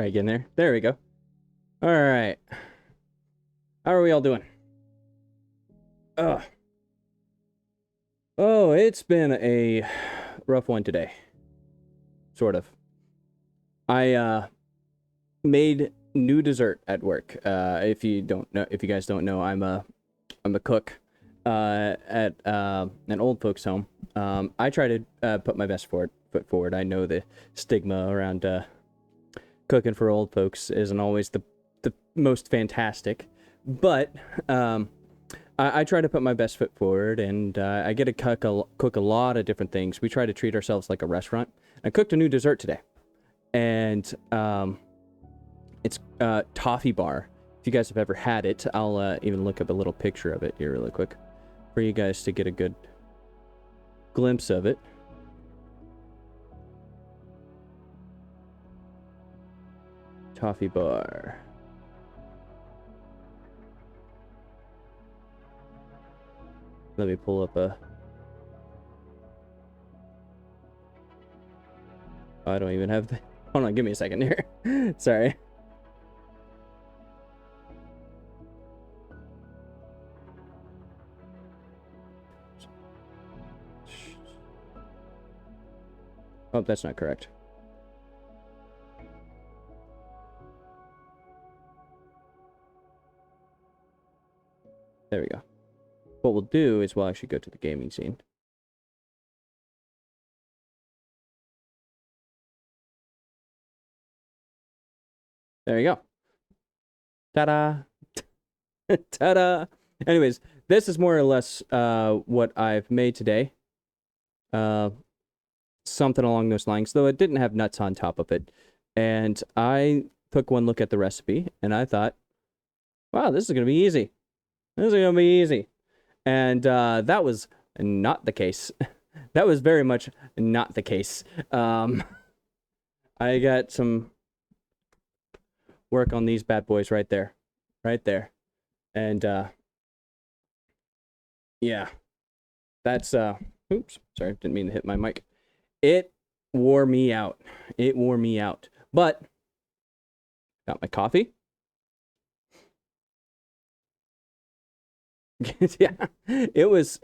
Try again there. There we go. All right. How are we all doing? Ugh. Oh, it's been a rough one today. Sort of. I made new dessert at work. If you guys don't know, I'm a cook at an old folks home. I try to put my best foot forward. I know the stigma around cooking for old folks isn't always the most fantastic, but I try to put my best foot forward, and I get to cook a lot of different things. We try to treat ourselves like a restaurant. I cooked a new dessert today, and it's toffee bar. If you guys have ever had it, I'll even look up a little picture of it here really quick for you guys to get a good glimpse of it. Toffee bar. Let me pull up a... Oh, I don't even have the... Hold on, give me a second here. Sorry. Oh, that's not correct. There we go. What we'll do is we'll actually go to the gaming scene. There you go. Ta-da! Ta-da! Anyways, this is more or less what I've made today. Something along those lines, though it didn't have nuts on top of it. And I took one look at the recipe, and I thought, wow, this is going to be easy. This is going to be easy. And that was not the case. That was very much not the case. I got some work on these bad boys right there. Right there. And yeah. That's oops, sorry, didn't mean to hit my mic. It wore me out. It wore me out. But got my coffee. Yeah. It was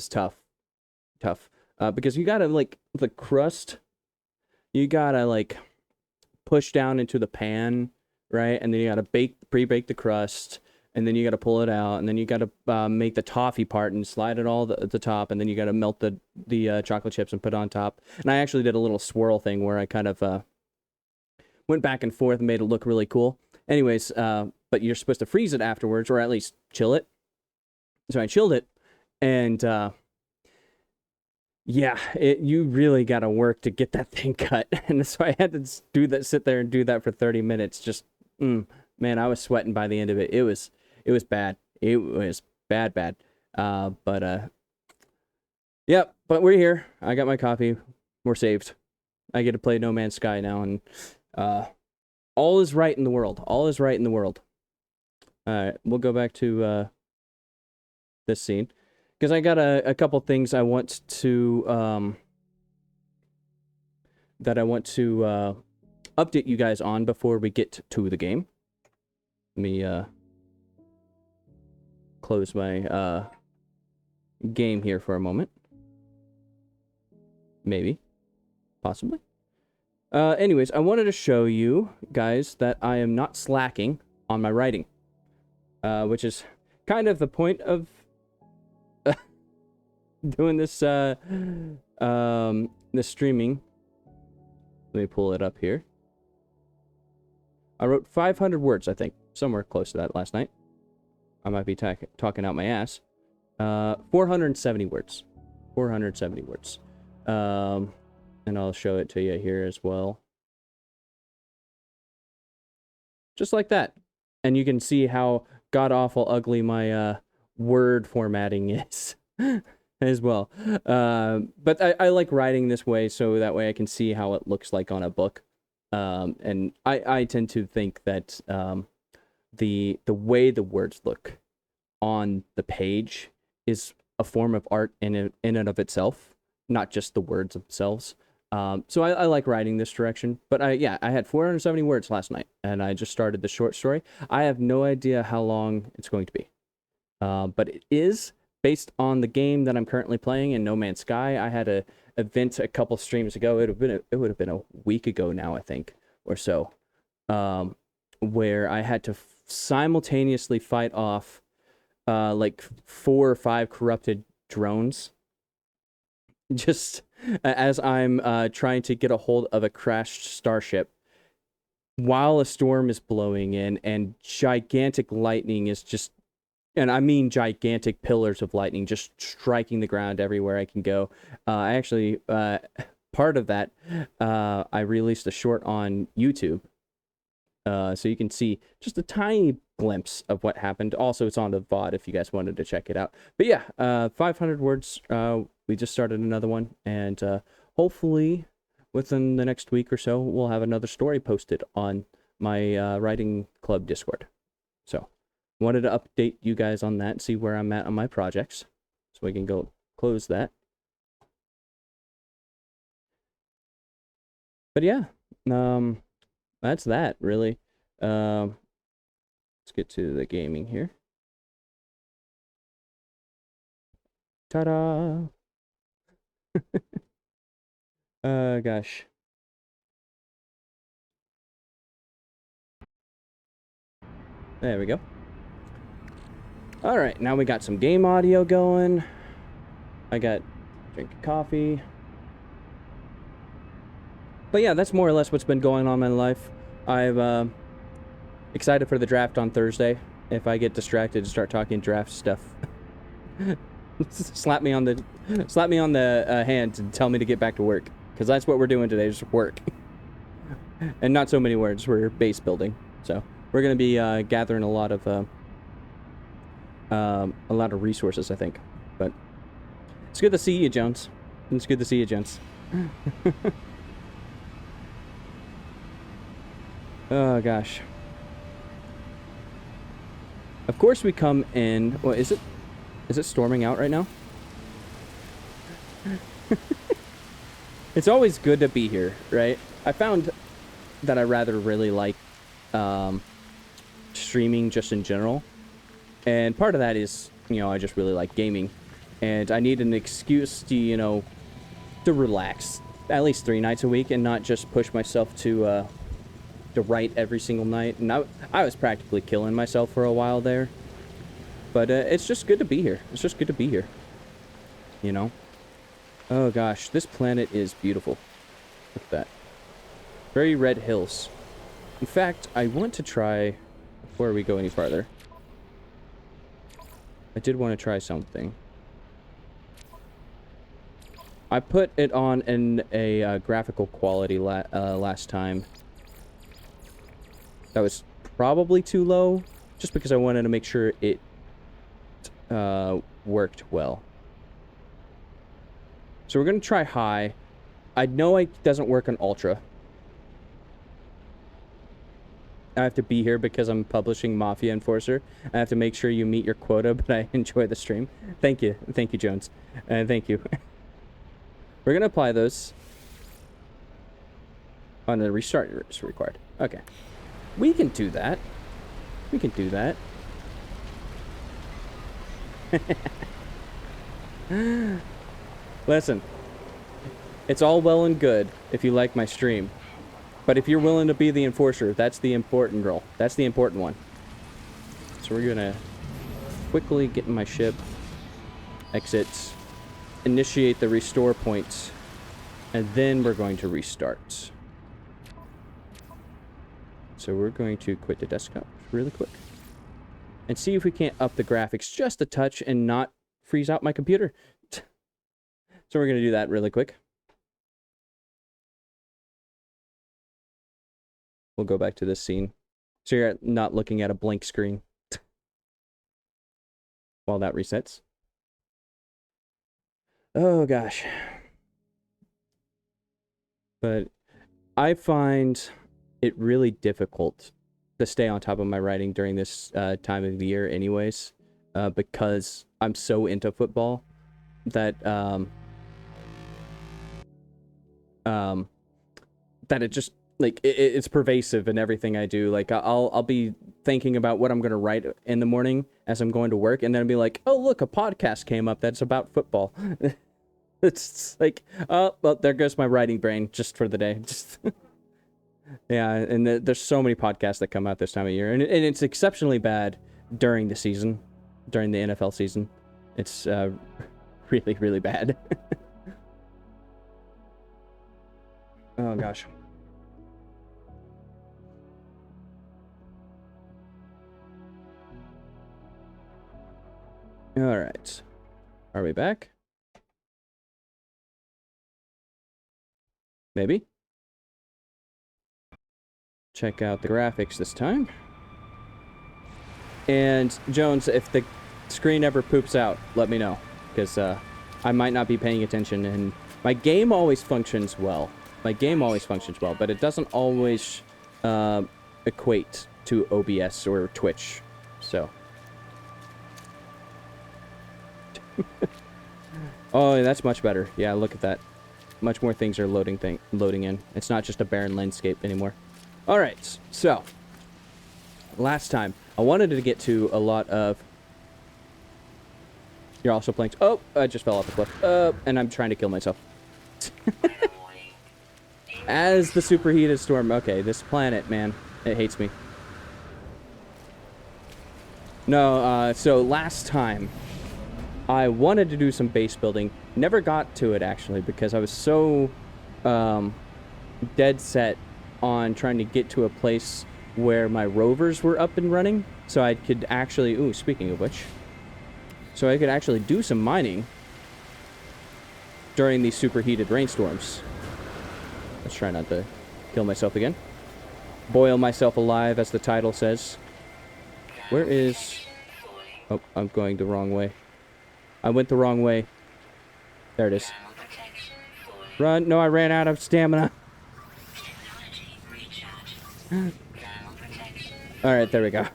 tough. Because you gotta like the crust, you gotta like push down into the pan, right? And then you gotta pre-bake the crust, and then you gotta pull it out, and then you gotta make the toffee part and slide it all at the top, and then you gotta melt the chocolate chips and put it on top. And I actually did a little swirl thing where I kind of went back and forth and made it look really cool. Anyways, but you're supposed to freeze it afterwards, or at least chill it. So I chilled it, and yeah, you really got to work to get that thing cut. And so I had to sit there and do that for 30 minutes. Just, man, I was sweating by the end of it. It was bad. It was bad. Yeah, but we're here. I got my coffee. We're saved. I get to play No Man's Sky now, and all is right in the world. All is right in the world. All right, we'll go back to this scene, because I got a couple things I want to update you guys on before we get to the game. Let me close my game here for a moment. Maybe, possibly. Anyways, I wanted to show you guys that I am not slacking on my writing, which is kind of the point of doing this this streaming. Let me pull it up here. I wrote 500 words, I think, somewhere close to that last night. I might be talking out my ass. 470 words. 470 words. And I'll show it to you here as well. Just like that. And you can see how god-awful ugly my word formatting is. As well. But I like writing this way, so that way I can see how it looks like on a book. And I tend to think that the way the words look on the page is a form of art in and of itself, not just the words themselves. So I like writing this direction, but I had 470 words last night, and I just started the short story. I have no idea how long it's going to be, but it is based on the game that I'm currently playing in No Man's Sky. I had a event a couple streams ago. It would have been a week ago now, I think, or so, where I had to simultaneously fight off like 4 or 5 corrupted drones, just as I'm trying to get a hold of a crashed starship while a storm is blowing in and gigantic lightning is just, and I mean gigantic pillars of lightning just striking the ground everywhere I can go. I actually, part of that, I released a short on YouTube. So you can see just a tiny glimpse of what happened. Also, it's on the VOD if you guys wanted to check it out. But yeah, 500 words. We just started another one, and hopefully within the next week or so, we'll have another story posted on my writing club Discord. So wanted to update you guys on that, see where I'm at on my projects, so we can go close that. But yeah, that's that really. Let's get to the gaming here. Ta-da! Gosh. There we go. All right, now we got some game audio going. I got drinking coffee. But yeah, that's more or less what's been going on in my life. I'm excited for the draft on Thursday. If I get distracted and start talking draft stuff, slap me on the hand and tell me to get back to work, because that's what we're doing today, just work. And not so many words. We're base building, so we're gonna be gathering a lot of resources, I think. But it's good to see you, Jones. It's good to see you, Jones. Oh gosh. Of course we come in. Well, is it storming out right now? It's always good to be here, right? I found that I rather really like streaming just in general. And part of that is, I just really like gaming. And I need an excuse to, to relax at least 3 nights a week and not just push myself to write every single night. And I was practically killing myself for a while there. But it's just good to be here. It's just good to be here. Oh gosh, this planet is beautiful. Look at that. Very red hills. In fact, I want to try, before we go any farther, I did want to try something. I put it on in a graphical quality last time. That was probably too low, just because I wanted to make sure it worked well. So we're going to try high. I know it doesn't work on ultra. I have to be here because I'm publishing Mafia Enforcer. I have to make sure you meet your quota, but I enjoy the stream. Thank you. Thank you, Jones. Thank you. We're going to apply those. On the restart is required. Okay. We can do that. We can do that. Listen, it's all well and good if you like my stream, but if you're willing to be the enforcer, that's the important role. That's the important one. So we're gonna quickly get in my ship, exit, initiate the restore point, and then we're going to restart. So we're going to quit the desktop really quick and see if we can't up the graphics just a touch and not freeze out my computer. So we're going to do that really quick. We'll go back to this scene. So you're not looking at a blank screen while that resets. Oh gosh. But I find it really difficult to stay on top of my writing during this time of the year anyways, because I'm so into football that that it just like it's pervasive in everything I do. Like I'll be thinking about what I'm gonna write in the morning as I'm going to work, and then I'll be like, oh look, a podcast came up that's about football. It's like, oh well, there goes my writing brain just for the day. Just yeah, and there's so many podcasts that come out this time of year, and it's exceptionally bad during the season, during the NFL season. It's really, really bad. Oh gosh. All right. Are we back? Maybe. Check out the graphics this time. And Jones, if the screen ever poops out, let me know, because I might not be paying attention, and my game always functions well. My game always functions well, but it doesn't always equate to OBS or Twitch. So. Oh, that's much better. Yeah, look at that. Much more things are loading in. It's not just a barren landscape anymore. All right, so last time I wanted to get to a lot of. You're also playing. Oh, I just fell off the cliff. And I'm trying to kill myself. As the superheated storm. Okay, this planet, man, it hates me. No, so last time I wanted to do some base building. Never got to it, actually, because I was so dead set on trying to get to a place where my rovers were up and running, so I could actually... Ooh, speaking of which... So I could actually do some mining during these superheated rainstorms. Let's try not to kill myself again. Boil myself alive, as the title says. Where is... Oh, I'm going the wrong way. I went the wrong way. There it is. Run! No, I ran out of stamina. Alright, there we go.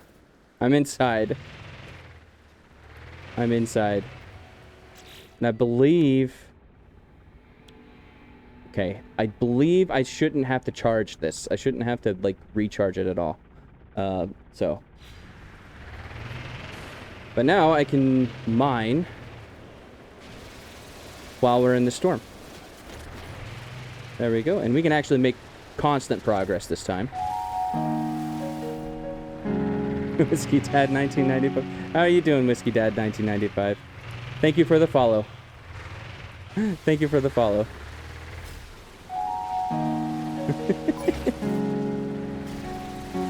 I'm inside. I'm inside. And I believe... Okay, I believe I shouldn't have to charge this. I shouldn't have to, like, recharge it at all. So... But now I can mine while we're in the storm. There we go. And we can actually make constant progress this time. Whiskey Dad 1995. How are you doing, Whiskey Dad 1995? Thank you for the follow. Thank you for the follow.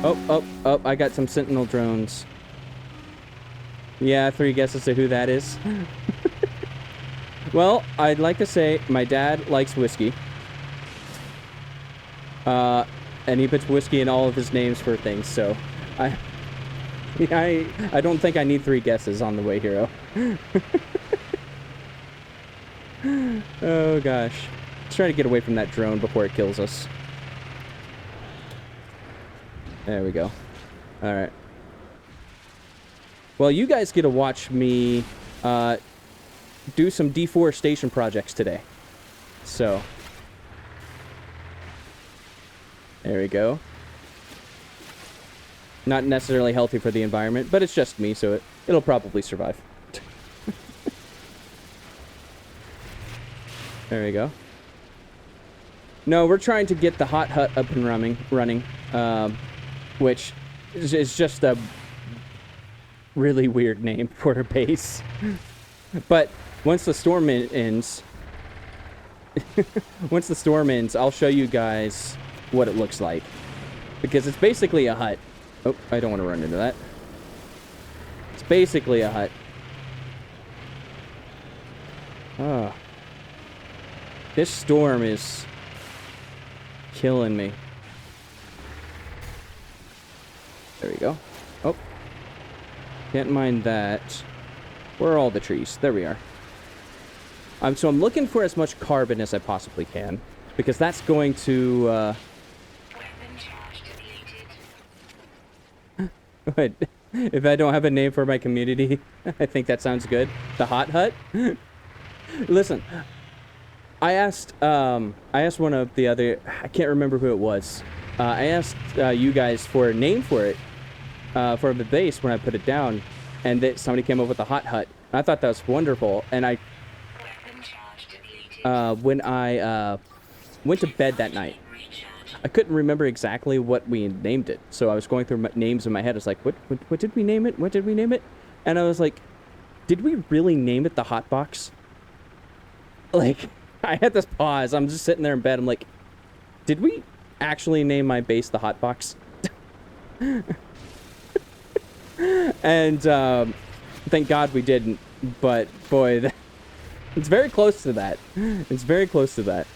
Oh, I got some Sentinel drones. Yeah, 3 guesses to who that is. Well, I'd like to say my dad likes whiskey. And he puts whiskey in all of his names for things, so I don't think I need 3 guesses on the way, hero. Oh gosh. Let's try to get away from that drone before it kills us. There we go. Alright. Well, you guys get to watch me do some deforestation projects today. So. There we go. Not necessarily healthy for the environment, but it's just me, so it'll probably survive. There we go. No, we're trying to get the hot hut up and running, which is just a really weird name for a base. But once the storm ends, I'll show you guys what it looks like, because it's basically a hut. Oh, I don't want to run into that. It's basically a hut. Oh. This storm is killing me. There we go. Oh. Can't mind that. Where are all the trees? There we are. So I'm looking for as much carbon as I possibly can, because that's going to, But if I don't have a name for my community, I think that sounds good. The Hot Hut? Listen, I asked one of the other, I can't remember who it was. I asked you guys for a name for it, for the base when I put it down, and somebody came up with a hot hut. I thought that was wonderful, and when I went to bed that night, I couldn't remember exactly what we named it, so I was going through names in my head. I was like, what did we name it? What did we name it? And I was like, did we really name it the Hot Box? Like, I had this pause. I'm just sitting there in bed. I'm like, did we actually name my base the Hot Box? And thank God we didn't. But boy, it's very close to that. It's very close to that.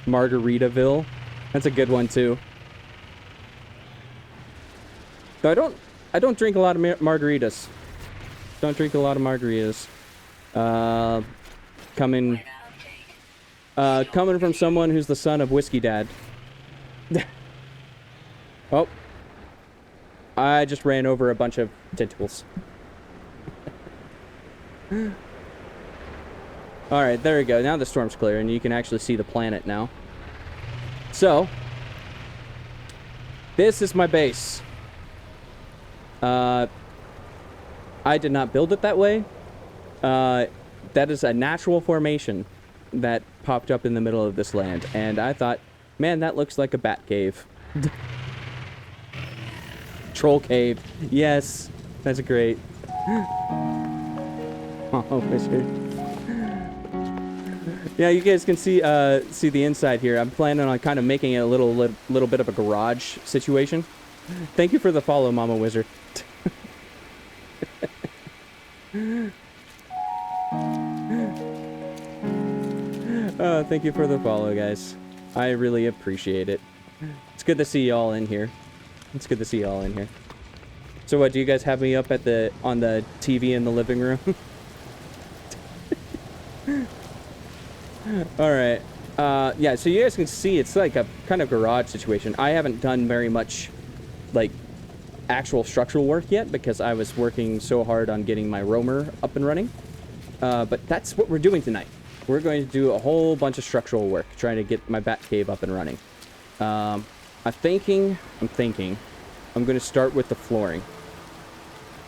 Margaritaville. That's a good one too. Though I don't drink a lot of margaritas. Don't drink a lot of margaritas. Coming from someone who's the son of Whiskey Dad. Oh. I just ran over a bunch of tentacles. Alright, there we go. Now the storm's clear, and you can actually see the planet now. So, this is my base. I did not build it that way. That is a natural formation that popped up in the middle of this land, and I thought, man, that looks like a bat cave. Troll cave. Yes, that's great. Oh, Fisher. Yeah, you guys can see the inside here. I'm planning on kind of making it a little bit of a garage situation. Thank you for the follow, Mama Wizard. Oh, thank you for the follow, guys. I really appreciate it. It's good to see y'all in here. It's good to see y'all in here. So what, do you guys have me up at on the TV in the living room? Alright. Yeah, so you guys can see it's like a kind of garage situation. I haven't done very much, like, actual structural work yet because I was working so hard on getting my roamer up and running. But that's what we're doing tonight. We're going to do a whole bunch of structural work, trying to get my bat cave up and running. I'm thinking I'm going to start with the flooring.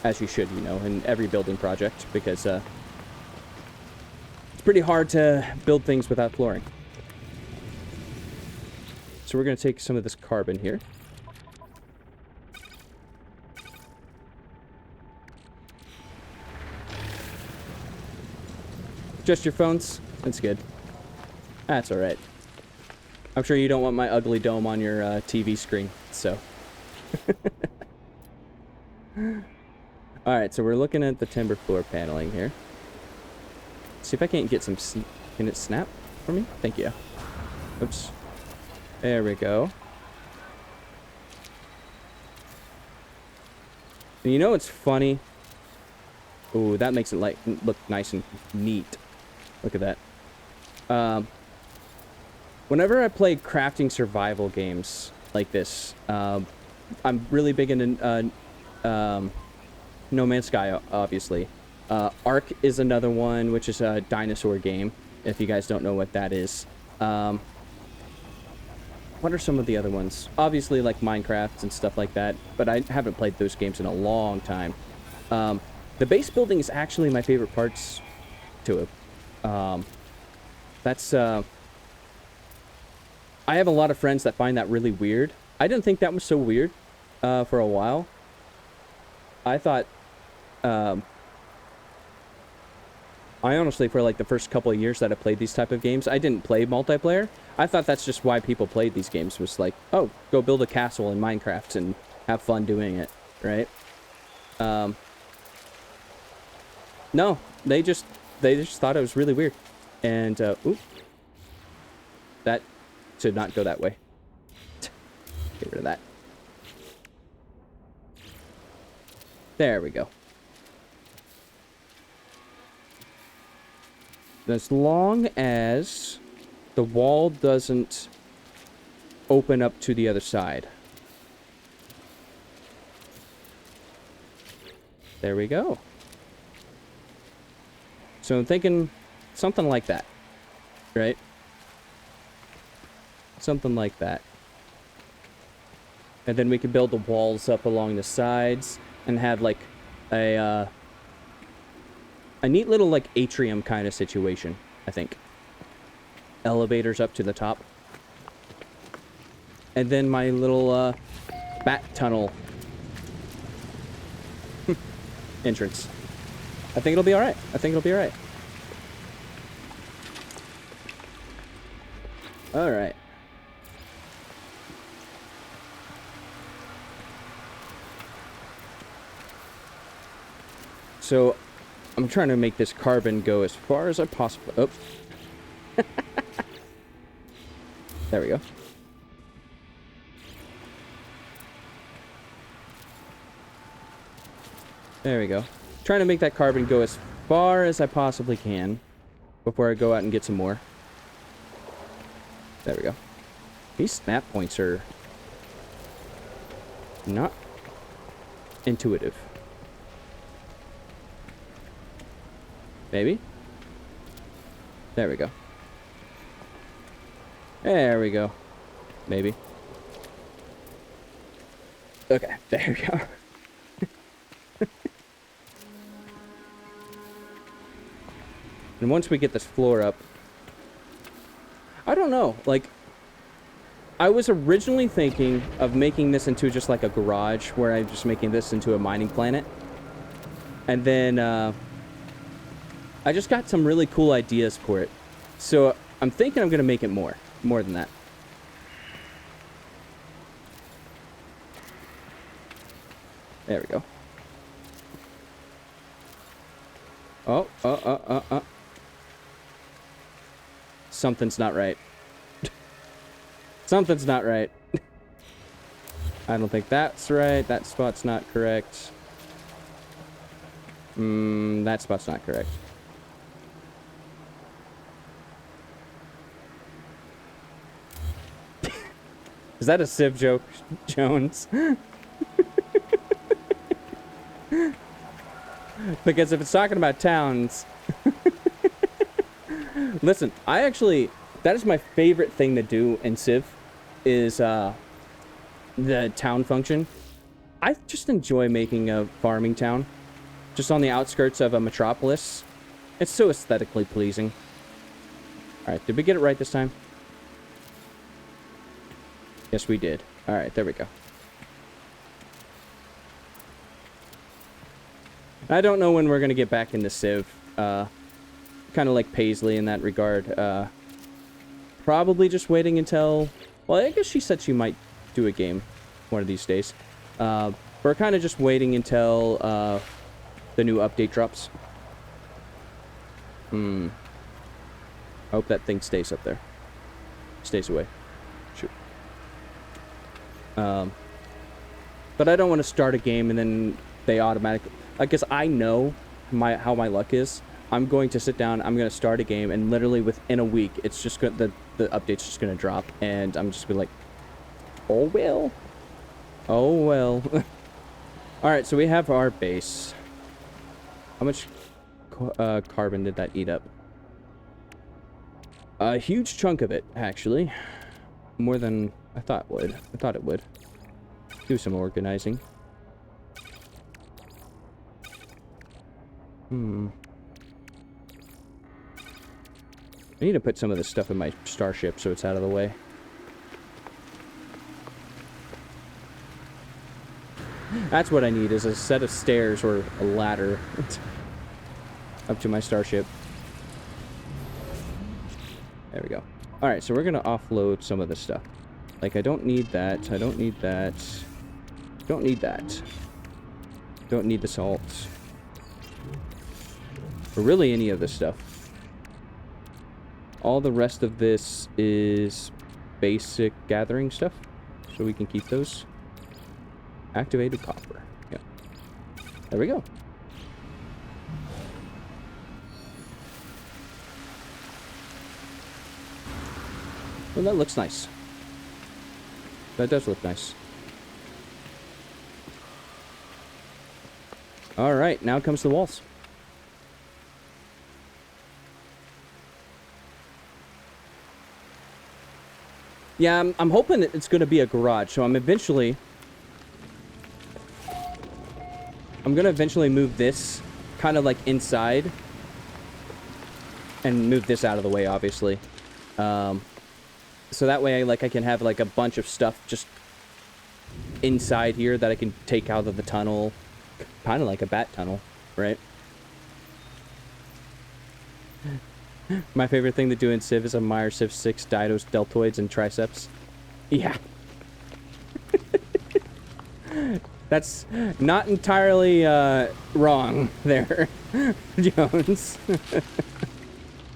As you should, you know, in every building project, because it's pretty hard to build things without flooring. So we're going to take some of this carbon here. Just your phones? That's good. That's alright. I'm sure you don't want my ugly dome on your TV screen, so. Alright, so we're looking at the timber floor paneling here. See if I can't get some... Can it snap for me? Thank you. Oops. There we go. And you know what's funny? Ooh, that makes it look nice and neat. Look at that. Whenever I play crafting survival games like this, I'm really big into No Man's Sky, obviously. Ark is another one, which is a dinosaur game, if you guys don't know what that is. What are some of the other ones? Obviously, like Minecraft and stuff like that, but I haven't played those games in a long time. The base building is actually my favorite parts to it. I have a lot of friends that find that really weird. I didn't think that was so weird for a while. I thought, I honestly, for like the first couple of years that I played these type of games, I didn't play multiplayer. I thought that's just why people played these games, was like, oh, go build a castle in Minecraft and have fun doing it, right? No, they just thought it was really weird. And, oop. That should not go that way. Get rid of that. There we go. As long as the wall doesn't open up to the other side. There we go. So I'm thinking something like that, right? Something like that. And then we could build the walls up along the sides and have like a neat little like atrium kind of situation, I think. Elevators up to the top. And then my little bat tunnel entrance. I think it'll be alright. I think it'll be alright. Alright. So, I'm trying to make this carbon go as far as I possibly... Oh. There we go. There we go. Trying to make that carbon go as far as I possibly can before I go out and get some more. There we go. These snap points are not intuitive. Maybe? There we go. There we go. Maybe. Okay, there we go. And once we get this floor up, I don't know, like, I was originally thinking of making this into just like a garage where I'm just making this into a mining planet. And then, I just got some really cool ideas for it. So I'm thinking I'm going to make it more than that. There we go. Oh. Something's not right. Something's not right. I don't think that's right. That spot's not correct. That spot's not correct. Is that a Civ joke, Jones? Because if it's talking about towns... Listen, that is my favorite thing to do in Civ, is the town function. I just enjoy making a farming town, just on the outskirts of a metropolis. It's so aesthetically pleasing. Alright, did we get it right this time? Yes, we did. Alright, there we go. I don't know when we're going to get back into Civ. Kind of like Paisley in that regard. Probably just waiting until... Well, I guess she said she might do a game one of these days. We're kind of just waiting until the new update drops. I hope that thing stays up there. Stays away. Shoot. But I don't want to start a game and then they automatically... Because I know how my luck is. I'm going to sit down, I'm going to start a game, and literally within a week, it's just going the update's just going to drop, and I'm just going to be like, oh well. Oh well. Alright, so we have our base. How much carbon did that eat up? A huge chunk of it, actually. More than I thought it would. Do some organizing. I need to put some of this stuff in my starship so it's out of the way. That's what I need, is a set of stairs or a ladder up to my starship. There we go. Alright, so we're going to offload some of this stuff. Like, I don't need that. I don't need that. Don't need that. Don't need the salt. Or really any of this stuff. All the rest of this is basic gathering stuff. So we can keep those. Activated copper. Yeah. There we go. Well, that looks nice. That does look nice. Alright, now comes the walls. Yeah, I'm hoping it's going to be a garage, so I'm going to eventually move this kind of like inside and move this out of the way, obviously. So that way, I can have like a bunch of stuff just inside here that I can take out of the tunnel, kind of like a bat tunnel, right? My favorite thing to do in Civ is admire Civ 6 Dido's deltoids and triceps. Yeah. That's not entirely wrong there, Jones.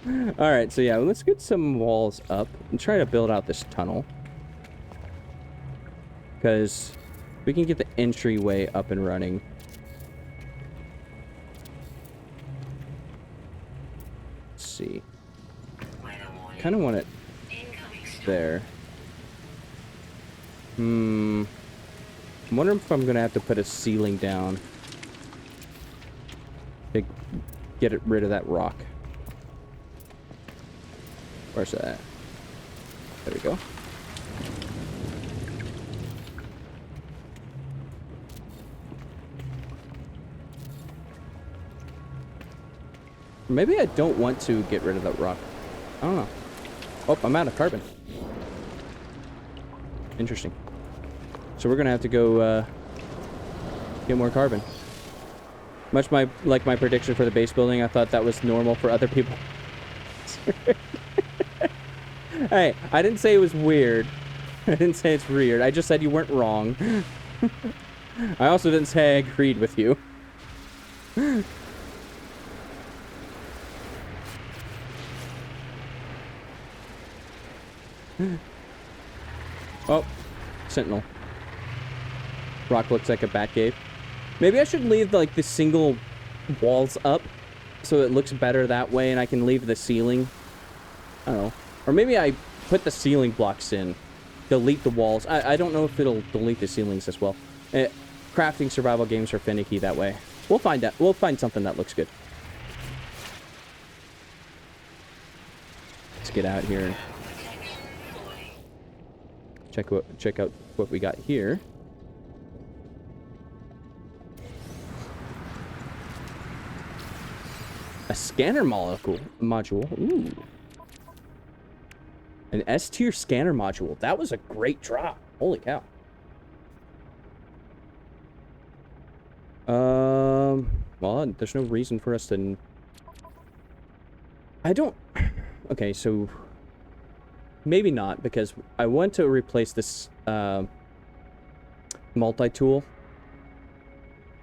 Alright, so yeah, let's get some walls up and try to build out this tunnel. Because we can get the entryway up and running. Let's see. Kind of want it there. I'm wondering if I'm gonna have to put a ceiling down to get rid of that rock. Where's that? There we go. Maybe I don't want to get rid of that rock. I don't know. Oh, I'm out of carbon. Interesting. So we're gonna have to go get more carbon. Much like my prediction for the base building, I thought that was normal for other people. Hey, I didn't say it was weird. I didn't say it's weird. I just said you weren't wrong. I also didn't say I agreed with you. Oh, Sentinel. Rock looks like a bat cave. Maybe I should leave like the single walls up so it looks better that way, and I can leave the ceiling. I don't know. Or maybe I put the ceiling blocks in, delete the walls. I don't know if it'll delete the ceilings as well. Crafting survival games are finicky that way. We'll find that. We'll find something that looks good. Let's get out here and check out what we got here. A scanner module. Ooh. An S-tier scanner module. That was a great drop. Holy cow. Well, there's no reason for us to... I don't... Okay, so... Maybe not, because I want to replace this, multi-tool.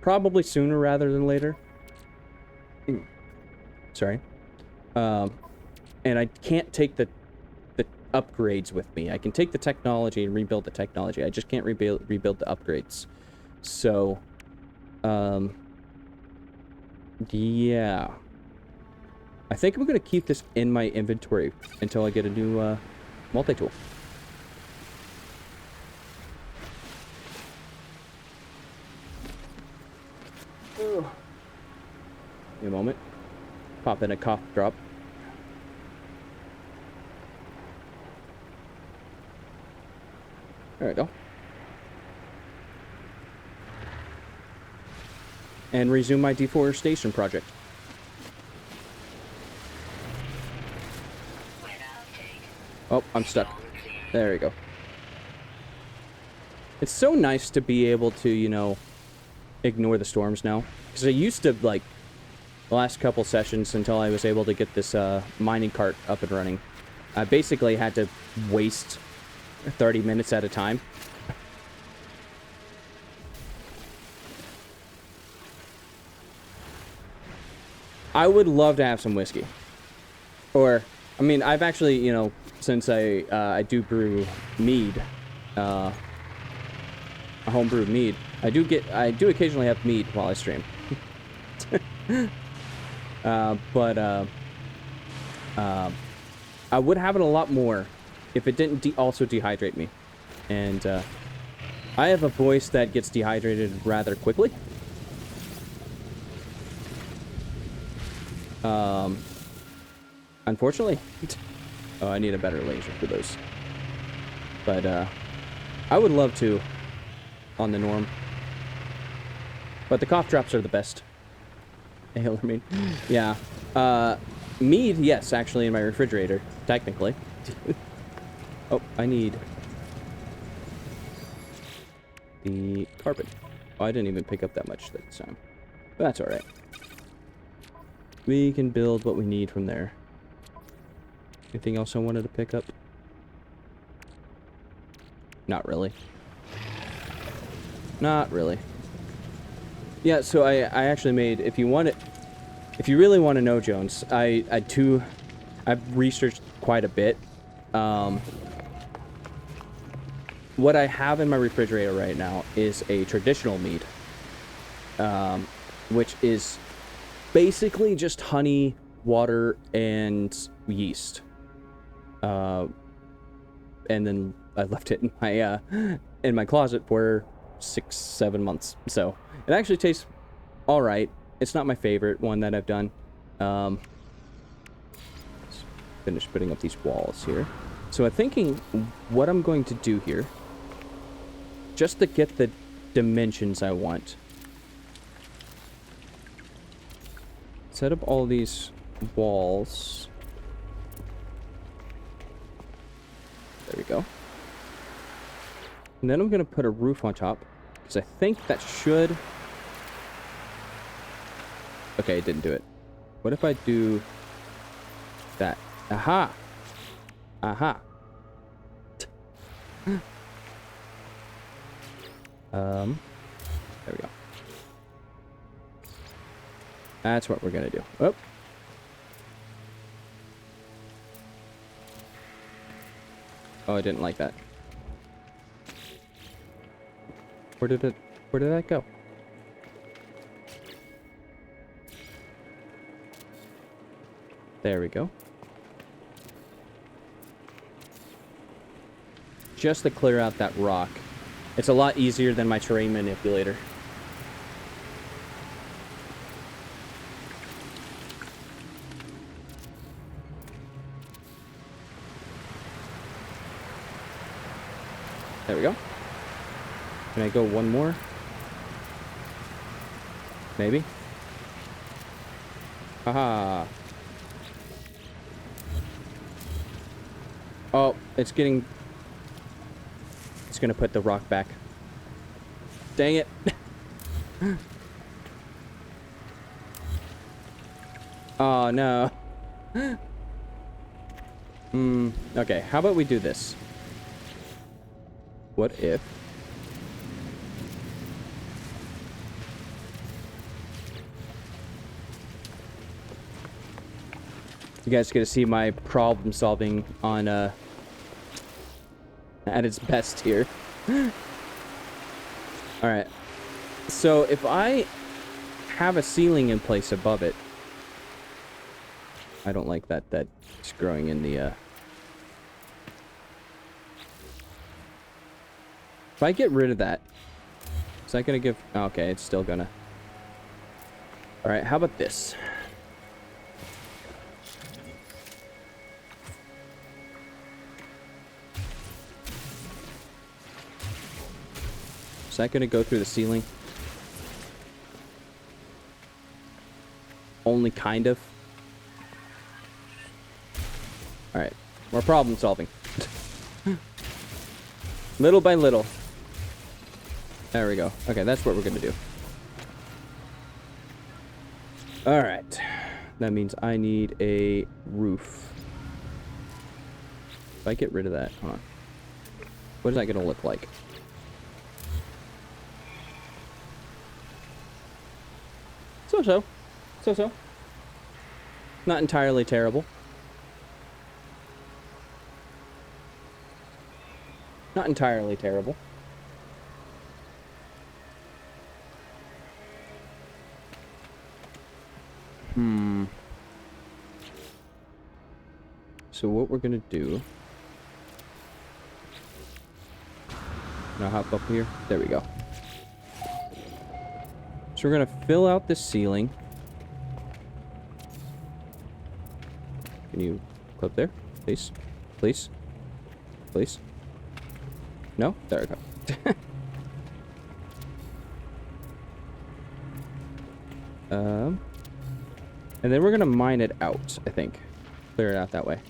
Probably sooner rather than later. Sorry. And I can't take the upgrades with me. I can take the technology and rebuild the technology. I just can't rebuild the upgrades. So, yeah. I think I'm going to keep this in my inventory until I get a new, multi-tool. Give me a moment. Pop in a cough drop. There we go. And resume my deforestation project. Oh, I'm stuck. There we go. It's so nice to be able to, you know, ignore the storms now. Because I used to, like, the last couple sessions until I was able to get this mining cart up and running, I basically had to waste 30 minutes at a time. I would love to have some whiskey. Or, I mean, I've actually, you know, since I do brew mead, a homebrewed mead, I do occasionally have mead while I stream. But I would have it a lot more if it didn't also dehydrate me. And I have a voice that gets dehydrated rather quickly. Unfortunately. Oh, I need a better laser for those. But I would love to on the norm. But the cough drops are the best. Ale, I mean, yeah. Mead, yes, actually in my refrigerator, technically. Oh, I need the carpet. Oh, I didn't even pick up that much this time. But that's alright. We can build what we need from there. Anything else I wanted to pick up? Not really. Not really. Yeah, so I actually made, if you really want to know, Jones, I've researched quite a bit. What I have in my refrigerator right now is a traditional mead, which is basically just honey, water, and yeast. And then I left it in my closet for 6-7 months. So it actually tastes all right. It's not my favorite one that I've done. Let's finish putting up these walls here. So I'm thinking what I'm going to do here, just to get the dimensions I want. Set up all these walls. There we go. And then I'm going to put a roof on top, because I think that should... Okay, it didn't do it. What if I do that? Aha! Aha! There we go. That's what we're gonna do. Oh. Oh, I didn't like that. Where did that go? There we go. Just to clear out that rock. It's a lot easier than my terrain manipulator. There we go. Can I go one more? Maybe? Haha. Oh, it's getting... It's gonna put the rock back. Dang it. Oh, no. Okay, how about we do this? What if... You guys get to see my problem solving on, at its best here. Alright. So, if I have a ceiling in place above it... I don't like that it's growing in the, If I get rid of that... Is that gonna give... Okay, it's still gonna... Alright, how about this? Is that going to go through the ceiling? Only kind of. Alright. More problem solving. Little by little. There we go. Okay, that's what we're going to do. Alright. That means I need a roof. If I get rid of that, hold on. What is that going to look like? So. Not entirely terrible. Not entirely terrible. So what we're gonna do... Now hop up here. There we go. So we're gonna fill out this ceiling. Can you clip there? Please? Please? Please? No? There we go. And then we're gonna mine it out, I think. Clear it out that way.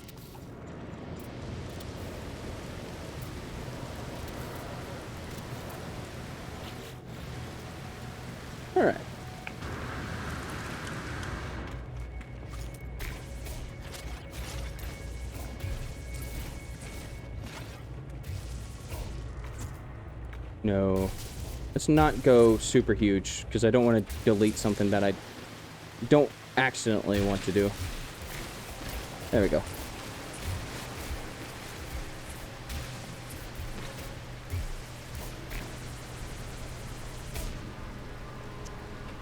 Alright. No. Let's not go super huge, because I don't want to delete something that I don't accidentally want to do. There we go.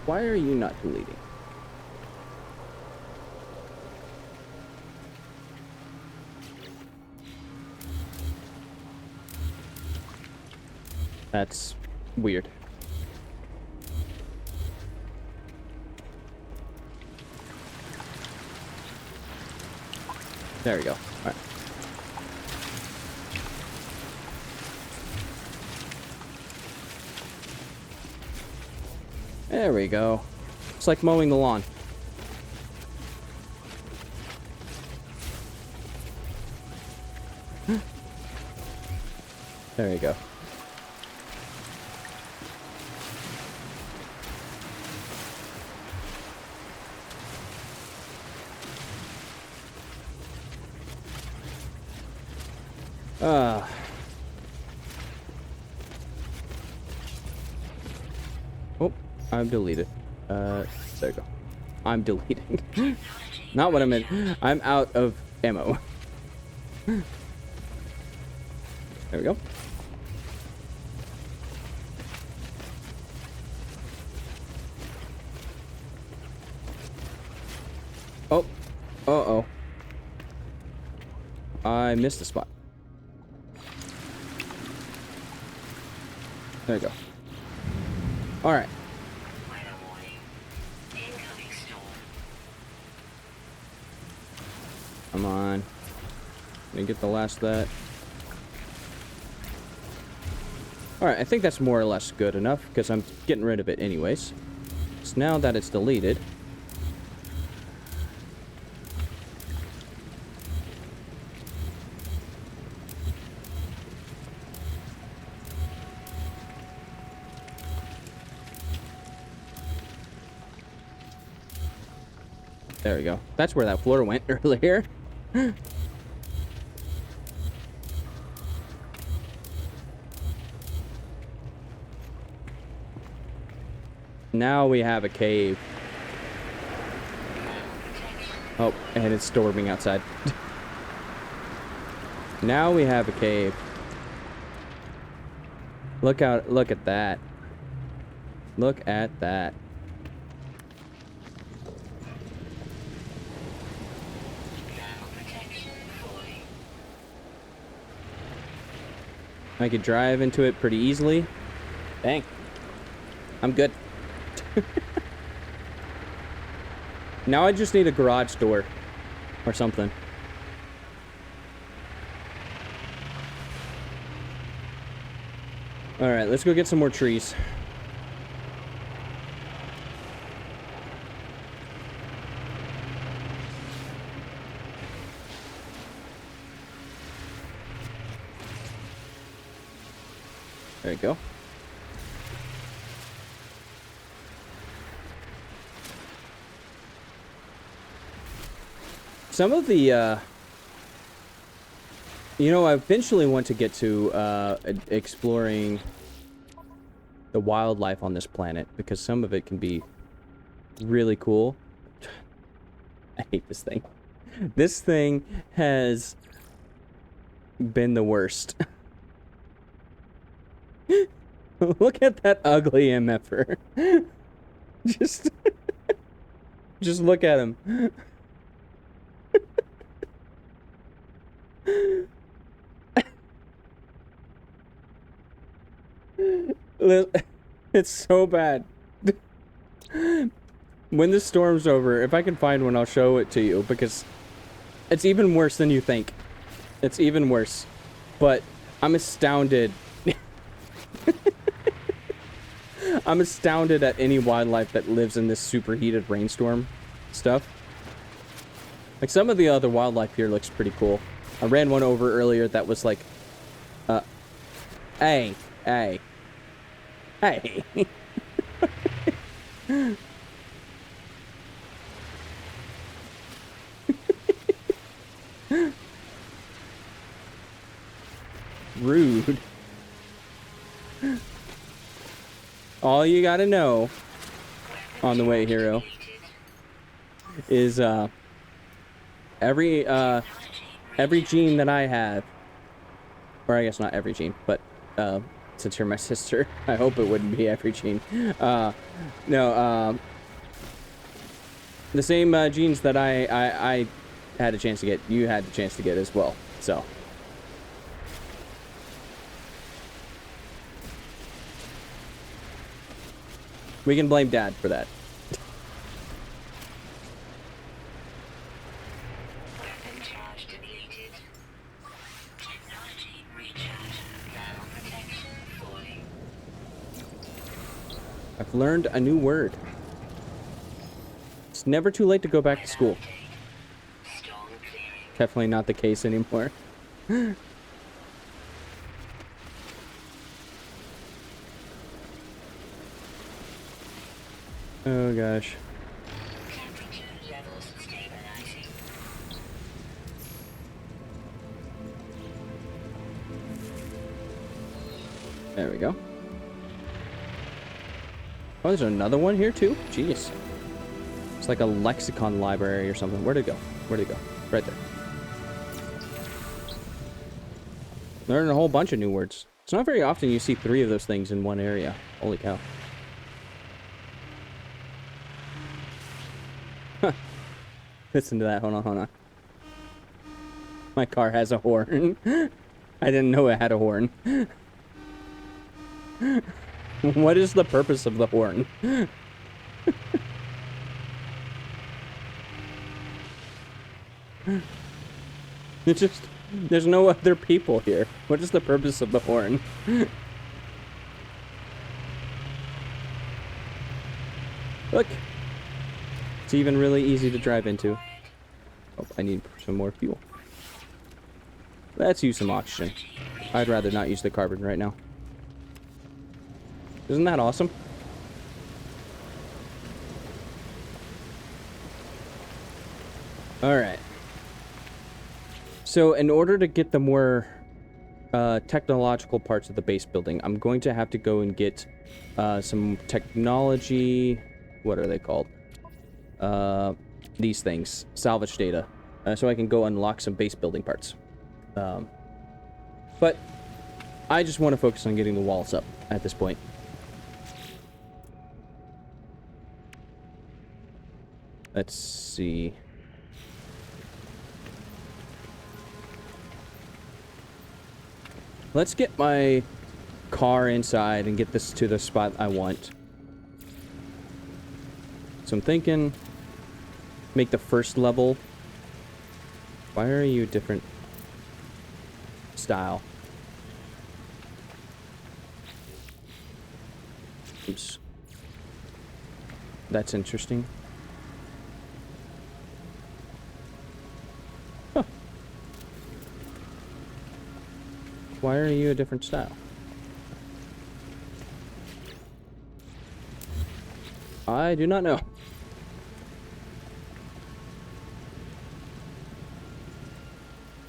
Why are you not deleting? That's weird. There we go. All right. There we go. It's like mowing the lawn. There you go. Oh, I'm deleted. There you go. I'm deleting. Not what I meant. I'm out of ammo. There we go. Oh. Uh-oh. I missed the spot. There you go. Alright. Come on. Let me get the last of that. Alright, I think that's more or less good enough, because I'm getting rid of it anyways. So now that it's deleted... There we go. That's where that floor went earlier. Now we have a cave. Oh, and it's storming outside. Now we have a cave. Look out, look at that. Look at that. I could drive into it pretty easily. Dang. I'm good. Now I just need a garage door or something. Alright, let's go get some more trees. There you go. Some of the, you know, I eventually want to get to, exploring the wildlife on this planet, because some of it can be really cool. I hate this thing. This thing has been the worst. Look at that ugly MFer. Just look at him. It's so bad. When this storm's over, if I can find one, I'll show it to you, because it's even worse than you think. It's even worse. But I'm astounded I'm astounded at any wildlife that lives in this superheated rainstorm stuff. Like, some of the other wildlife here looks pretty cool. I ran one over earlier that was like, hey. Rude. All you gotta know on the way, hero, is every gene that I have, or I guess not every gene, but since you're my sister, I hope it wouldn't be every gene. No, the same genes that I had a chance to get, you had the chance to get as well. So. We can blame Dad for that. Weapon charge depleted. Technology recharge. Thermal protection falling. I've learned a new word. It's never too late to go back to school. Storm clearing. Definitely not the case anymore. Oh gosh. Temperature levels stabilizing. There we go. Oh, there's another one here too? Jeez. It's like a lexicon library or something. Where'd it go? Where'd it go? Right there. Learned a whole bunch of new words. It's not very often you see 3 of those things in one area. Holy cow. Listen to that. Hold on. My car has a horn. I didn't know it had a horn. What is the purpose of the horn? It's just, there's no other people here. What is the purpose of the horn? Look. It's even really easy to drive into. Oh, I need some more fuel. Let's use some oxygen. I'd rather not use the carbon right now. Isn't that awesome? Alright. So, in order to get the more technological parts of the base building, I'm going to have to go and get some technology... What are they called? These things. Salvage data. So I can go unlock some base building parts. But I just want to focus on getting the walls up at this point. Let's see. Let's get my car inside and get this to the spot I want. So I'm thinking, make the first level. Why are you different style? Oops. That's interesting. Huh. Why are you a different style? I do not know.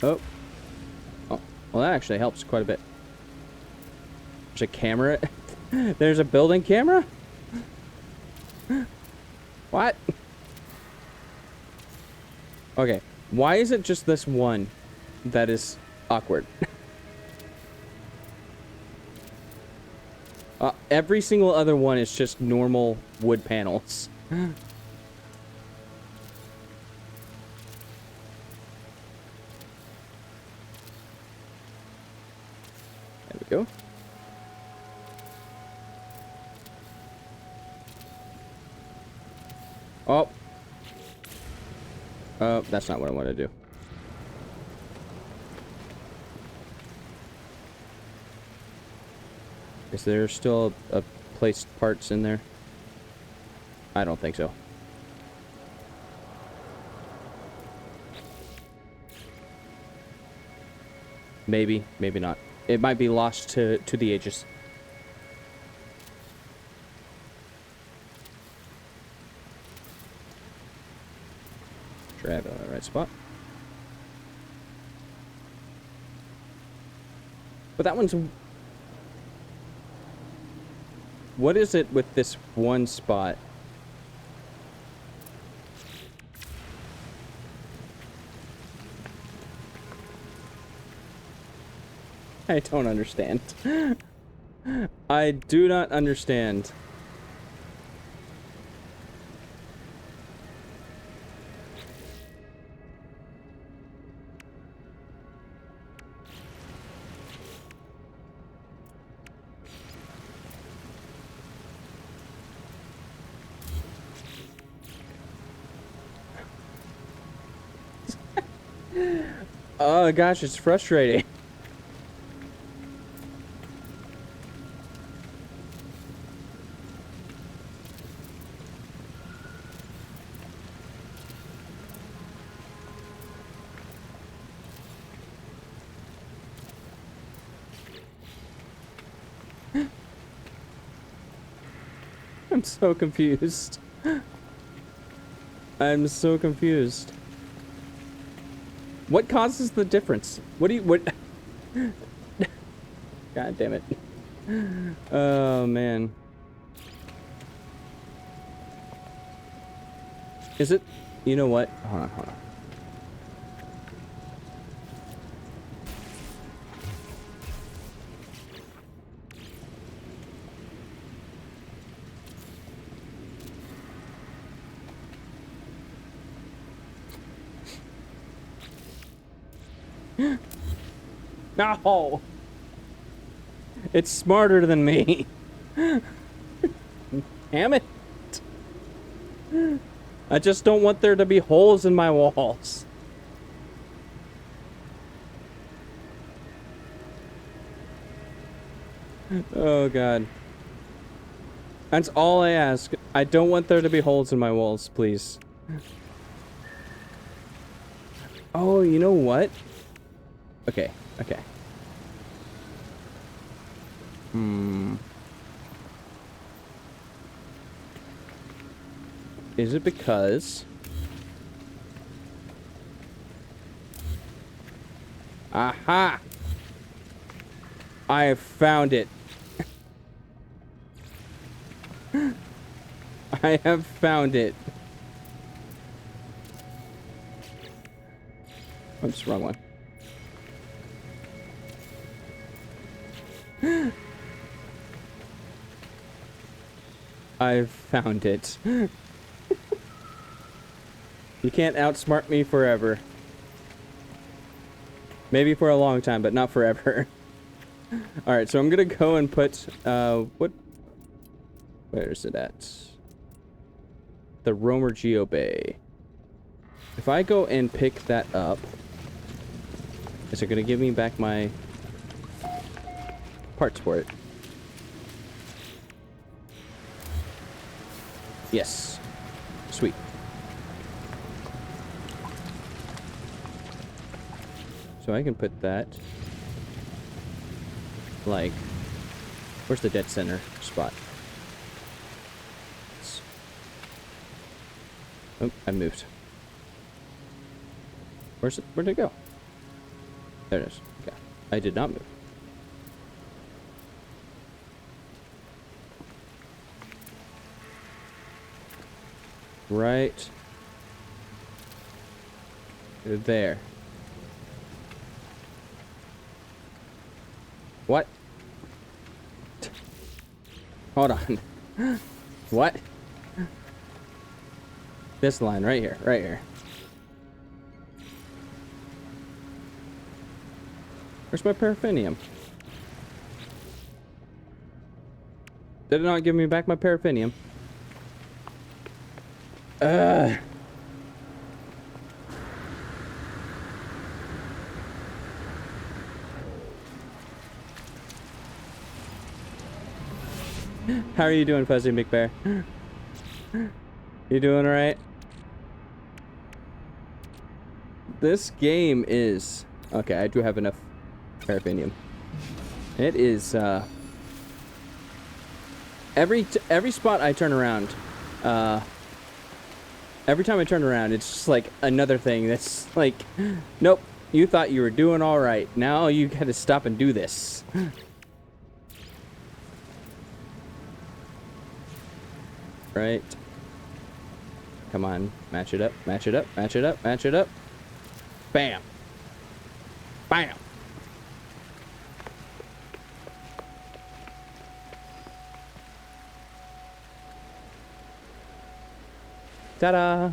Oh. Oh. Well, that actually helps quite a bit. There's a camera. There's a building camera? What? Okay. Why is it just this one that is awkward? Every single other one is just normal wood panels. There we go. Oh. That's not what I want to do. Is there still a placed parts in there? I don't think so. Maybe, maybe not. It might be lost to the ages. Sure, I have it on the right spot. But that one's... What is it with this one spot? I don't understand. I do not understand. Oh gosh, it's frustrating. I'm so confused. I'm so confused. What causes the difference? What do you... What... God damn it. Oh, man. Is it... You know what? Hold on, hold on. No! It's smarter than me. Damn it. I just don't want there to be holes in my walls. Oh god. That's all I ask. I don't want there to be holes in my walls, please. Oh, you know what? Okay, okay. Is it because... Aha! I have found it. I have found it. Oops, wrong one. I've found it. You can't outsmart me forever. Maybe for a long time, but not forever. Alright, so I'm gonna go and put, what? Where is it at? The Romer Geobay. If I go and pick that up, is it gonna give me back my parts for it? Yes. Sweet. So I can put that, like, where's the dead center spot? Oh, I moved. Where's it? Where'd it go? There it is. Okay. I did not move. Right there. What? Hold on. What? This line right here, right here. Where's my paraffinium? Did it not give me back my paraffinium? How are you doing, Fuzzy McBear? You doing alright? This game is... Okay, I do have enough paraffinium. It is, every spot I turn around, every time I turn around, it's just like another thing that's like, nope, you thought you were doing alright. Now you gotta stop and do this. Right. Come on, match it up, match it up, match it up, match it up. Bam. Bam. Ta-da!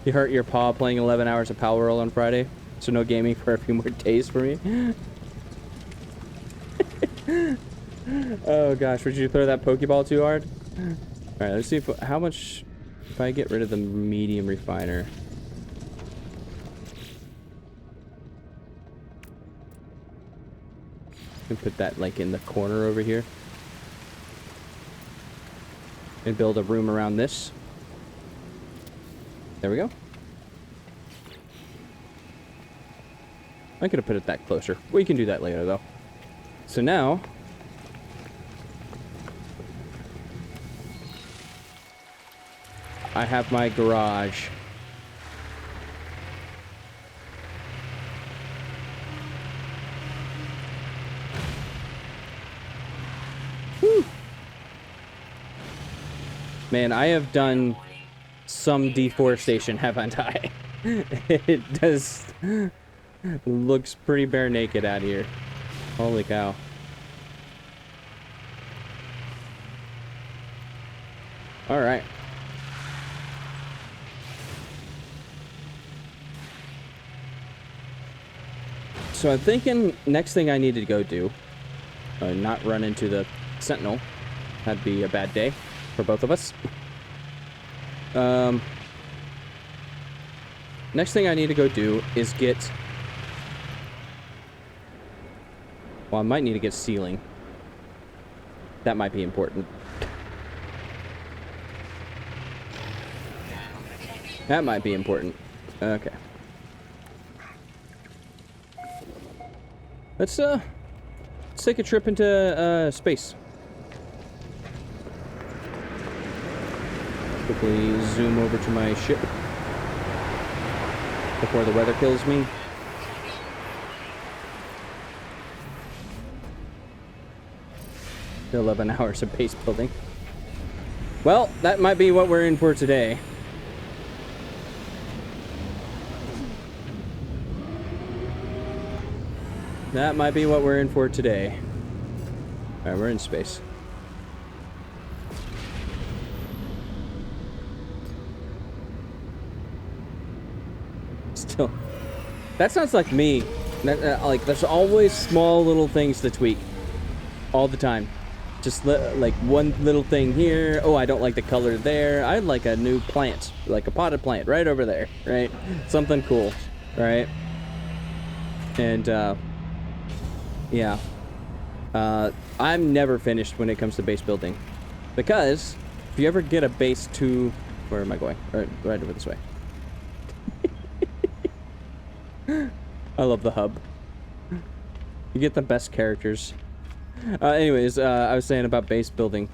You hurt your paw playing 11 hours of Power Roll on Friday, so no gaming for a few more days for me. Oh gosh, would you throw that Pokeball too hard? Alright, let's see if how much if I get rid of the medium refiner. And put that like in the corner over here. And build a room around this. There we go. I could have put it that closer. We can do that later though. So now I have my garage. Whew. Man, I have done some deforestation, haven't I? It does looks pretty bare naked out here. Holy cow. All right. So I'm thinking next thing I need to go do, not run into the Sentinel. That'd be a bad day for both of us. Next thing I need to go do is get... Well, I might need to get ceiling. That might be important. That might be important. Okay. Let's take a trip into space. Quickly zoom over to my ship before the weather kills me. The 11 hours of base building. Well, that might be what we're in for today. That might be what we're in for today. Alright, we're in space. Still. That sounds like me. Like, there's always small little things to tweak. All the time. Just like one little thing here. Oh, I don't like the color there. I'd like a new plant. Like a potted plant right over there. Right? Something cool. Right? And, yeah. I'm never finished when it comes to base building. Because if you ever get a base to... Where am I going? Right over this way. I love the hub. You get the best characters. Anyways, I was saying about base building.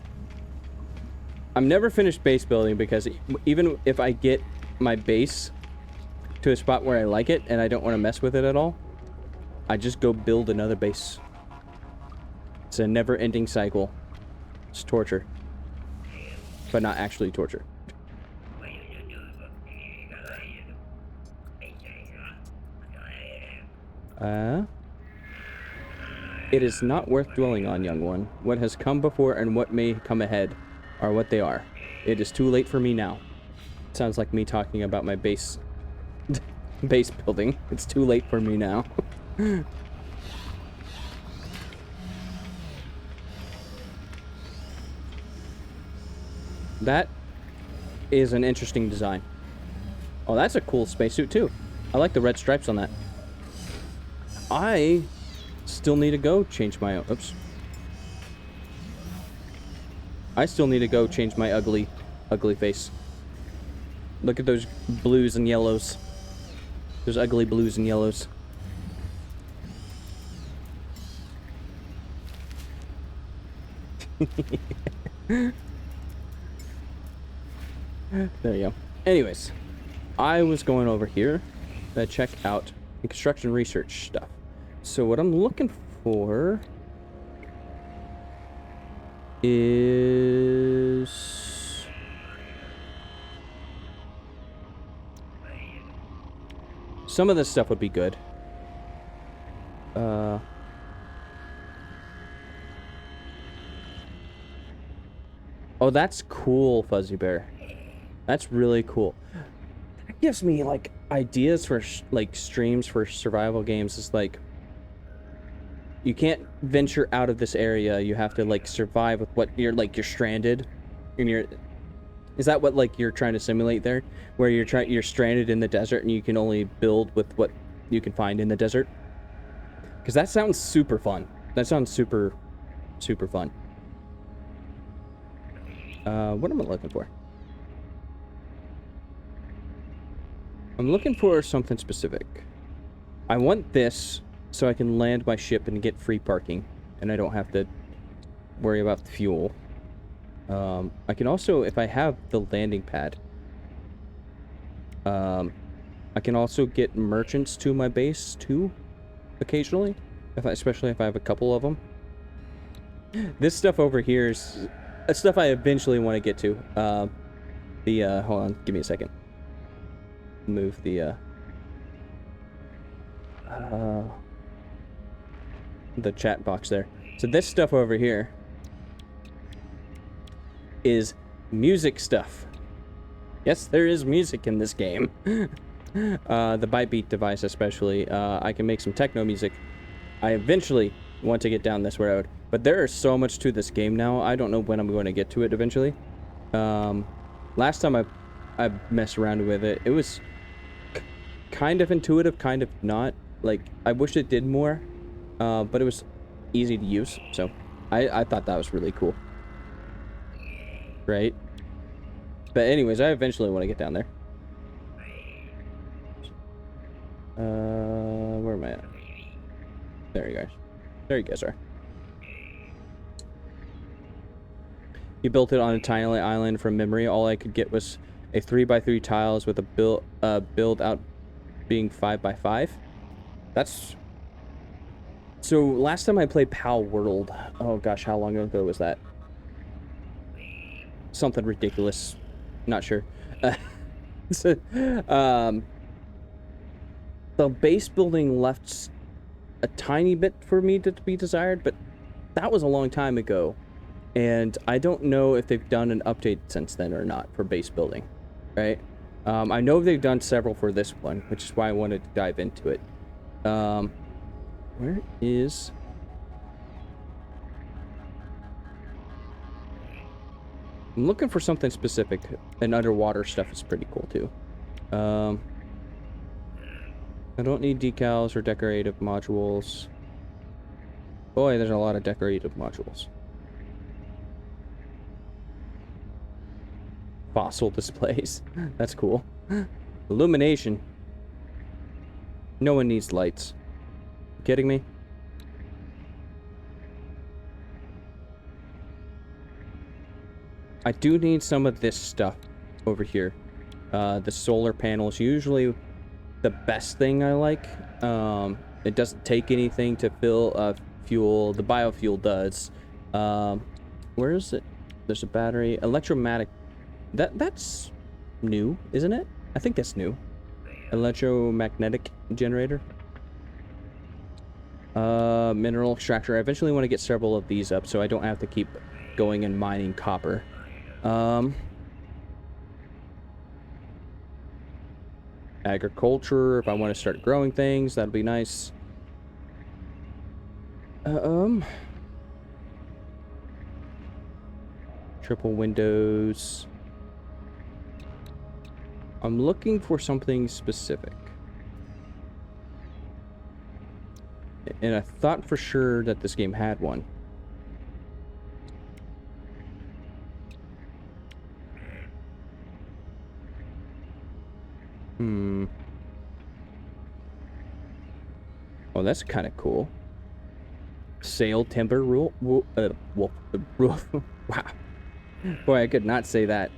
I'm never finished base building because even if I get my base to a spot where I like it and I don't want to mess with it at all, I just go build another base. It's a never-ending cycle. It's torture. But not actually torture. It is not worth dwelling on, young one. What has come before and what may come ahead are what they are. It is too late for me now. Sounds like me talking about my base base building. It's too late for me now. That is an interesting design. Oh, that's a cool spacesuit too. I like the red stripes on that. I still need to go change my... Oops. I still need to go change my ugly face. Look at those blues and yellows. Those ugly blues and yellows. There you go. Anyways, I was going over here to check out the construction research stuff. So what I'm looking for is some of this stuff would be good. Oh, that's cool, Fuzzy Bear. That's really cool. That gives me like ideas for like streams for survival games. It's like you can't venture out of this area. You have to like survive with what you're like. You're stranded, and you're. Is that what like you're trying to simulate there? Where you're stranded in the desert and you can only build with what you can find in the desert? Because that sounds super fun. That sounds super fun. What am I looking for? I'm looking for something specific. I want this so I can land my ship and get free parking, and I don't have to worry about the fuel. I can also, if I have the landing pad, I can also get merchants to my base too, occasionally, especially if I have a couple of them. This stuff over here is stuff I eventually want to get to. Hold on, give me a second. Move the chat box there. So this stuff over here is music stuff. Yes, there is music in this game. The Bytebeat device especially. I can make some techno music. I eventually want to get down this road, but there is so much to this game now. I don't know when I'm going to get to it eventually. Last time I messed around with it, it was kind of intuitive, kind of not. Like, I wish it did more, but it was easy to use, so I thought that was really cool. Right? But anyways, I eventually want to get down there. Where am I at? There you guys. There you guys are. You built it on a tiny island from memory. All I could get was a 3x3 tiles with a build out being 5x5. That's... So last time I played Pal World, oh gosh, how long ago was that? Something ridiculous. Not sure. So, the base building left a tiny bit for me to be desired, but that was a long time ago. And I don't know if they've done an update since then or not for base building, right? I know they've done several for this one, which is why I wanted to dive into it. Where is... I'm looking for something specific, and underwater stuff is pretty cool too. I don't need decals or decorative modules. Boy, there's a lot of decorative modules. Fossil displays. That's cool. Illumination. No one needs lights. You kidding me? I do need some of this stuff over here. The solar panels, usually the best thing I like. It doesn't take anything to fill fuel. The biofuel does. Where is it? There's a battery. Electromagnetic. That's new, isn't it? I think that's new. Electromagnetic generator. Mineral extractor. I eventually want to get several of these up so I don't have to keep going and mining copper. Agriculture, if I want to start growing things, that'd be nice. Triple windows. I'm looking for something specific. And I thought for sure that this game had one. Oh, that's kind of cool. Sail timber rule. Roof. Wow. Boy, I could not say that.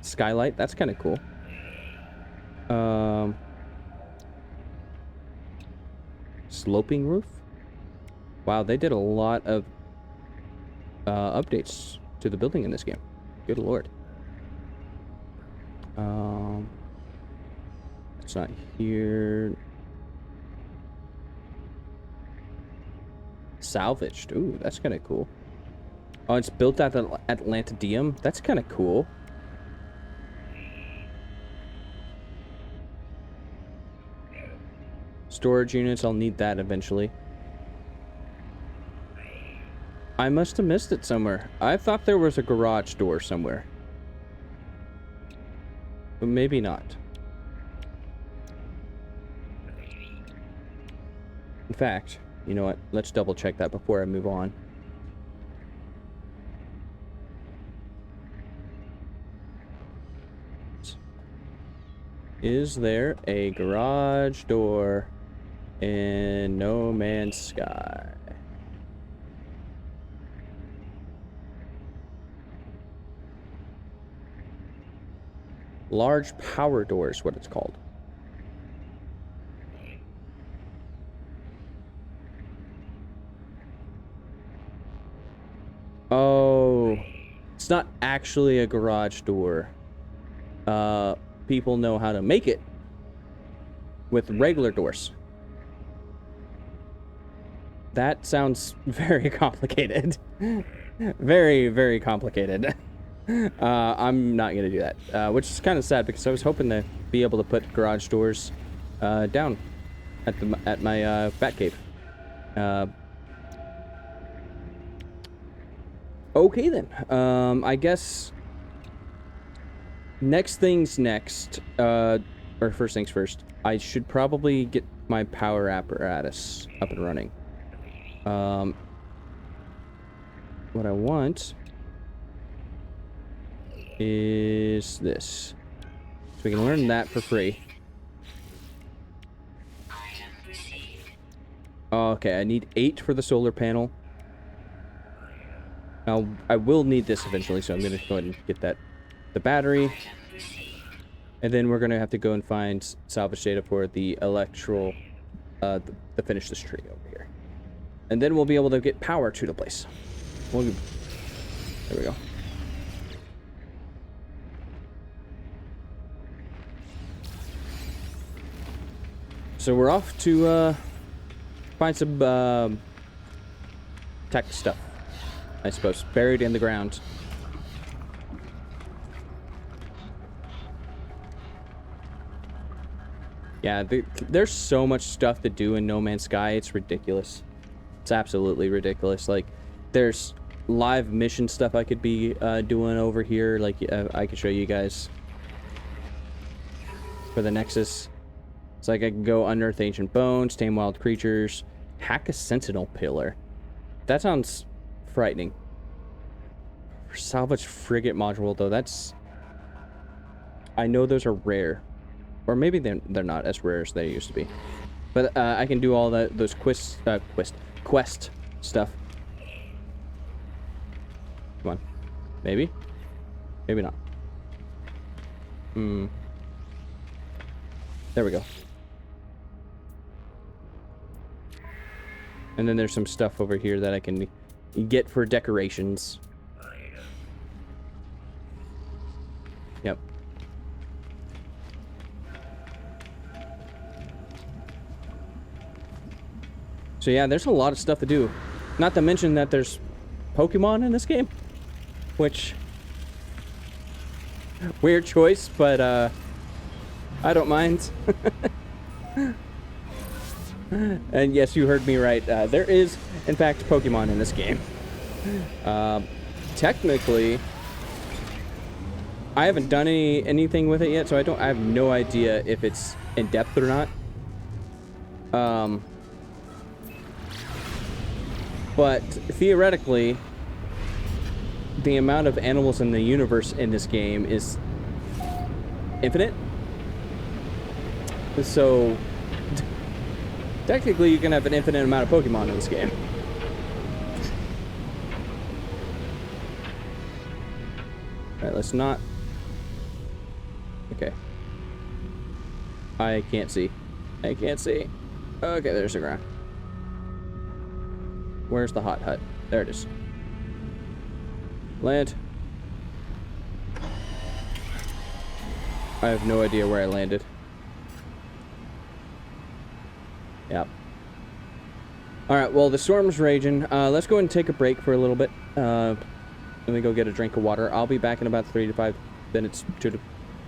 Skylight. That's kind of cool. Sloping roof. Wow, they did a lot of updates to the building in this game. Good lord. It's not here. Salvaged. Ooh, that's kind of cool. Oh, it's built at the Atlantidium. That's kind of cool. Storage units. I'll need that eventually. I must have missed it somewhere. I thought there was a garage door somewhere. But maybe not. In fact, you know what? Let's double check that before I move on. Is there a garage door in No Man's Sky? Large power door is what it's called. Oh, it's not actually a garage door. People know how to make it with regular doors. That sounds very complicated. Very, very complicated. I'm not gonna do that, which is kind of sad because I was hoping to be able to put garage doors down at my Batcave. Okay then. I guess next things next. Or first things first. I should probably get my power apparatus up and running. What I want is this. So we can learn that for free. Okay, I need 8 for the solar panel. Now, I will need this eventually, so I'm going to go ahead and get that. The battery. And then we're going to have to go and find salvage data for the electrical, to finish this tree over here. And then we'll be able to get power to the place. There we go. So we're off to find some tech stuff, I suppose, buried in the ground. Yeah, there's so much stuff to do in No Man's Sky. It's ridiculous. It's absolutely ridiculous. Like, there's live mission stuff I could be doing over here. Like, I could show you guys for the Nexus. It's like I can go unearth ancient bones, tame wild creatures, hack a sentinel pillar. That sounds frightening. Salvage frigate module, though, that's... I know those are rare. Or maybe they're not as rare as they used to be. But I can do all those quest stuff. Come on. Maybe? Maybe not. There we go. And then there's some stuff over here that I can get for decorations. Yep. So yeah, there's a lot of stuff to do. Not to mention that there's Pokemon in this game. Which... weird choice, but I don't mind. And yes, you heard me right. There is, in fact, Pokemon in this game. Technically, I haven't done anything with it yet, so I have no idea if it's in depth or not. But theoretically, the amount of animals in the universe in this game is infinite. So, technically, you can have an infinite amount of Pokemon in this game. Alright, let's not... Okay. I can't see. I can't see. Okay, there's the ground. Where's the hot hut? There it is. Land. I have no idea where I landed. Yep. Alright, well, the storm's raging. Let's go and take a break for a little bit. Let me go get a drink of water. I'll be back in about 3 to 5 minutes,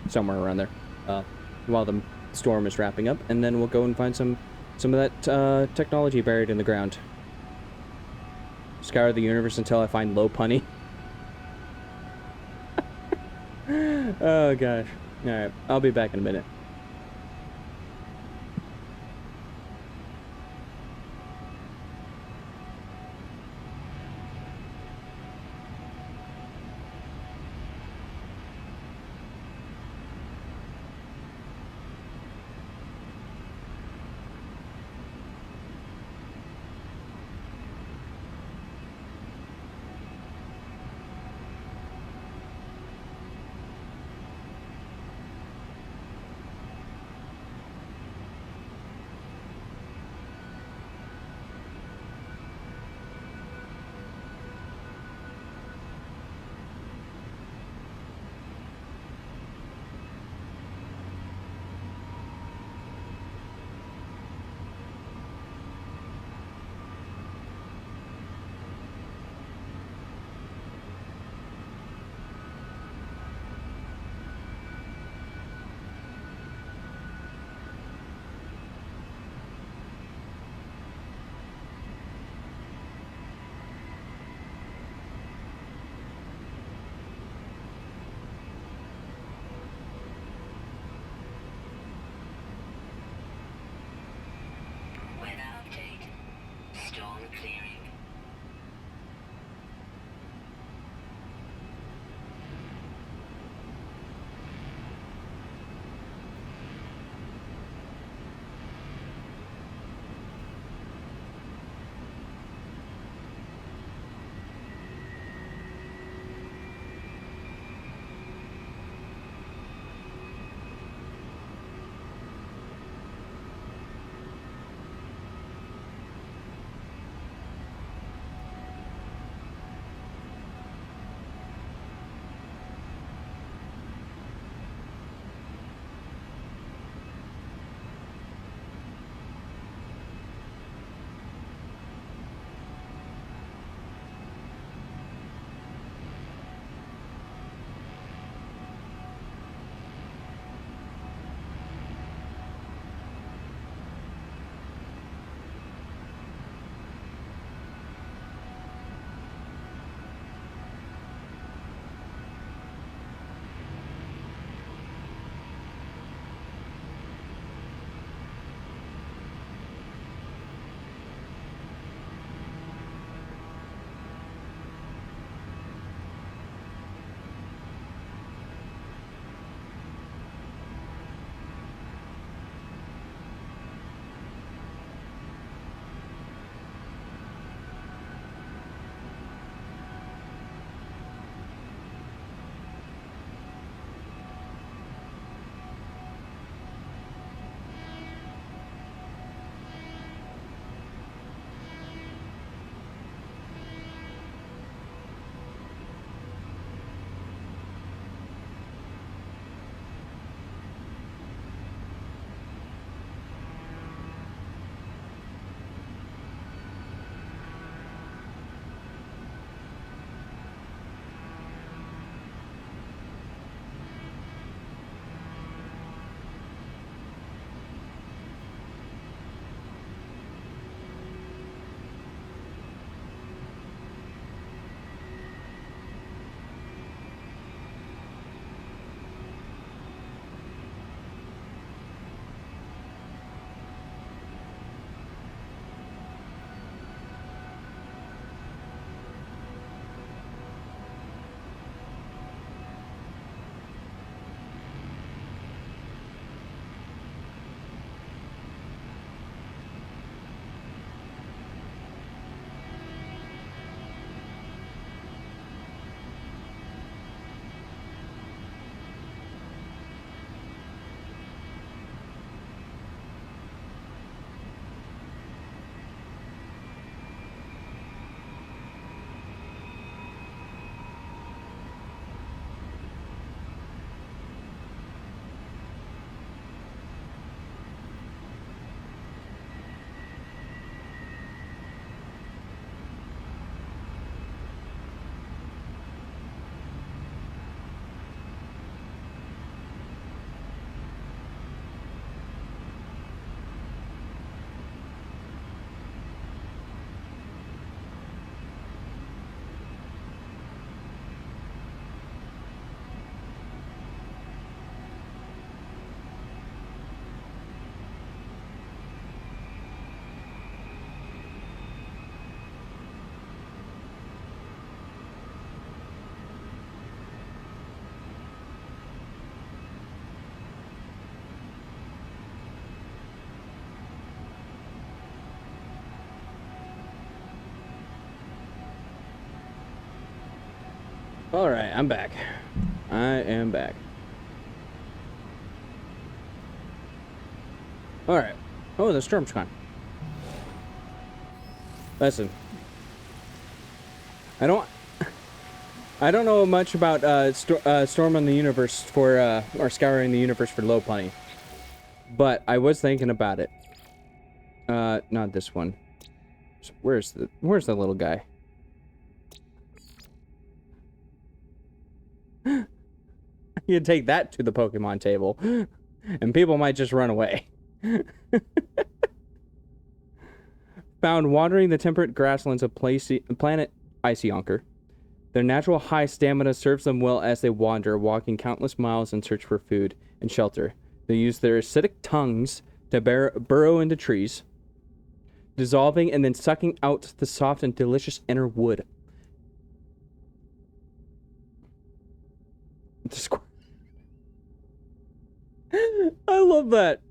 somewhere around there, while the storm is wrapping up, and then we'll go and find some of that technology buried in the ground. Scour the universe until I find Lopunny. Oh gosh. Alright, I'll be back in a minute. All right, I'm back. I am back. All right. Oh, the storm's gone. Listen, I don't know much about storming the universe for or scouring the universe for low plenty, but I was thinking about it. Not this one. Where's the little guy? You take that to the Pokemon table, and people might just run away. Found wandering the temperate grasslands of planet Iceyonker. Their natural high stamina serves them well as they wander, walking countless miles in search for food and shelter. They use their acidic tongues to burrow into trees, dissolving and then sucking out the soft and delicious inner wood. I love that.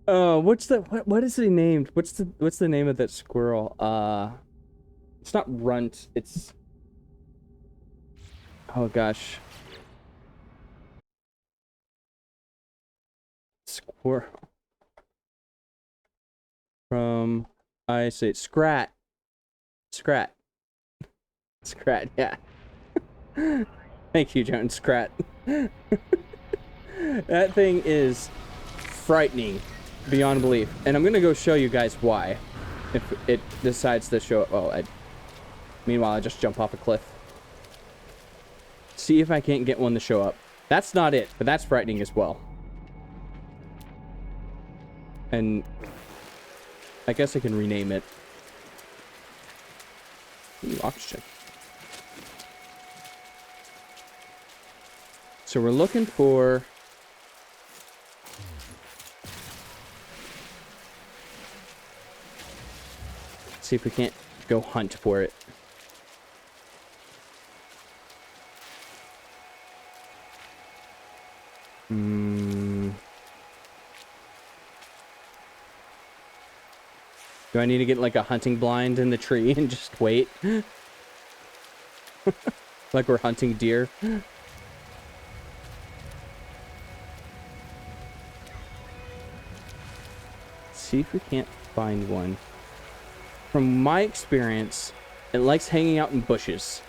What is he named? What's the name of that squirrel? It's not Runt, it's... Oh gosh. Squirrel. From... I say Scrat. Scrat. Scrat, yeah. Thank you, Jones. Scrat. That thing is frightening beyond belief. And I'm gonna go show you guys why. If it decides to show... Oh, meanwhile, I just jump off a cliff. See if I can't get one to show up. That's not it, but that's frightening as well. And I guess I can rename it. Ooh, oxygen. So we're looking for... See if we can't go hunt for it. Do I need to get like a hunting blind in the tree and just wait? Like we're hunting deer? See if we can't find one. From my experience, it likes hanging out in bushes.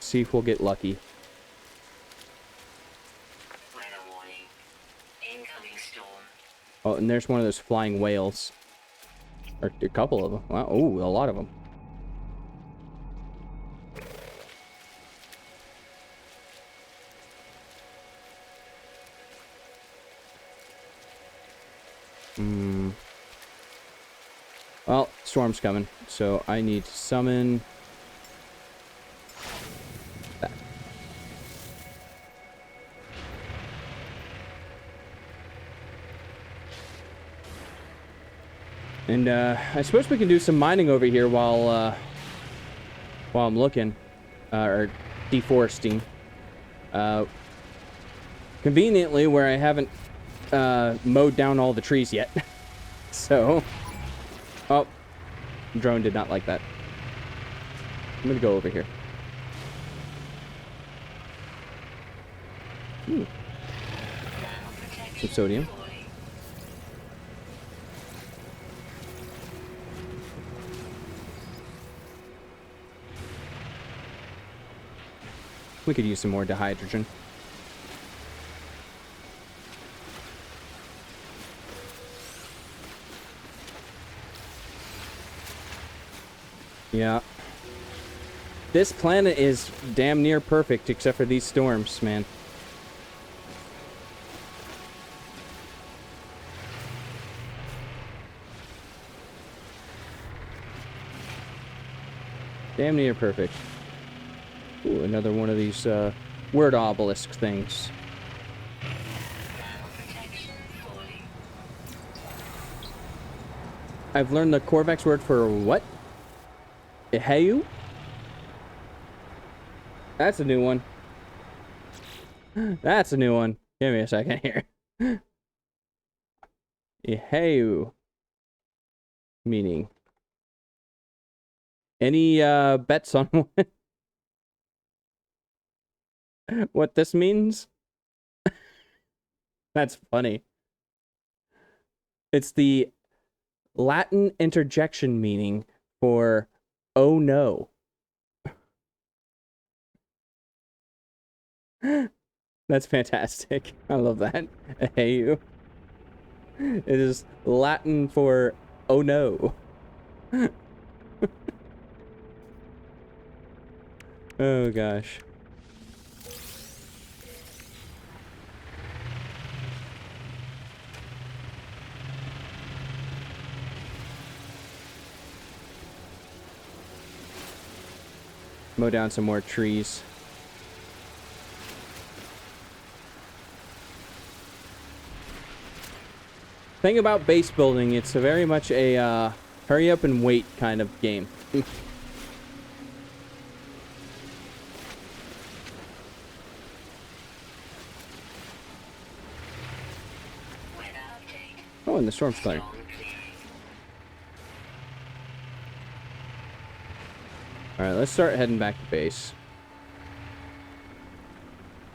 See if we'll get lucky. Weather warning. Incoming storm. Oh, and there's one of those flying whales. Or a couple of them. Wow, ooh, a lot of them. Well, storm's coming, so I need to summon that. And I suppose we can do some mining over here while I'm looking, or deforesting. Conveniently, where I haven't mowed down all the trees yet. So, oh, drone did not like that. I'm gonna go over here. Ooh. Some sodium. We could use some more dihydrogen. Yeah. This planet is damn near perfect except for these storms, man. Damn near perfect. Ooh, another one of these word obelisk things. I've learned the Korvax word for what? Eheu? That's a new one. That's a new one. Give me a second here. Hey. Meaning. Any bets on what this means? That's funny. It's the Latin interjection meaning for oh no. That's fantastic. I love that. Hey you. It is Latin for oh no. Oh gosh. Mow down some more trees. Thing about base building, it's a very much a hurry up and wait kind of game. Oh, and the storm's clearing. Alright, let's start heading back to base.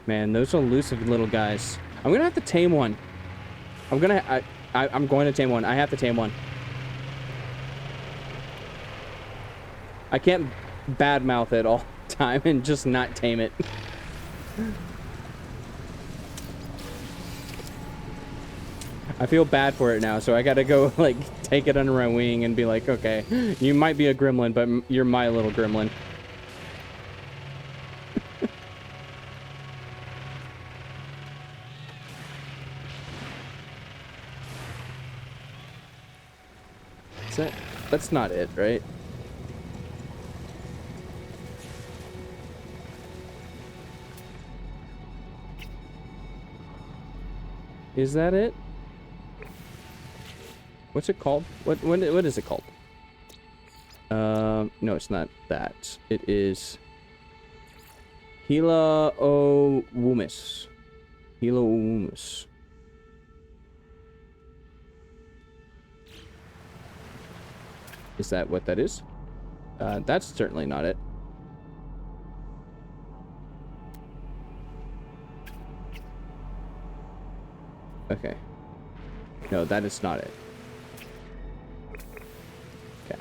Man, those elusive little guys. I'm gonna have to tame one. I'm going to tame one. I have to tame one. I can't badmouth it all the time and just not tame it. I feel bad for it now, so I gotta go, like, take it under my wing and be like, okay, you might be a gremlin, but you're my little gremlin. That's not it, right? Is that it? What's it called? What is it called? No, it's not that. It is Hila-o-Wumis. Hila-o-Wumis. Is that what that is? That's certainly not it. Okay. No, that is not it. Okay.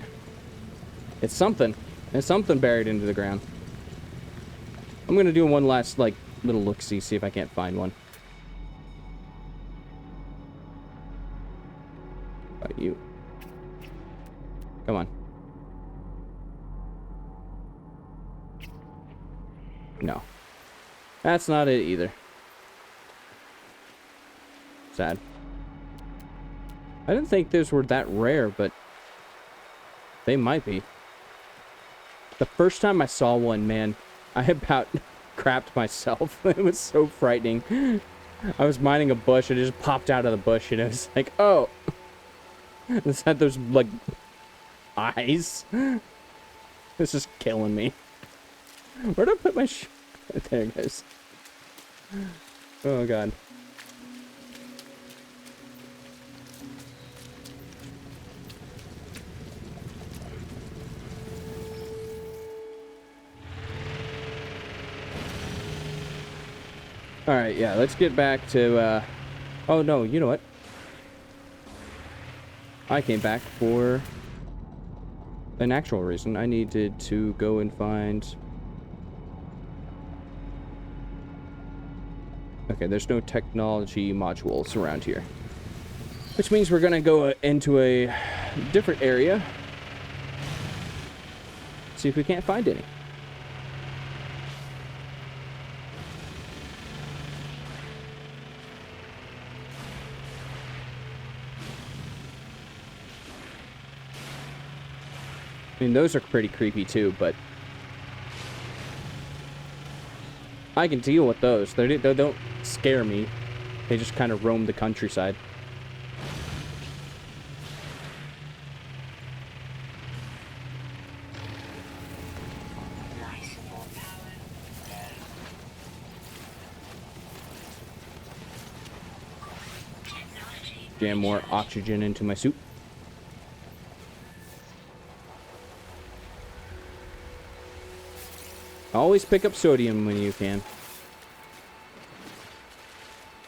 It's something. It's something buried into the ground. I'm gonna do one last, like, little look-see, see if I can't find one. How about you? Come on. No. That's not it either. Sad. I didn't think those were that rare, but they might be. The first time I saw one, man, I about crapped myself. It was so frightening. I was minding a bush, and it just popped out of the bush, and it was like, oh. It had those, like, eyes. It's just killing me. Where'd I put my there it goes. Oh god. Alright, yeah, let's get back to oh no, you know what? I came back for an actual reason. I needed to go and find... Okay, there's no technology modules around here. Which means we're gonna go into a different area. See if we can't find any. I mean, those are pretty creepy too, but I can deal with those. They don't scare me. They just kind of roam the countryside. jam more oxygen into my suit. Always pick up sodium when you can.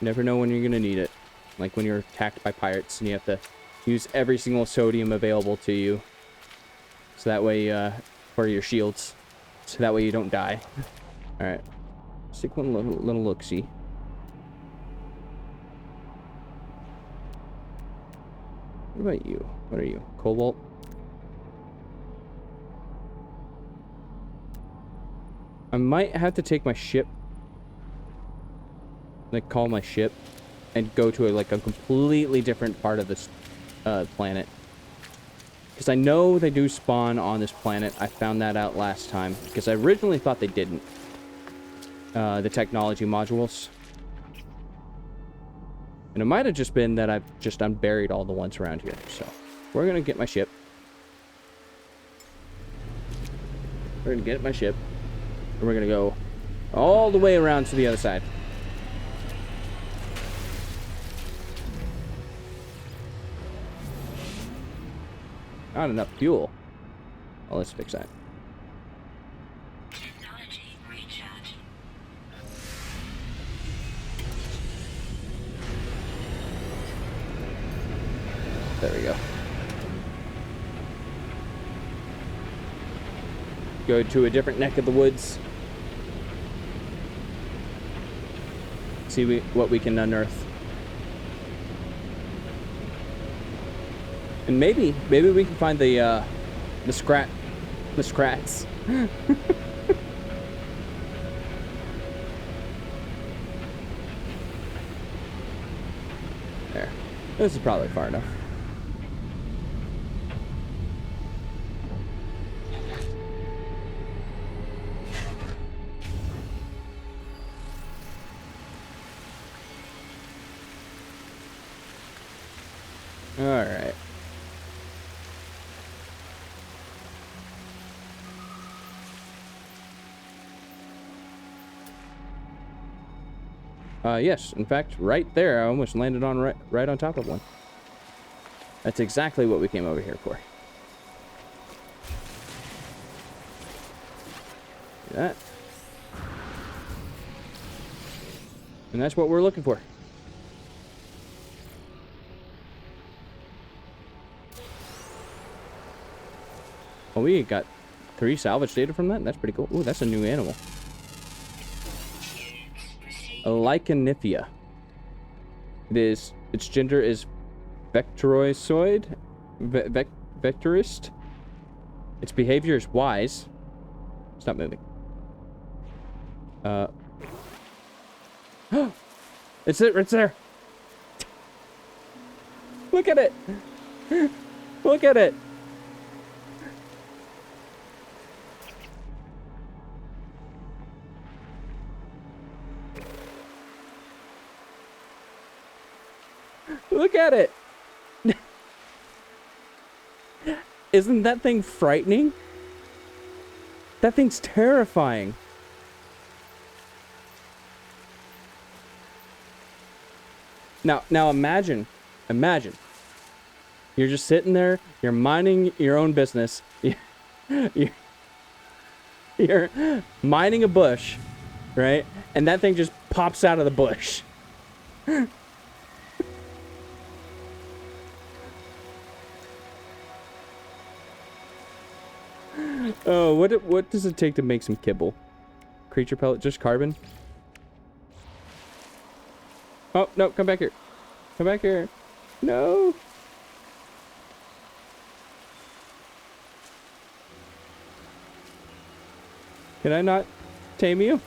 Never know when you're gonna need it. Like when you're attacked by pirates and you have to use every single sodium available to you. So that way, for your shields. So that way you don't die. Alright. Let's take one little look-see. What about you? What are you? Cobalt? I might have to take my ship. Like, call my ship. And go to a completely different part of this planet. Because I know they do spawn on this planet. I found that out last time. Because I originally thought they didn't. The technology modules. And it might have just been that I've just unburied all the ones around here. So, we're going to get my ship. We're going to get my ship. And we're going to go all the way around to the other side. Not enough fuel. Oh, let's fix that. Technology recharge. There we go. Go to a different neck of the woods. See what we can unearth. And maybe we can find the scrats. There. This is probably far enough. All right. Yes, in fact, right there, I almost landed on right on top of one. That's exactly what we came over here for. See that? And that's what we're looking for. Oh, we got 3 salvage data from that? That's pretty cool. Ooh, that's a new animal. A Lycanithia. Its gender is Vectoroisoid? Vectorist? Its behavior is wise. Stop moving. It's right there. Look at it. Look at it. Look at it. Isn't that thing frightening? That thing's terrifying. Now imagine. You're just sitting there, you're minding your own business. You're minding a bush, right? And that thing just pops out of the bush. Oh, what does it take to make some kibble? Creature pellet, just carbon? Oh, no, come back here. Come back here. No. Can I not tame you?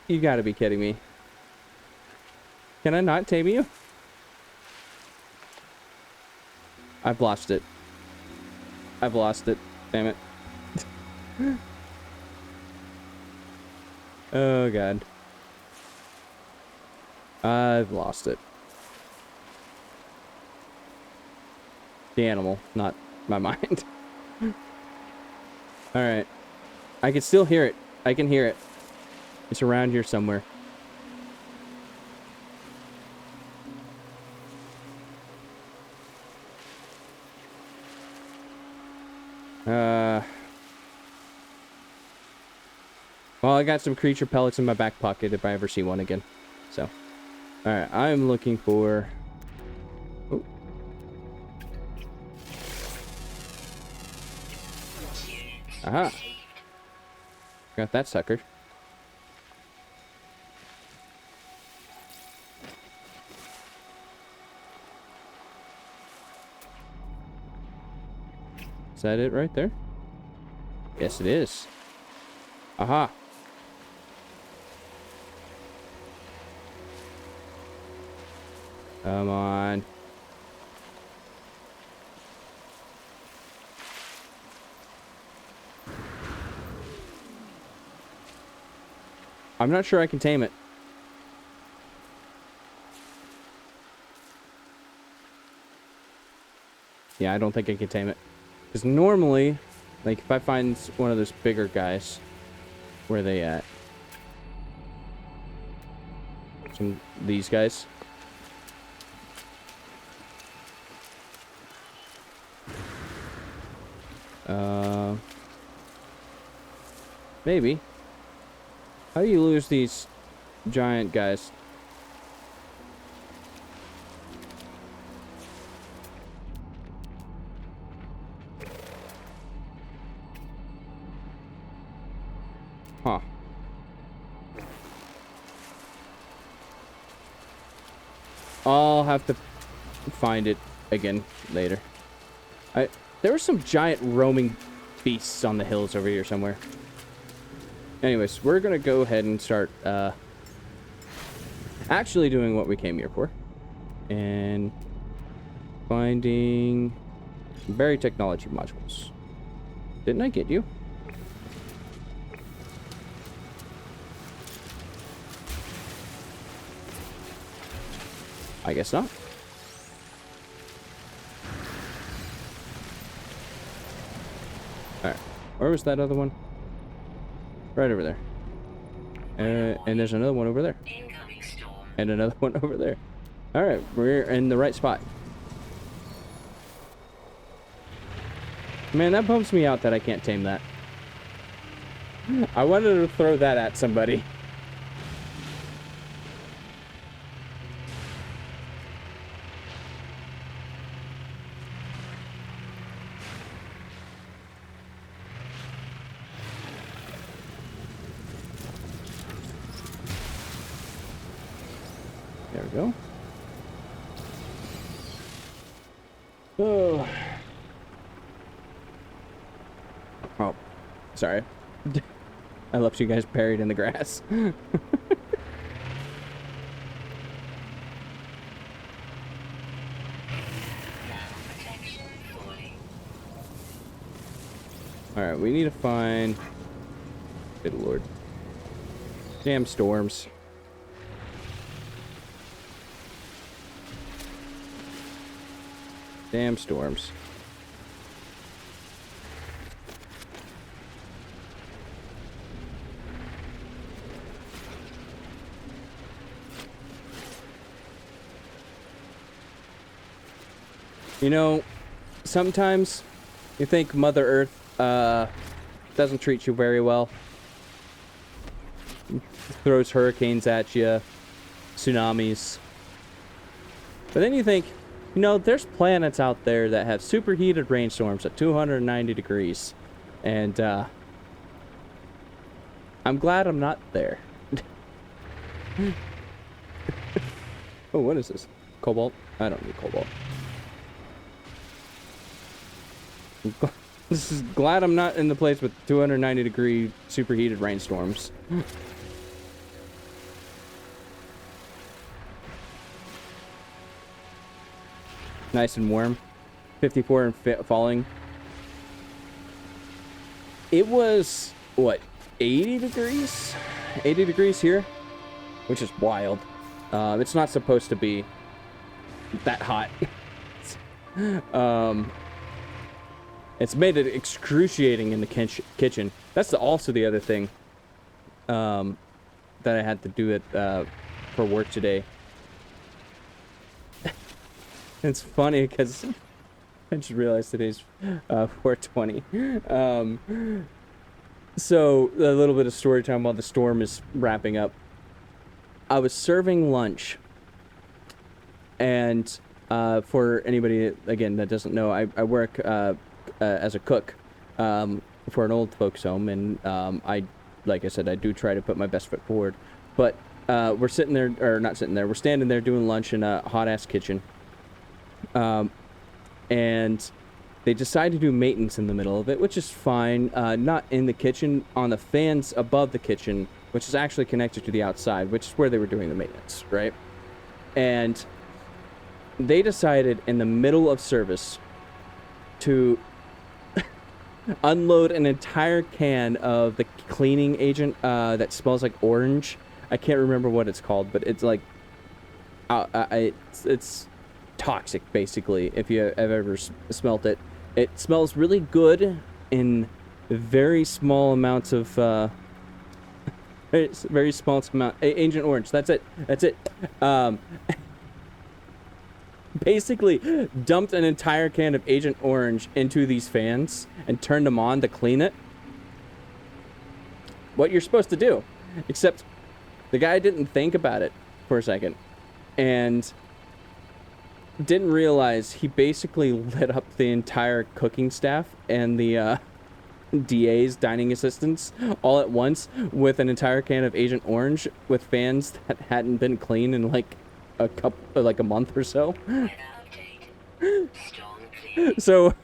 You gotta be kidding me. Can I not tame you? I've lost it. I've lost it. Damn it. Oh, God. I've lost it. The animal, not my mind. Alright. I can still hear it. I can hear it. It's around here somewhere. Well, I got some creature pellets in my back pocket if I ever see one again. So, alright, I'm looking for... Oh. Aha. Got that sucker. Is that it right there? Yes, it is. Aha. Come on. I'm not sure I can tame it. Yeah, I don't think I can tame it. Because normally, like, if I find one of those bigger guys, where are they at? These guys. Maybe. How do you lose these giant guys? Huh. I'll have to find it again later. There were some giant roaming beasts on the hills over here somewhere. Anyways, we're gonna go ahead and start actually doing what we came here for. And finding berry technology modules. Didn't I get you? I guess not. Alright. Where was that other one? Right over there. And there's another one over there. Incoming storm. And another one over there. Alright, we're in the right spot. Man, that bumps me out that I can't tame that. I wanted to throw that at somebody. There we go. Oh. Oh, sorry. I left you guys buried in the grass. Alright, we need to find... Good lord. Damn storms. Damn storms. You know, sometimes you think Mother Earth doesn't treat you very well. Throws hurricanes at you, tsunamis. But then you think, you know, there's planets out there that have superheated rainstorms at 290 degrees. And I'm glad I'm not there. Oh, what is this? Cobalt? I don't need cobalt. This is glad I'm not in the place with 290 degree superheated rainstorms. Nice and warm. 54 and falling. It was, what, 80 degrees? 80 degrees here? Which is wild. It's not supposed to be that hot. It's made it excruciating in the kitchen. That's also the other thing. that I had to do it for work today. It's funny because I just realized today's 420. So a little bit of story time while the storm is wrapping up. I was serving lunch, and for anybody again that doesn't know, I work as a cook for an old folks home, and like I said, I do try to put my best foot forward. But we're sitting there, or not sitting there, we're standing there doing lunch in a hot ass kitchen, and they decide to do maintenance in the middle of it, which is fine. Not in the kitchen, on the fans above the kitchen, which is actually connected to the outside, which is where they were doing the maintenance, right? And they decided in the middle of service to unload an entire can of the cleaning agent that smells like orange. I can't remember what it's called, but it's like it's toxic, basically. If you have ever smelt it, it smells really good in very small amounts of very small amount. Agent Orange, that's it. Basically dumped an entire can of Agent Orange into these fans and turned them on to clean it. What you're supposed to do, except the guy didn't think about it for a second and didn't realize he basically lit up the entire cooking staff and the DAs, dining assistants, all at once with an entire can of Agent Orange with fans that hadn't been cleaned in like a month or so. So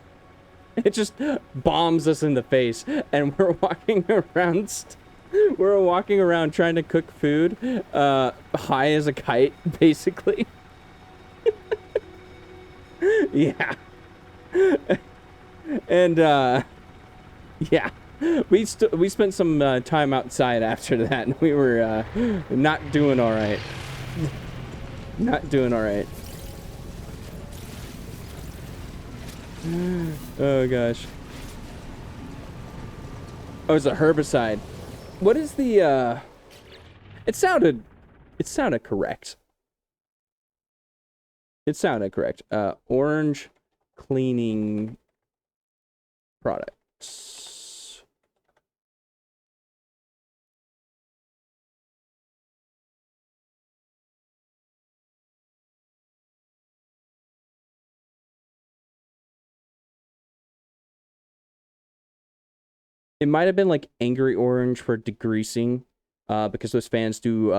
it just bombs us in the face, and we're walking around trying to cook food high as a kite, basically. Yeah. And yeah, we spent some time outside after that, and we were not doing all right. Not doing all right. Oh gosh. Oh, it's a herbicide. What is the it sounded correct. It sounded correct. Orange cleaning products. It might have been like Angry Orange for degreasing, because those fans do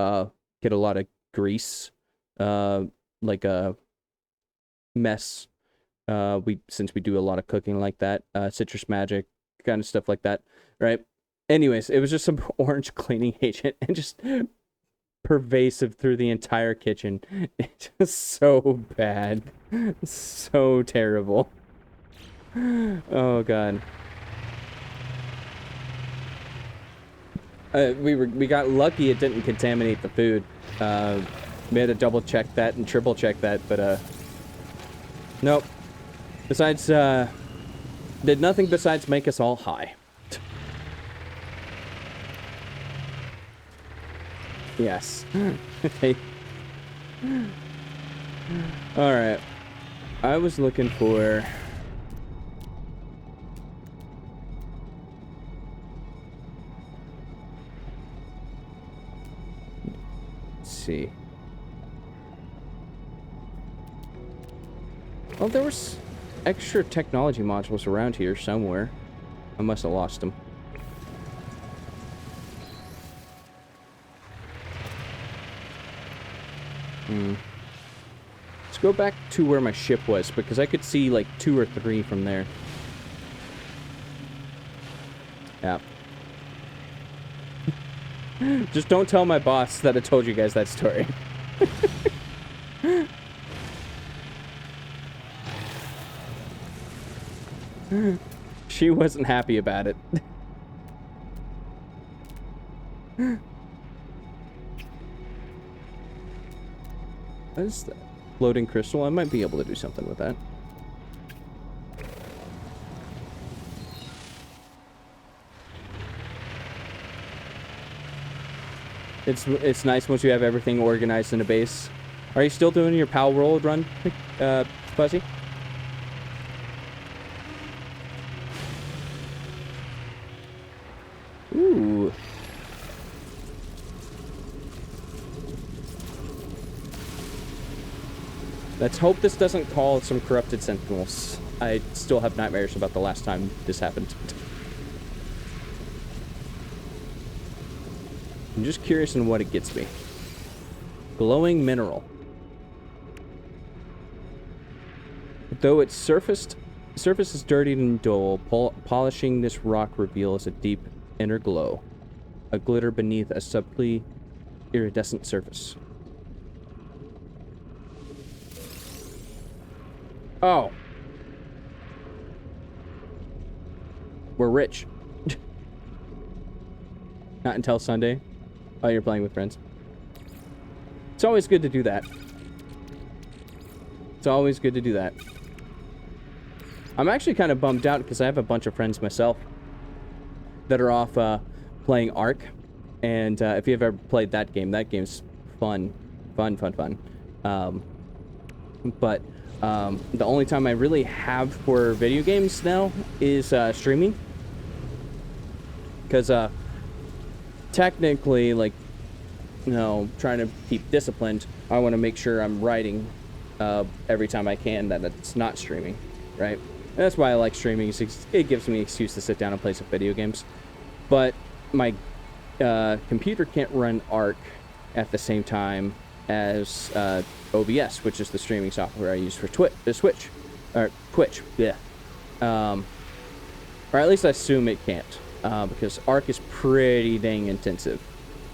get a lot of grease, like a mess. Since we do a lot of cooking like that, Citrus Magic kind of stuff like that, right? Anyways, it was just some orange cleaning agent and just pervasive through the entire kitchen. It's just so bad, so terrible. Oh god. We got lucky it didn't contaminate the food. We had to double check that and triple check that, but nope. Besides, did nothing besides make us all high. Yes. Alright. I was looking for... Let's see. Well, there was extra technology modules around here somewhere. I must have lost them. Let's go back to where my ship was, because I could see like 2 or 3 from there. Yeah. Just don't tell my boss that I told you guys that story. She wasn't happy about it. What is that? Floating crystal? I might be able to do something with that. It's nice once you have everything organized in a base. Are you still doing your Pal World run, Fuzzy? Ooh. Let's hope this doesn't call some corrupted sentinels. I still have nightmares about the last time this happened. I'm just curious in what it gets me. Glowing mineral. Though its surface is dirtied and dull, polishing this rock reveals a deep inner glow. A glitter beneath a subtly iridescent surface. Oh. We're rich. Not until Sunday. Oh, you're playing with friends. It's always good to do that. It's always good to do that. I'm actually kind of bummed out because I have a bunch of friends myself that are off playing Ark. And if you've ever played that game's fun. Fun. But the only time I really have for video games now is streaming. Because technically, like, you know, trying to keep disciplined, I want to make sure I'm writing every time I can that it's not streaming, right? And that's why I like streaming. It gives me an excuse to sit down and play some video games. But my computer can't run Ark at the same time as OBS, which is the streaming software I use for Twitch. Yeah. Or at least I assume it can't, because Ark is pretty dang intensive.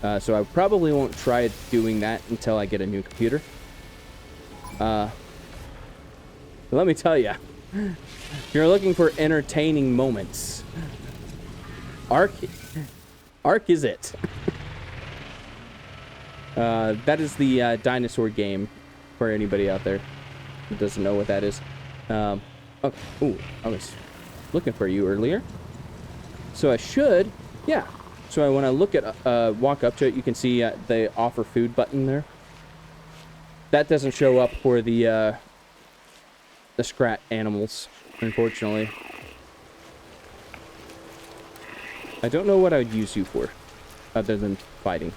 So I probably won't try doing that until I get a new computer. But let me tell you, if you're looking for entertaining moments, Ark is it. That is the dinosaur game for anybody out there who doesn't know what that is. Oh, ooh, I was looking for you earlier. So I should, yeah. So when I look at, walk up to it, you can see the offer food button there. That doesn't show up for the Scrat animals, unfortunately. I don't know what I would use you for, other than fighting.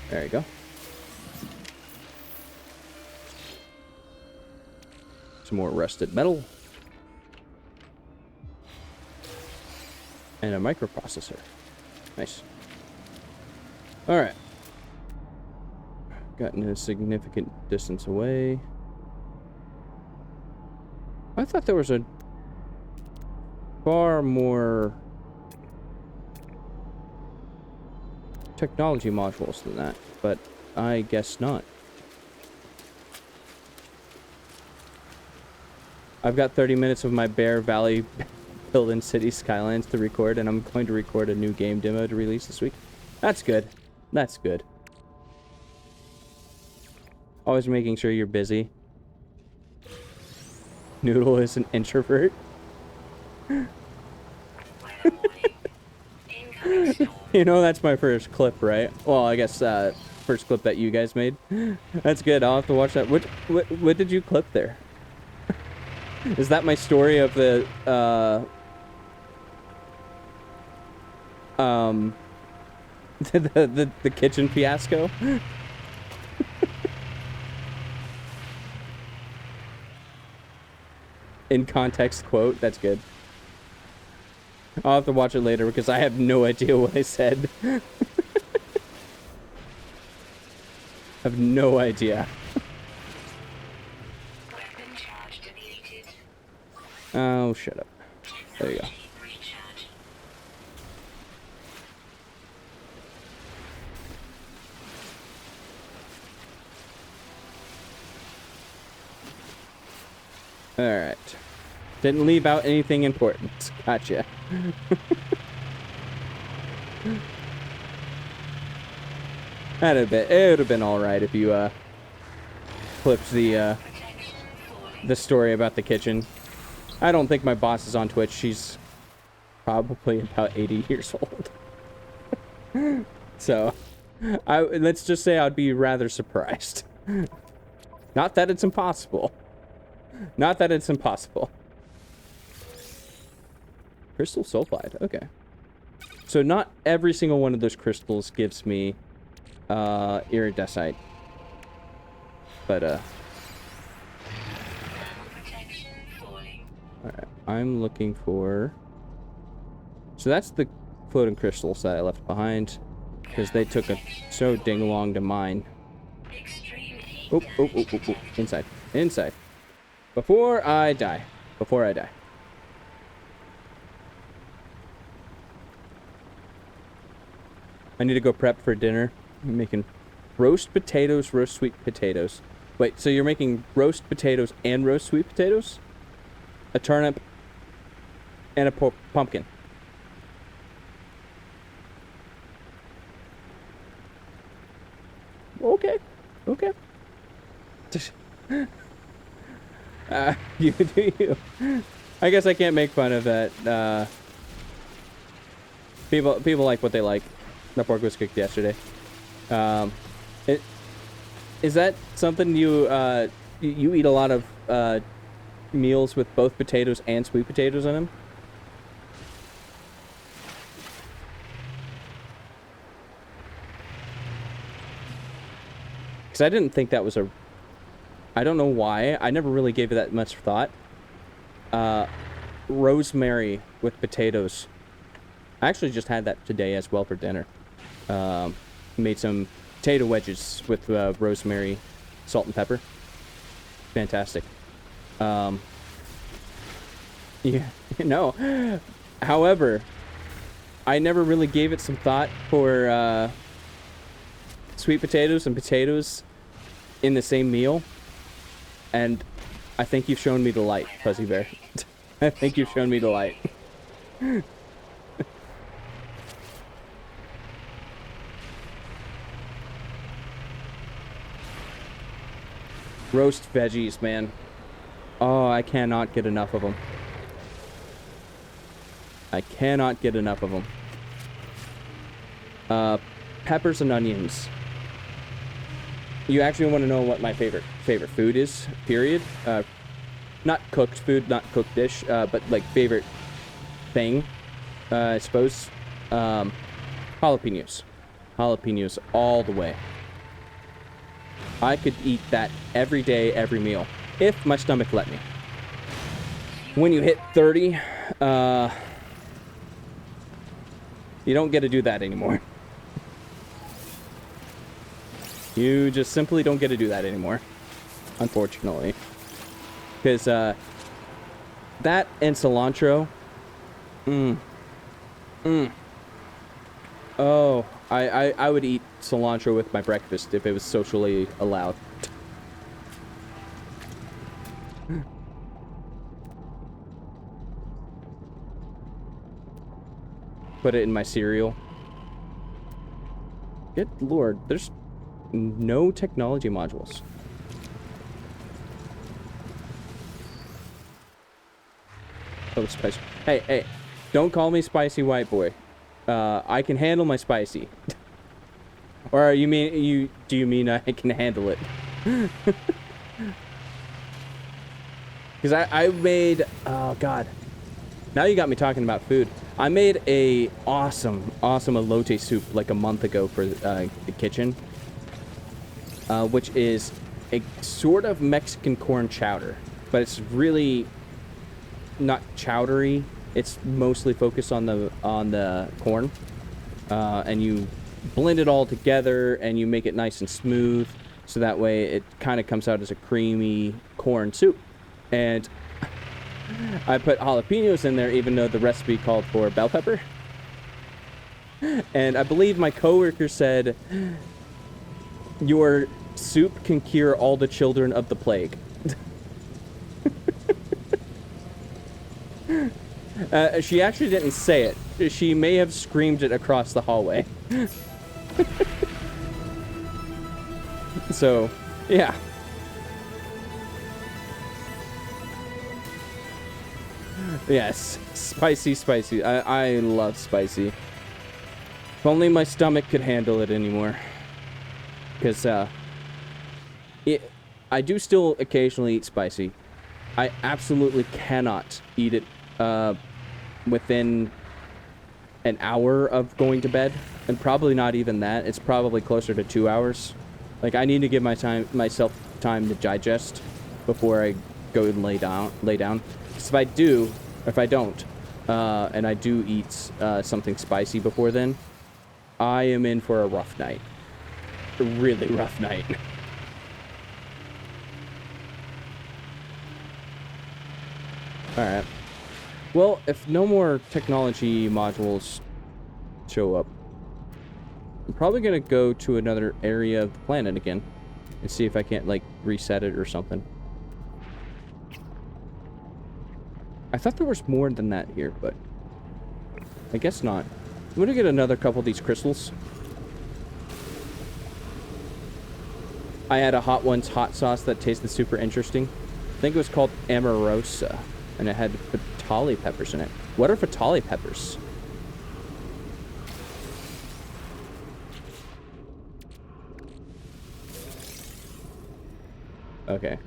There you go. Some more rusted metal. And a microprocessor. Nice. Alright. Gotten a significant distance away. I thought there was a far more technology modules than that, but I guess not. I've got 30 minutes of my Bear Valley build in City Skylines to record, and I'm going to record a new game demo to release this week. That's good. That's good. Always making sure you're busy. Noodle is an introvert. You know, that's my first clip, right? Well, I guess first clip that you guys made. That's good. I'll have to watch that. What did you clip there? Is that my story of the the kitchen fiasco? In context quote. That's good. I'll have to watch it later because I have no idea what I said. I have no idea. Weapon charge deleted. Oh, shut up. There you go. Recharge. Alright. Didn't leave out anything important. Gotcha. It would have been all right if you clipped the story about the kitchen. I don't think my boss is on Twitch. She's probably about 80 years old. So, let's just say I'd be rather surprised. Not that it's impossible. Not that it's impossible. Crystal sulfide. Okay. So not every single one of those crystals gives me iridescite. But alright, I'm looking for... So that's the floating crystals that I left behind, because they took so ding long to mine. Oh, inside. Inside. Before I die. Before I die. I need to go prep for dinner. I'm making roast potatoes, roast sweet potatoes. Wait, so you're making roast potatoes and roast sweet potatoes? A turnip and a pumpkin. Okay. Okay. You do you. I guess I can't make fun of that. People like what they like. The pork was cooked yesterday. Is that something you eat a lot of meals with both potatoes and sweet potatoes in them? Because I didn't think that was a... I don't know why. I never really gave it that much thought. Rosemary with potatoes. I actually just had that today as well for dinner. Made some potato wedges with rosemary, salt, and pepper. Fantastic. Yeah, no. However, I never really gave it some thought for sweet potatoes and potatoes in the same meal. And I think you've shown me the light, Fuzzy Bear. I think you've shown me the light. Roast veggies, man. Oh, I cannot get enough of them. I cannot get enough of them. Peppers and onions. You actually want to know what my favorite food is, period? Not cooked food, not cooked dish, but like favorite thing, I suppose. Jalapenos. Jalapenos all the way. I could eat that every day, every meal, if my stomach let me. When you hit 30, you don't get to do that anymore. You just simply don't get to do that anymore, unfortunately. Because that and cilantro, oh, I would eat cilantro with my breakfast if it was socially allowed. Put it in my cereal. Good lord, there's no technology modules. Oh, spicy. Hey, don't call me spicy white boy. I can handle my spicy. Or do you mean I can handle it? Because I made, oh god. Now you got me talking about food. I made a awesome elote soup like a month ago for the kitchen. Which is a sort of Mexican corn chowder. But it's really not chowdery. It's mostly focused on the corn. And you blend it all together and you make it nice and smooth. So that way it kind of comes out as a creamy corn soup. And I put jalapenos in there even though the recipe called for bell pepper. And I believe my coworker said, your soup can cure all the children of the plague. She actually didn't say it. She may have screamed it across the hallway. So, yeah. Yes, spicy. I love spicy. If only my stomach could handle it anymore. Because, I do still occasionally eat spicy. I absolutely cannot eat it, within an hour of going to bed. And probably not even that. It's probably closer to 2 hours. Like, I need to give myself time to digest before I go and lay down. Because if I don't, and I do eat something spicy before then, I am in for a rough night. A really rough night. Alright. Well, if no more technology modules show up, I'm probably going to go to another area of the planet again and see if I can't, like, reset it or something. I thought there was more than that here, but I guess not. I'm going to get another couple of these crystals. I had a Hot Ones hot sauce that tasted super interesting. I think it was called Amorosa, and it had Fatali peppers in it. What are Fatali peppers? Okay.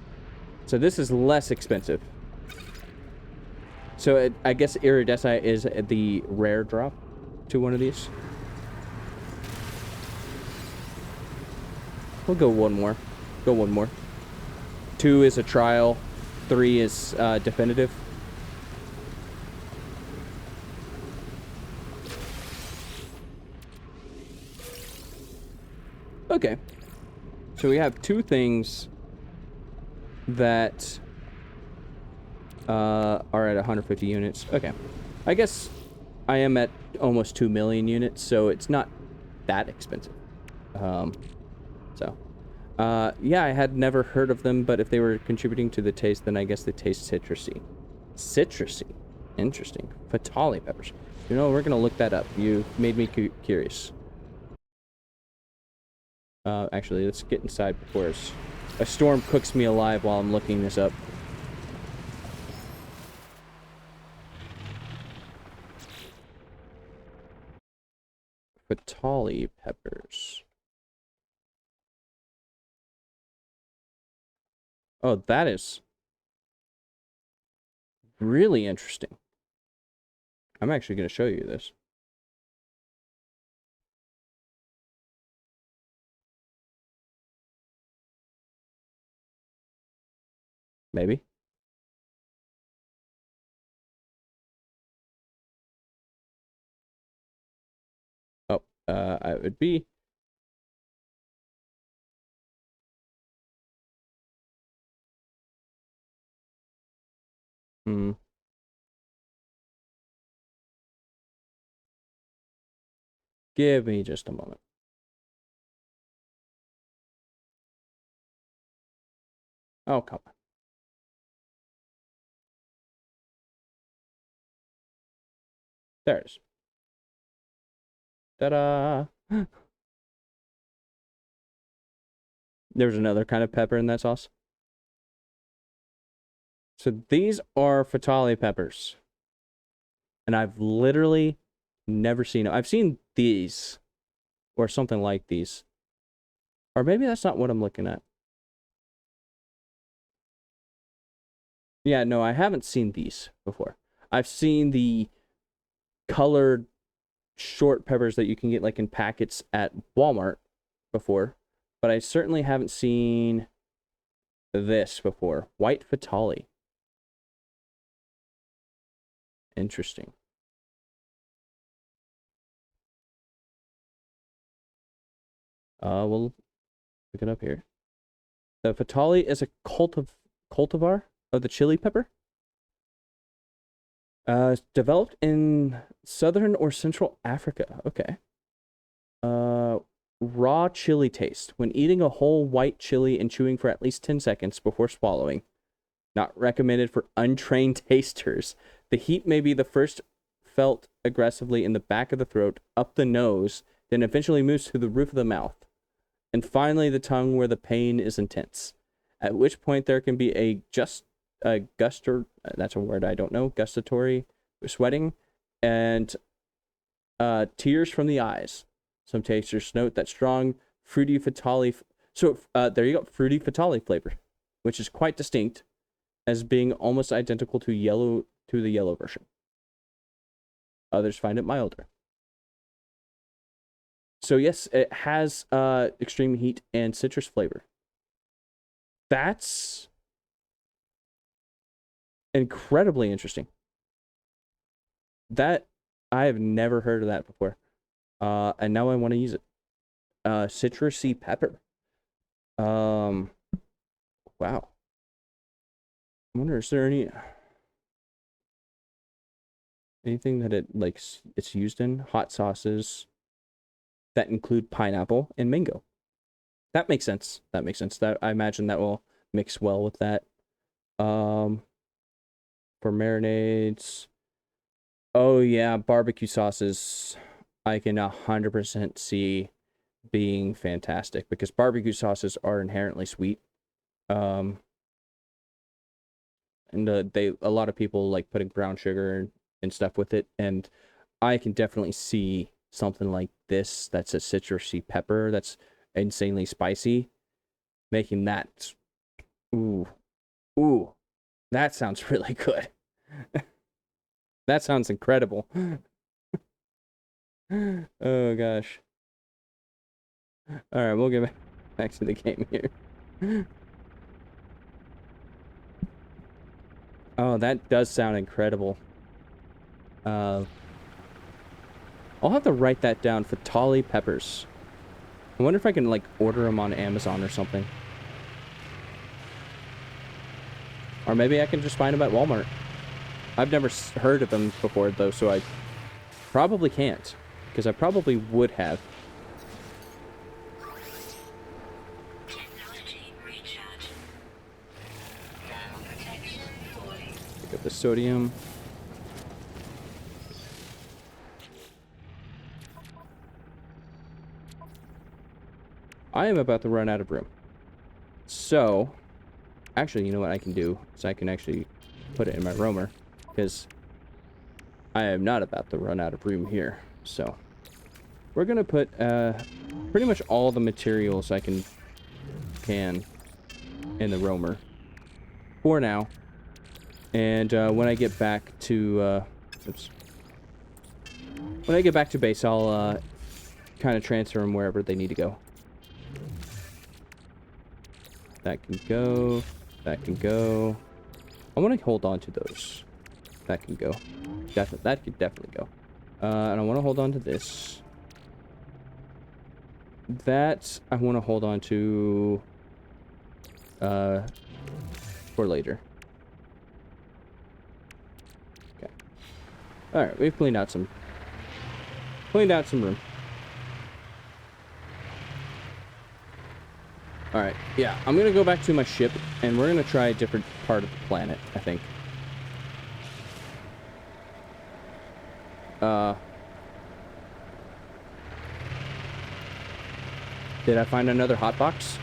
So this is less expensive. So I guess iridescite is the rare drop to one of these. We'll go one more. Go one more. 2 is a trial. 3 is definitive. Okay. So we have 2 things that are at 150 units. Okay. I guess I am at almost 2 million units, so it's not that expensive. Yeah, I had never heard of them, but if they were contributing to the taste, then I guess they taste citrusy. Citrusy. Interesting. Fatali peppers. You know, we're gonna look that up. You made me curious. Actually, let's get inside before a storm cooks me alive while I'm looking this up. Fatali peppers. Oh, that is really interesting. I'm actually going to show you this. Maybe. Oh, I would be. Hmm. Give me just a moment. Oh, come on. There it is. Ta-da! There's another kind of pepper in that sauce. So these are Fatali peppers. And I've literally never seen them. I've seen these. Or something like these. Or maybe that's not what I'm looking at. Yeah, no, I haven't seen these before. I've seen the colored short peppers that you can get like in packets at Walmart before, but I certainly haven't seen this before. White Fatali. Interesting. We'll look it up here. The Fatali is a cultivar of the chili pepper. Developed in southern or central Africa. Okay. Raw chili taste. When eating a whole white chili and chewing for at least 10 seconds before swallowing. Not recommended for untrained tasters. The heat may be the first felt aggressively in the back of the throat, up the nose, then eventually moves to the roof of the mouth. and finally the tongue where the pain is intense, at which point there can be that's a word I don't know, gustatory sweating, and tears from the eyes. Some tasters note that strong fruity fatale. There you go, fruity fatale flavor, which is quite distinct, as being almost identical to the yellow version. Others find it milder. So yes, it has extreme heat and citrus flavor. That's incredibly interesting. That I have never heard of that before. And now I want to use it. Citrusy pepper. Wow. I wonder, is there anything that it's used in? Hot sauces that include pineapple and mango. That makes sense. That I imagine that will mix well with that. For marinades. Oh yeah, barbecue sauces. I can 100% see being fantastic because barbecue sauces are inherently sweet. And a lot of people like putting brown sugar and stuff with it, and I can definitely see something like this that's a citrusy pepper that's insanely spicy, making that ooh that sounds really good. That sounds incredible. Oh gosh. All right, we'll get back to the game here. Oh, that does sound incredible. I'll have to write that down. Fatale peppers. I wonder if I can like order them on Amazon or something. Or maybe I can just find them at Walmart. I've never heard of them before though, so I probably can't. Because I probably would have. Technology recharge. Thermal protection falling. Pick up the sodium. I am about to run out of room. So, actually, you know what I can do? So I can actually put it in my roamer. Because I am not about to run out of room here. So, we're going to put pretty much all the materials I can in the roamer. For now. And when I get back to... When I get back to base, I'll kind of transfer them wherever they need to go. That can go. That can go. I want to hold on to those. That can go. That could definitely go. And I want to hold on to this. That I want to hold on to for later. Okay. All right, we've cleaned out some room. Alright, yeah, I'm gonna go back to my ship, and we're gonna try a different part of the planet, I think. Did I find another hotbox?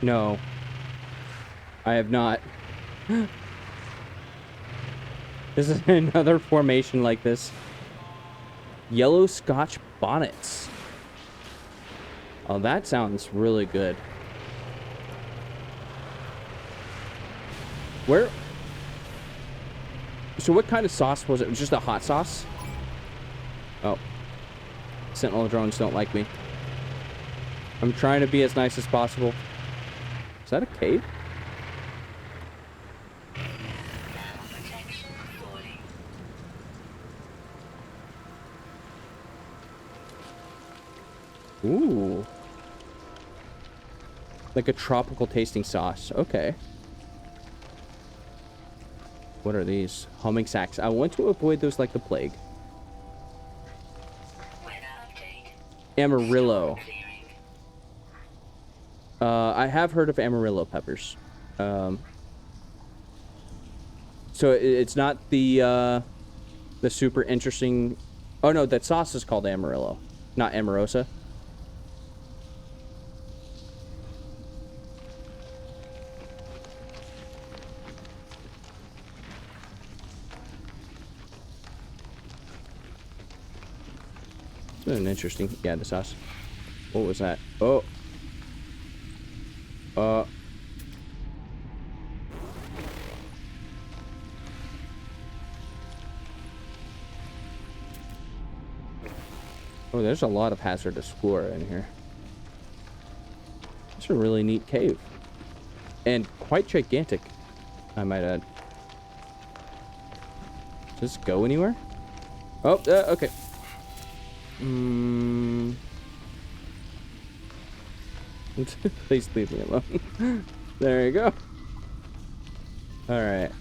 No. I have not. This is another formation like this. Yellow Scotch bonnets. Oh, that sounds really good. Where? So what kind of sauce was it? It was just a hot sauce? Oh. Sentinel drones don't like me. I'm trying to be as nice as possible. Is that a cave? Ooh. Like a tropical tasting sauce. Okay. What are these? Humming sacks. I want to avoid those like the plague. Amarillo. I have heard of Amarillo peppers. So it's not the The super interesting... Oh, no, that sauce is called Amarillo, not Amorosa. It's an interesting... Yeah, the sauce. What was that? Oh. Oh, there's a lot of hazardous flora in here. It's a really neat cave. And quite gigantic, I might add. Does this go anywhere? Oh, okay. Please leave me alone. There you go. Alright.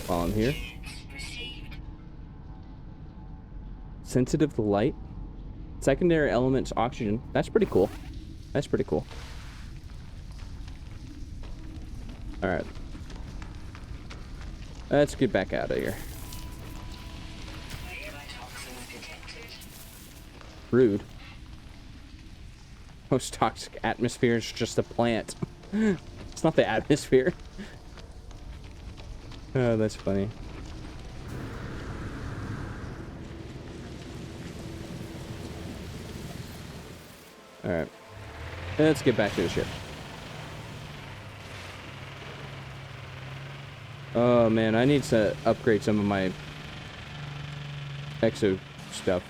While I'm here. Sensitive to light. Secondary elements oxygen. That's pretty cool. That's pretty cool. Alright. Let's get back out of here. Rude. Most toxic atmosphere is just a plant. It's not the atmosphere. Oh, that's funny. Alright. Let's get back to the ship. Oh man, I need to upgrade some of my exo stuff.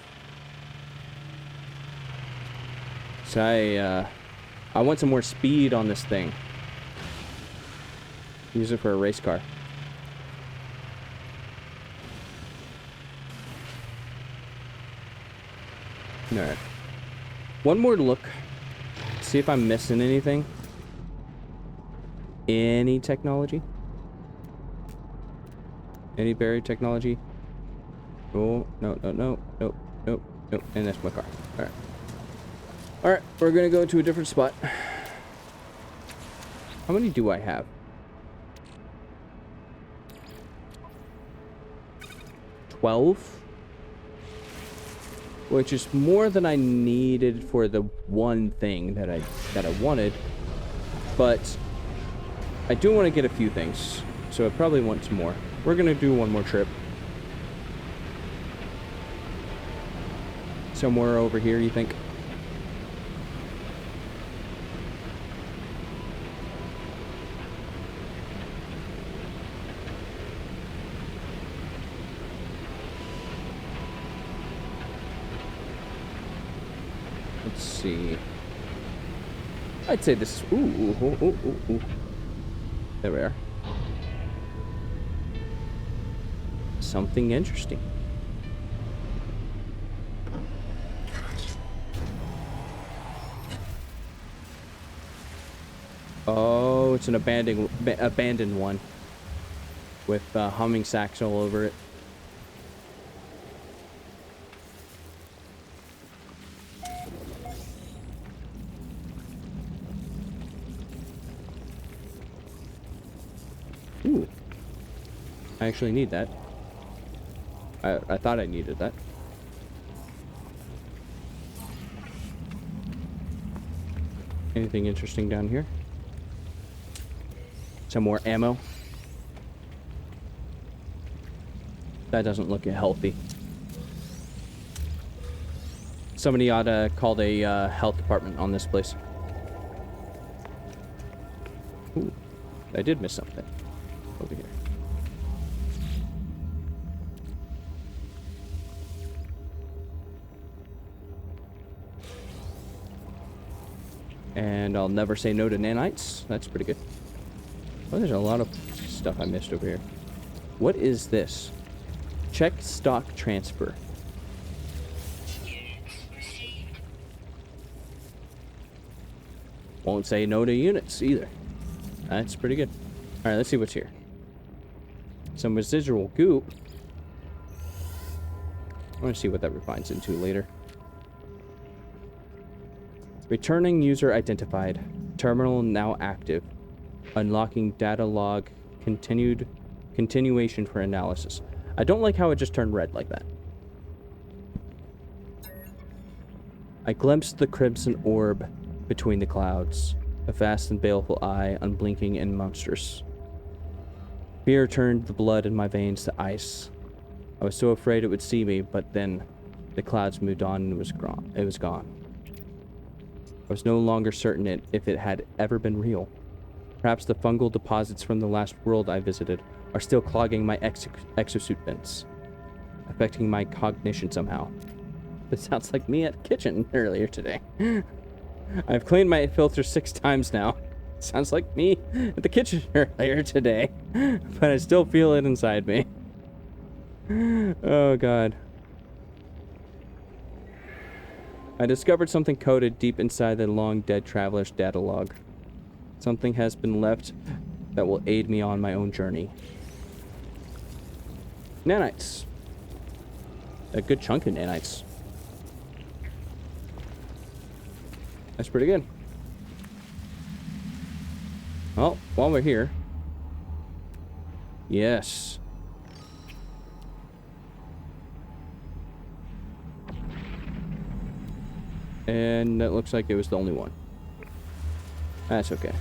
So I want some more speed on this thing. Use it for a race car. Alright. One more look. See if I'm missing anything. Any technology? Any buried technology? Oh, no. And that's my car. Alright. Alright, we're gonna go to a different spot. How many do I have? 12? Which is more than I needed for the one thing that I wanted. But I do want to get a few things. So I probably want some more. We're gonna do one more trip. Somewhere over here, you think? Let's see. I'd say this. Ooh. There we are. Something interesting. Oh, it's an abandoned one with humming sacks all over it. Ooh. I actually need that. I thought I needed that. Anything interesting down here? Some more ammo. That doesn't look healthy. Somebody ought to call the health department on this place. Ooh, I did miss something over here. And I'll never say no to nanites. That's pretty good. Oh, there's a lot of stuff I missed over here. What is this? Check stock transfer. Won't say no to units either. That's pretty good. Alright, let's see what's here. Some residual goop. I want to see what that refines into later. Returning user identified. Terminal now active. Unlocking data log. Continuation for analysis. I don't like how it just turned red like that. I glimpsed the crimson orb between the clouds. A vast and baleful eye, unblinking and monstrous. Fear turned the blood in my veins to ice. I was so afraid it would see me, but then the clouds moved on and it was gone. I was no longer certain if it had ever been real. Perhaps the fungal deposits from the last world I visited are still clogging my exosuit vents, affecting my cognition somehow. This sounds like me at the kitchen earlier today. I've cleaned my filter 6 times now. Sounds like me at the kitchen earlier today, but I still feel it inside me. Oh god. I discovered something coded deep inside the long dead traveler's data log. Something has been left that will aid me on my own journey. Nanites. A good chunk of nanites. That's pretty good. Well, while we're here. Yes. And that looks like it was the only one. That's okay.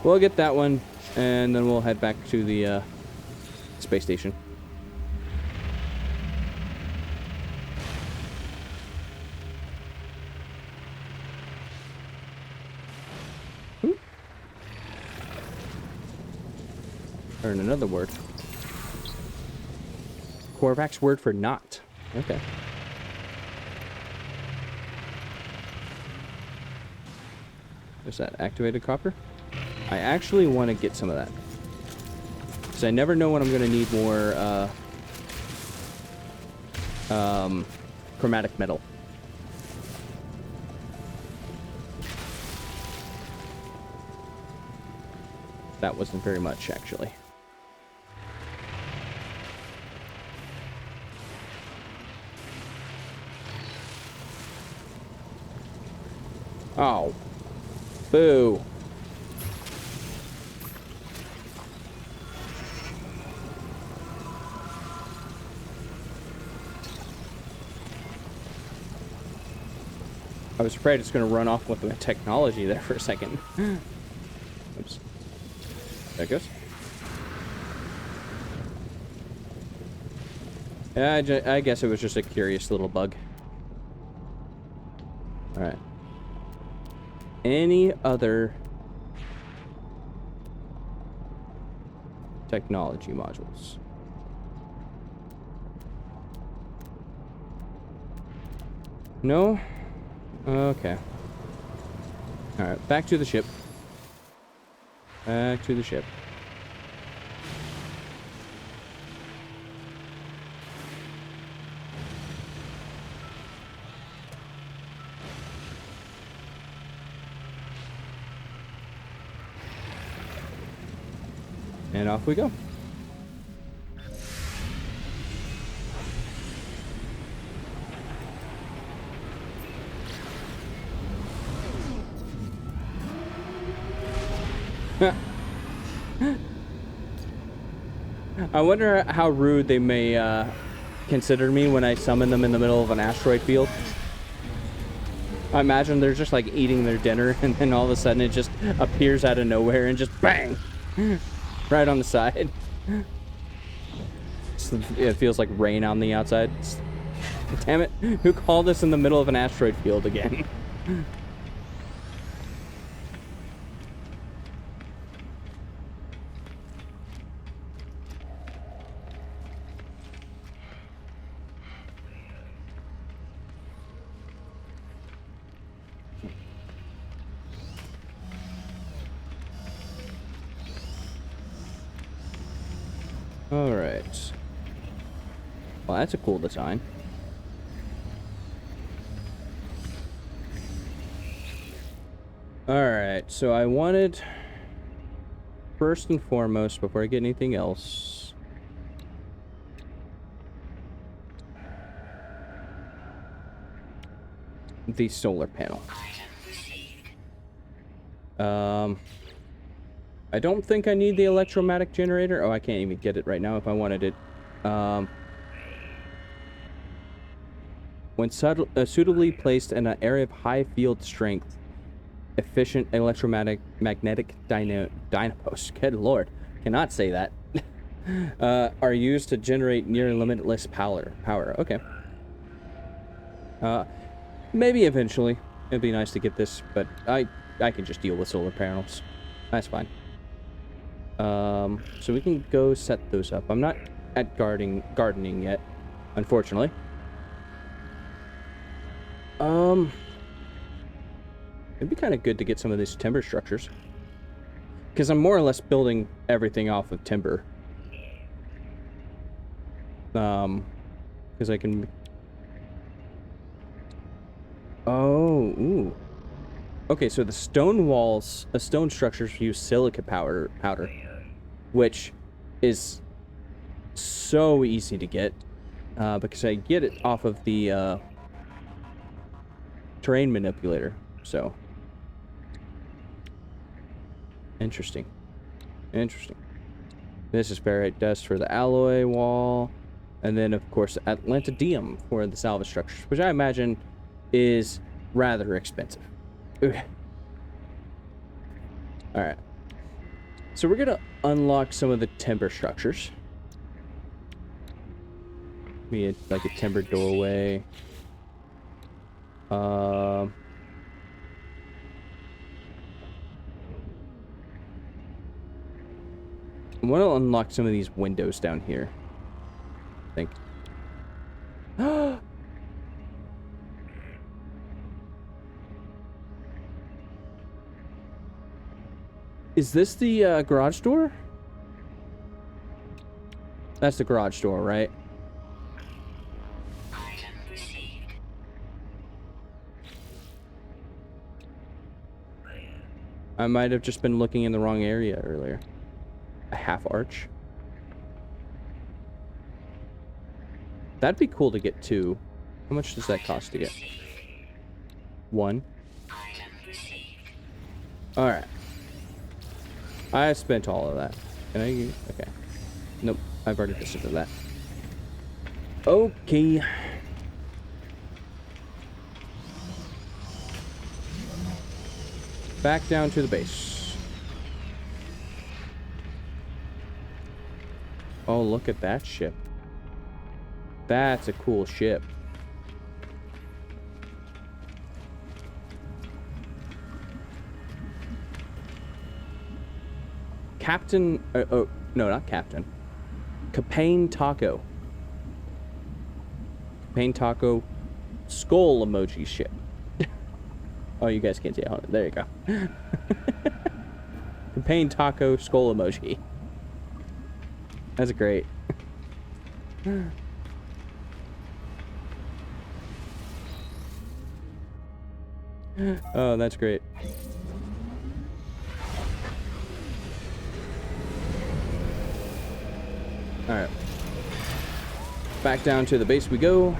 We'll get that one, and then we'll head back to the space station. Learn another word. Korvac's word for not. Okay. There's that activated copper. I actually want to get some of that. Because I never know when I'm going to need more chromatic metal. That wasn't very much, actually. Oh. Boo. I was afraid it's going to run off with the technology there for a second. Oops. There it goes. Yeah, I guess it was just a curious little bug. Alright. Any other technology modules? No? Okay. Alright, back to the ship. Back to the ship. And off we go. I wonder how rude they may consider me when I summon them in the middle of an asteroid field. I imagine they're just like eating their dinner and then all of a sudden it just appears out of nowhere and just bang! Right on the side. It feels like rain on the outside. Damn it. Who called us in the middle of an asteroid field again? Alright. Well, that's a cool design. Alright, so I wanted, first and foremost, before I get anything else, the solar panel. Item received. I don't think I need the electromagnetic generator. Oh, I can't even get it right now if I wanted it. When suitably placed in an area of high field strength, efficient electromagnetic dynamos, good lord, cannot say that, are used to generate near limitless power. Okay. Maybe eventually. It'd be nice to get this, but I can just deal with solar panels. That's fine. So we can go set those up. I'm not at gardening yet, unfortunately. It'd be kind of good to get some of these timber structures, because I'm more or less building everything off of timber. Because I can. Oh, ooh. Okay, so the stone walls, the stone structures use silica powder, which is so easy to get, because I get it off of the terrain manipulator. So interesting. This is ferrite dust for the alloy wall, and then of course Atlantidium for the salvage structures, which I imagine is rather expensive. Okay. All right. So we're gonna unlock some of the timber structures. Be like a timber doorway. I want to unlock some of these windows down here, I think. Is this the garage door? That's the garage door, right? Item received. I might have just been looking in the wrong area earlier. A half arch. That'd be cool to get two. How much does that cost to get? One. Item received. Alright. I spent all of that. Can I? Okay. Nope. I've already visited that. Okay. Back down to the base. Oh, look at that ship. That's a cool ship. Captain... oh, no, not Captain. Capane Taco. Capane Taco skull emoji ship. Oh, you guys can't see it. Hold on. There you go. Capane Taco skull emoji. That's great. Oh, that's great. Alright. Back down to the base we go.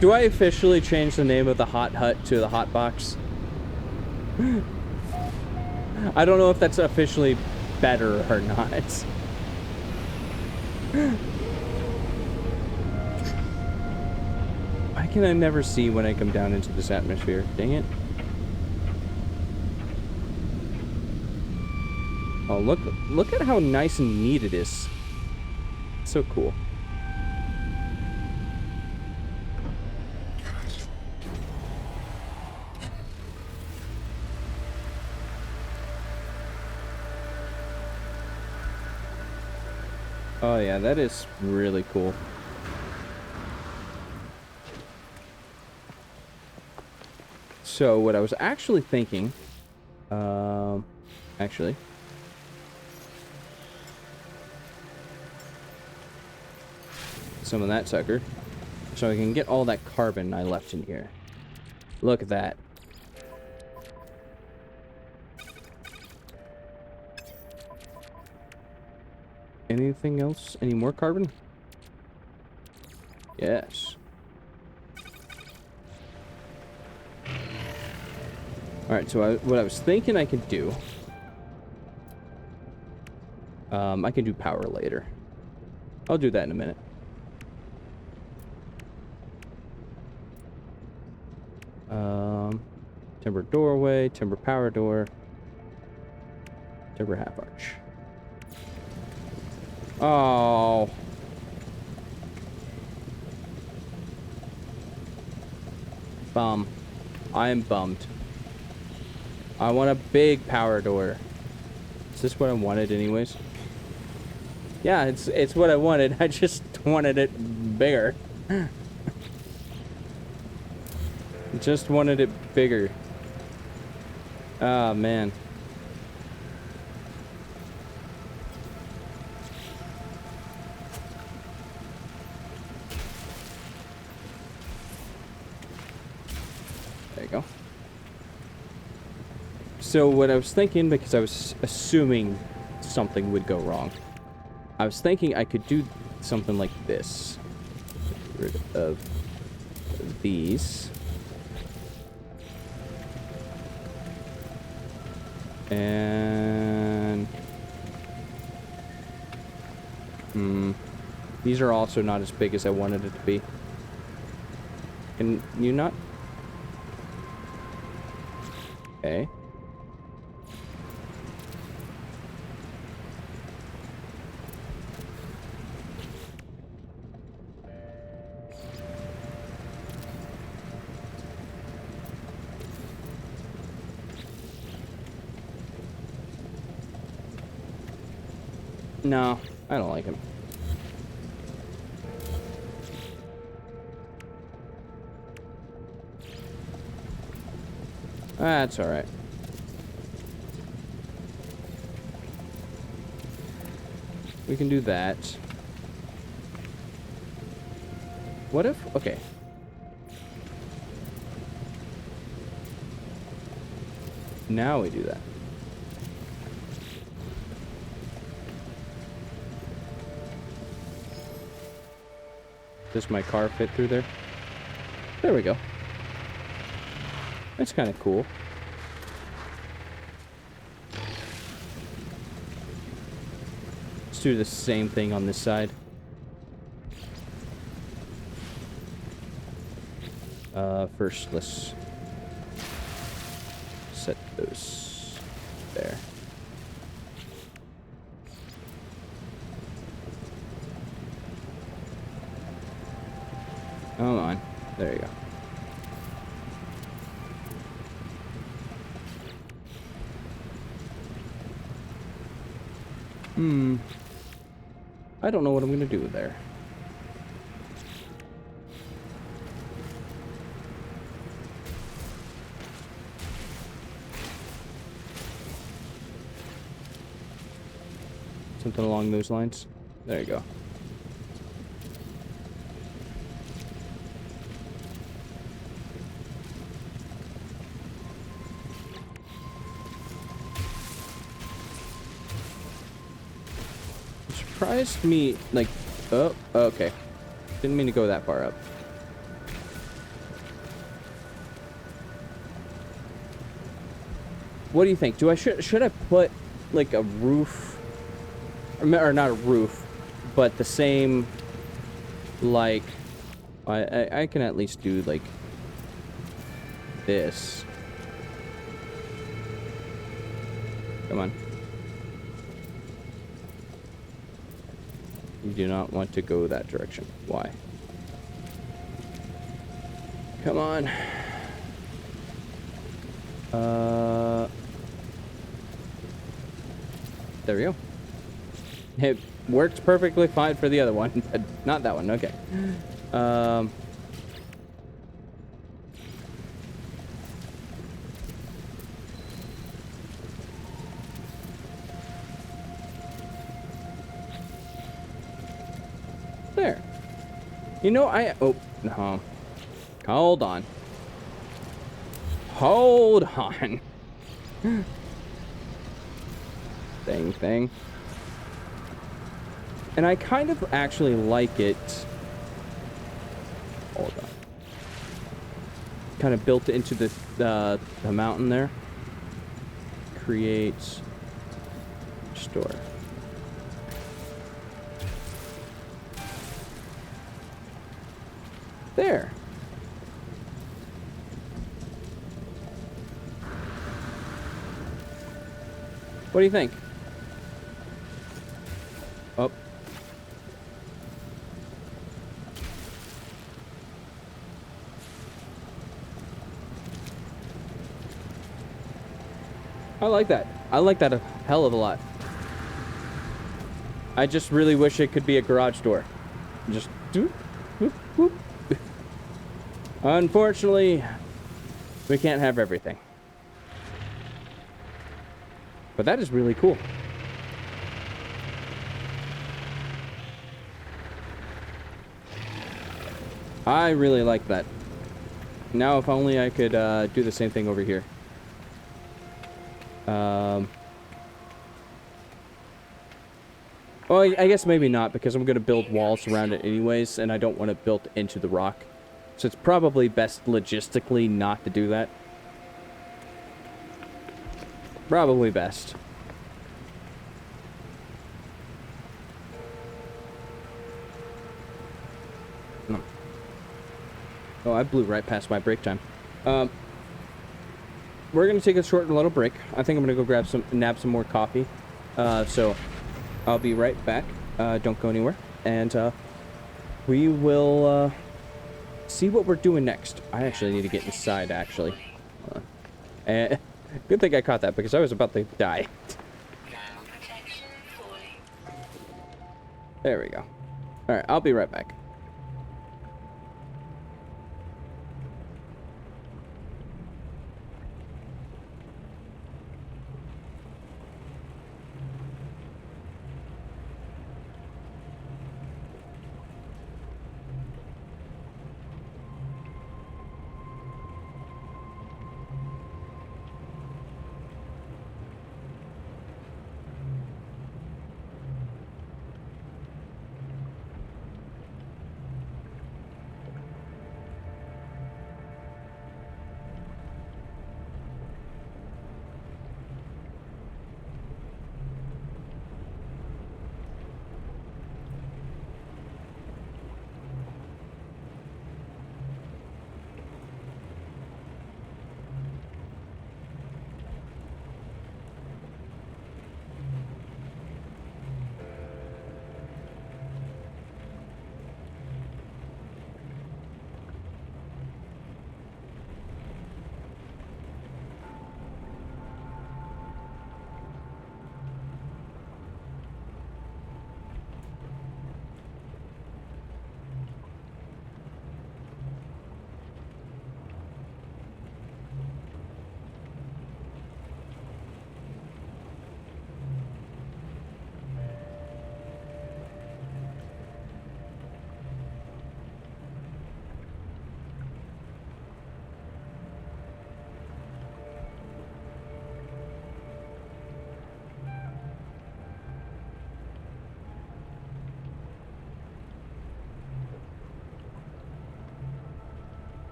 Do I officially change the name of the Hot Hut to the Hot Box? I don't know if that's officially better or not. Why can I never see when I come down into this atmosphere? Dang it. Oh, look at how nice and neat it is. It's so cool. Oh yeah, that is really cool. So what I was actually thinking, actually, some of that sucker, so I can get all that carbon I left in here. Look at that. Anything else? Any more carbon? Yes. Alright, so what I was thinking I could do... I can do power later. I'll do that in a minute. Timber doorway, timber power door, timber half arch. Oh. Bum. I am bummed. I want a big power door. Is this what I wanted anyways? Yeah, it's what I wanted. I just wanted it bigger. Just wanted it bigger. Ah, man. There you go. So what I was thinking, because I was assuming something would go wrong, I was thinking I could do something like this. Get rid of these. And... these are also not as big as I wanted it to be. Can you not? Okay. No, I don't like him. That's alright. We can do that. What if... okay. Now we do that. Does my car fit through there? There we go. That's kind of cool. Let's do the same thing on this side. First, let's set those there. Come on. There you go. I don't know what I'm gonna do there. Something along those lines. There you go. Surprised me, like, oh, okay. Didn't mean to go that far up. What do you think? Should I put like a roof, or not a roof, but the same, like, I can at least do like this. Come on. You do not want to go that direction. Why? Come on. There we go. It works perfectly fine for the other one, but not that one. Okay. There. You know, oh, no. Hold on. Hold on. Thing. And I kind of actually like it. Hold on. Kind of built into the mountain there. Create store. There. What do you think? Oh. I like that. I like that a hell of a lot. I just really wish it could be a garage door. Just doop, whoop, whoop. Unfortunately, we can't have everything. But that is really cool. I really like that. Now, if only I could do the same thing over here. Well, I guess maybe not, because I'm going to build walls around it anyways, and I don't want it built into the rock. So it's probably best logistically not to do that. Probably best. No. Oh, I blew right past my break time. We're going to take a short little break. I think I'm going to go nab some more coffee. So I'll be right back. Don't go anywhere. And we will see what we're doing next. I actually need to get inside, actually. And good thing I caught that, because I was about to die. There we go. Alright, I'll be right back.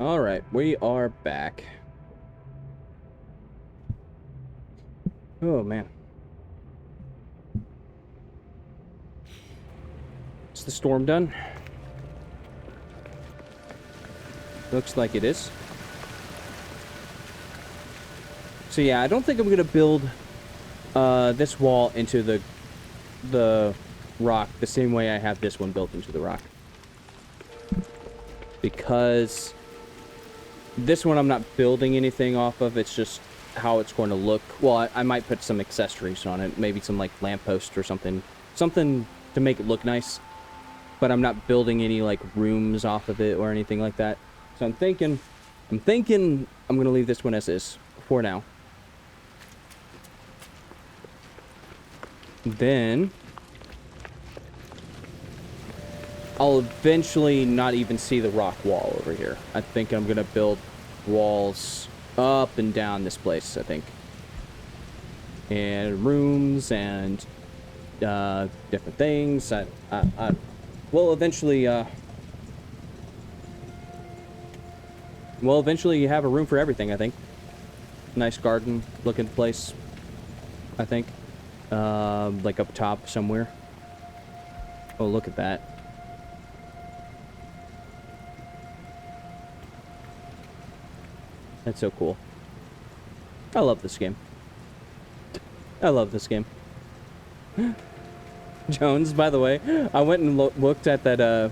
All right, we are back. Oh man. Is the storm done? Looks like it is. So yeah, I don't think I'm gonna build this wall into the rock the same way I have this one built into the rock. Because this one I'm not building anything off of, it's just how it's going to look. Well, I might put some accessories on it, maybe some like lamppost or something. Something to make it look nice. But I'm not building any like rooms off of it or anything like that. So I'm thinking I'm gonna leave this one as is for now. Then I'll eventually not even see the rock wall over here. I think I'm gonna build walls up and down this place, I think. And rooms and different things. Well, eventually you have a room for everything, I think. Nice garden looking place, I think. Like up top somewhere. Oh, look at that. That's so cool. I love this game. I love this game. Jones, by the way, I went and looked at that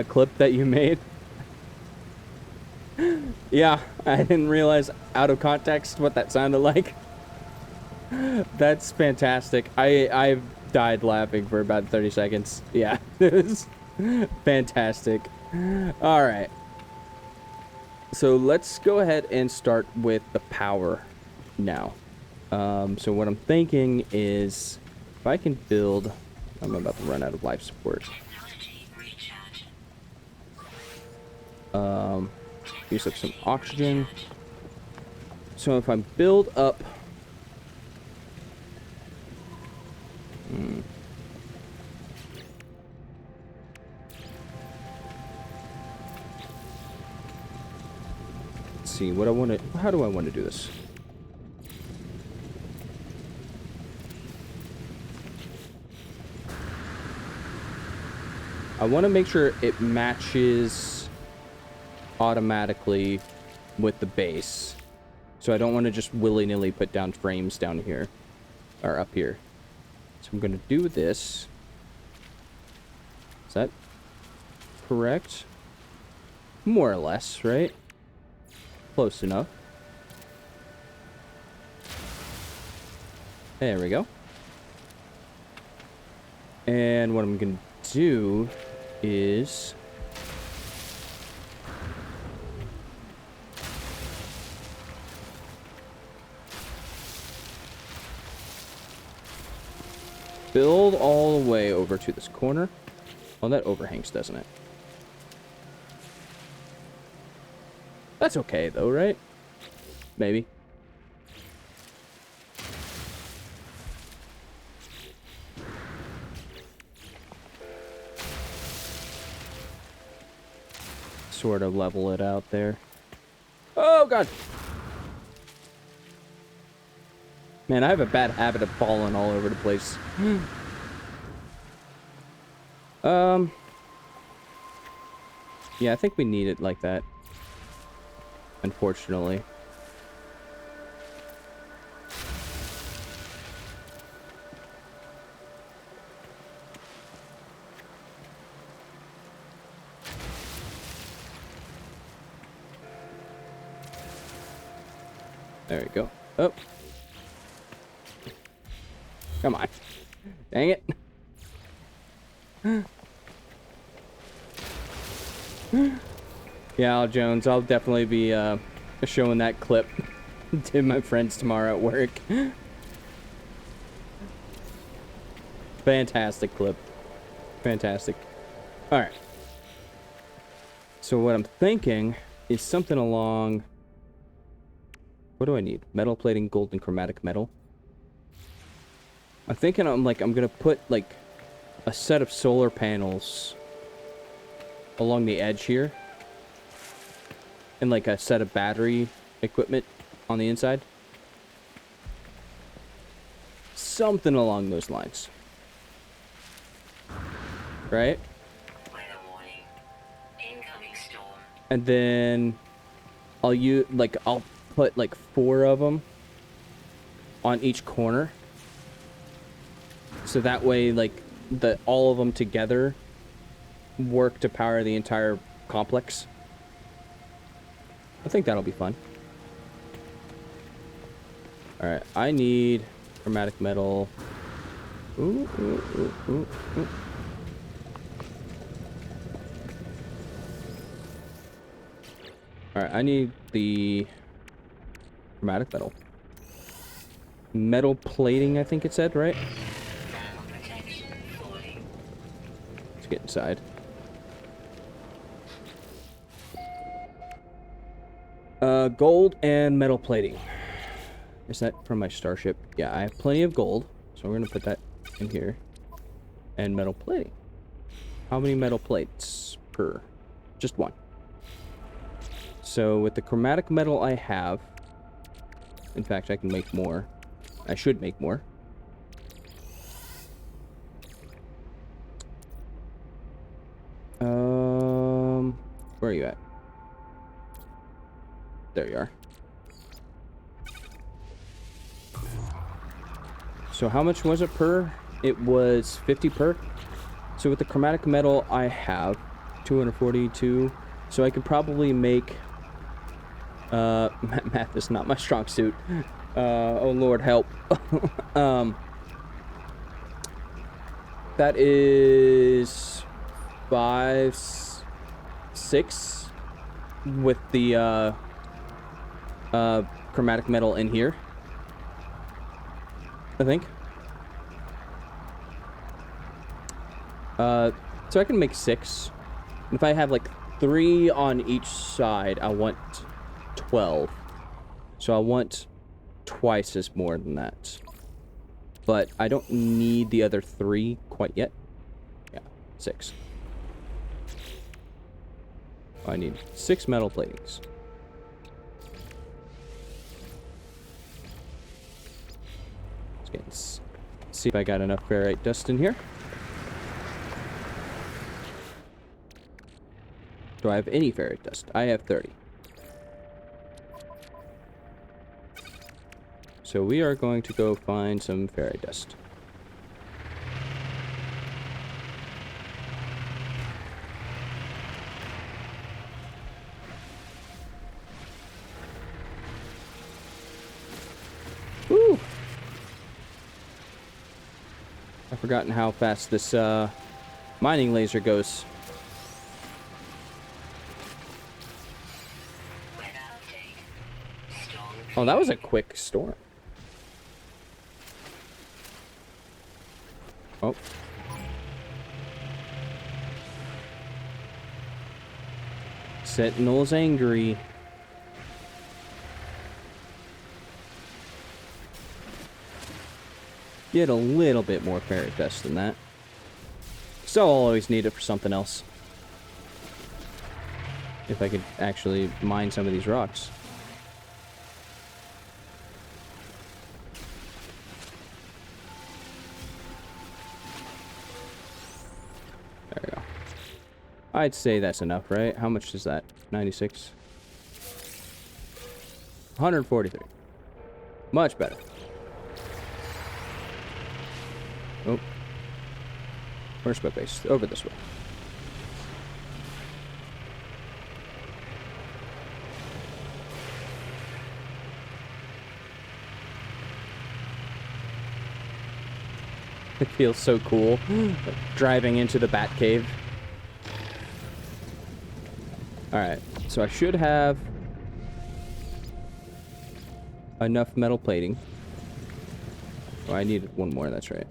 clip that you made. Yeah, I didn't realize out of context what that sounded like. That's fantastic. I died laughing for about 30 seconds. Yeah, it was fantastic. All right. So let's go ahead and start with the power now. So what I'm thinking is if I can build... I'm about to run out of life support. Use up some oxygen. So if I build up... Let's see what I want to... How do I want to do this? I want to make sure it matches automatically with the base. So I don't want to just willy-nilly put down frames down here. Or up here. So I'm going to do this. Is that correct? More or less, right? Close enough. There we go. And what I'm going to do is build all the way over to this corner. Oh, that overhangs, doesn't it? That's okay though, right? Maybe. Sort of level it out there. Oh god! Man, I have a bad habit of falling all over the place. Yeah, I think we need it like that. Unfortunately. There we go. Oh. Come on. Dang it. Yeah, Jones, I'll definitely be showing that clip to my friends tomorrow at work. Fantastic clip. Fantastic. Alright. So what I'm thinking is something along... What do I need? Metal plating, gold, and chromatic metal. I'm thinking I'm gonna put like a set of solar panels along the edge here. and like a set of battery equipment on the inside. Something along those lines. Right? Weather warning. Incoming storm. And then I'll put like 4 of them on each corner. So that way, like, all of them together work to power the entire complex. I think that'll be fun. Alright, I need chromatic metal. Ooh, ooh, ooh, ooh, ooh. Alright, I need the chromatic metal. Metal plating, I think it said, right? Thermal protection falling. Let's get inside. Gold and metal plating. Is that from my starship? Yeah, I have plenty of gold, so we're gonna put that in here. And metal plating. How many metal plates per? Just 1. So with the chromatic metal I have, in fact, I can make more. I should make more. Where are you at? There you are. So how much was it per? It was 50 per. So with the chromatic metal I have 242. So I could probably make math is not my strong suit. Oh Lord help. That is 5, 6 with the chromatic metal in here, I think. So I can make 6. And if I have like 3 on each side, I want 12. So I want twice as more than that. But I don't need the other 3 quite yet. Yeah, 6. I need 6 metal platings. Let's see if I got enough ferrite dust in here. Do I have any ferrite dust? I have 30. So we are going to go find some ferrite dust. Woo! I've forgotten how fast this mining laser goes. Weather update. Storm. Oh, that was a quick storm. Oh. Sentinel's angry. Get a little bit more ferrite dust than that. So I'll always need it for something else. If I could actually mine some of these rocks. There we go. I'd say that's enough, right? How much is that? 96? 143. Much better. Oh. Where's my base? Over this way. It feels so cool. Driving into the Batcave. Alright, so I should have enough metal plating. Oh, I needed 1 more, that's right.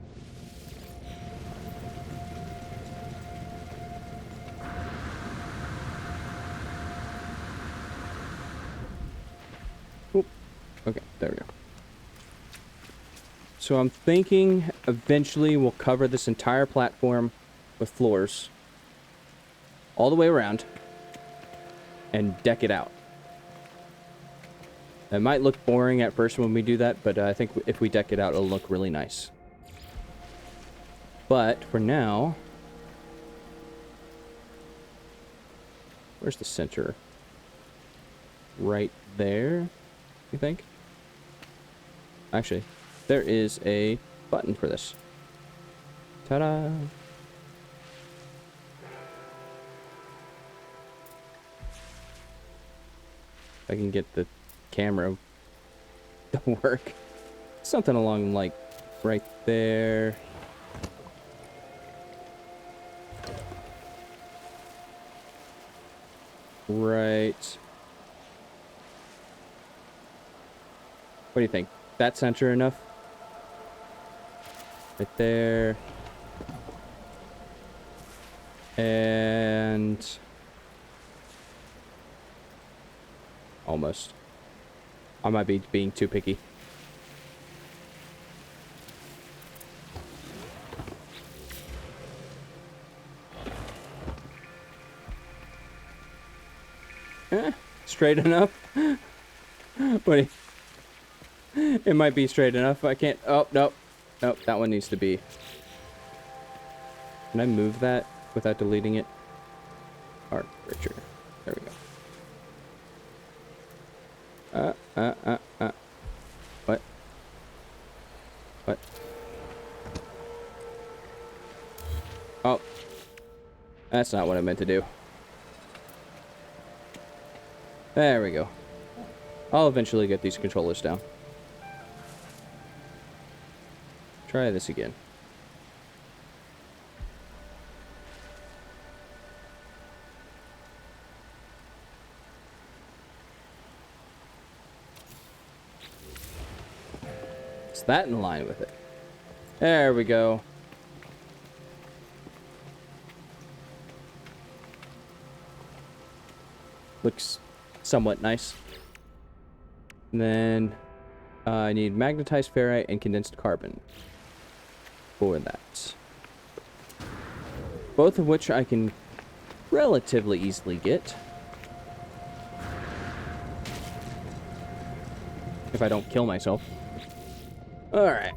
Oop. Okay, there we go. So I'm thinking eventually we'll cover this entire platform with floors all the way around and deck it out. It might look boring at first when we do that, but I think if we deck it out, it'll look really nice. But for now, where's the center? Right there, you think? Actually, there is a button for this. Ta-da! If I can get the camera to work. Something along like right there. Right. What do you think? That center enough? Right there. And almost. I might be being too picky. Straight enough? What? It might be straight enough. I can't. Oh, nope. Nope, that one needs to be. Can I move that without deleting it? Archer. There we go. What? What? Oh. That's not what I meant to do. There we go. I'll eventually get these controllers down. Try this again. Is that in line with it? There we go. Looks somewhat nice. And then I need magnetized ferrite and condensed carbon for that. Both of which I can relatively easily get. If I don't kill myself. Alright.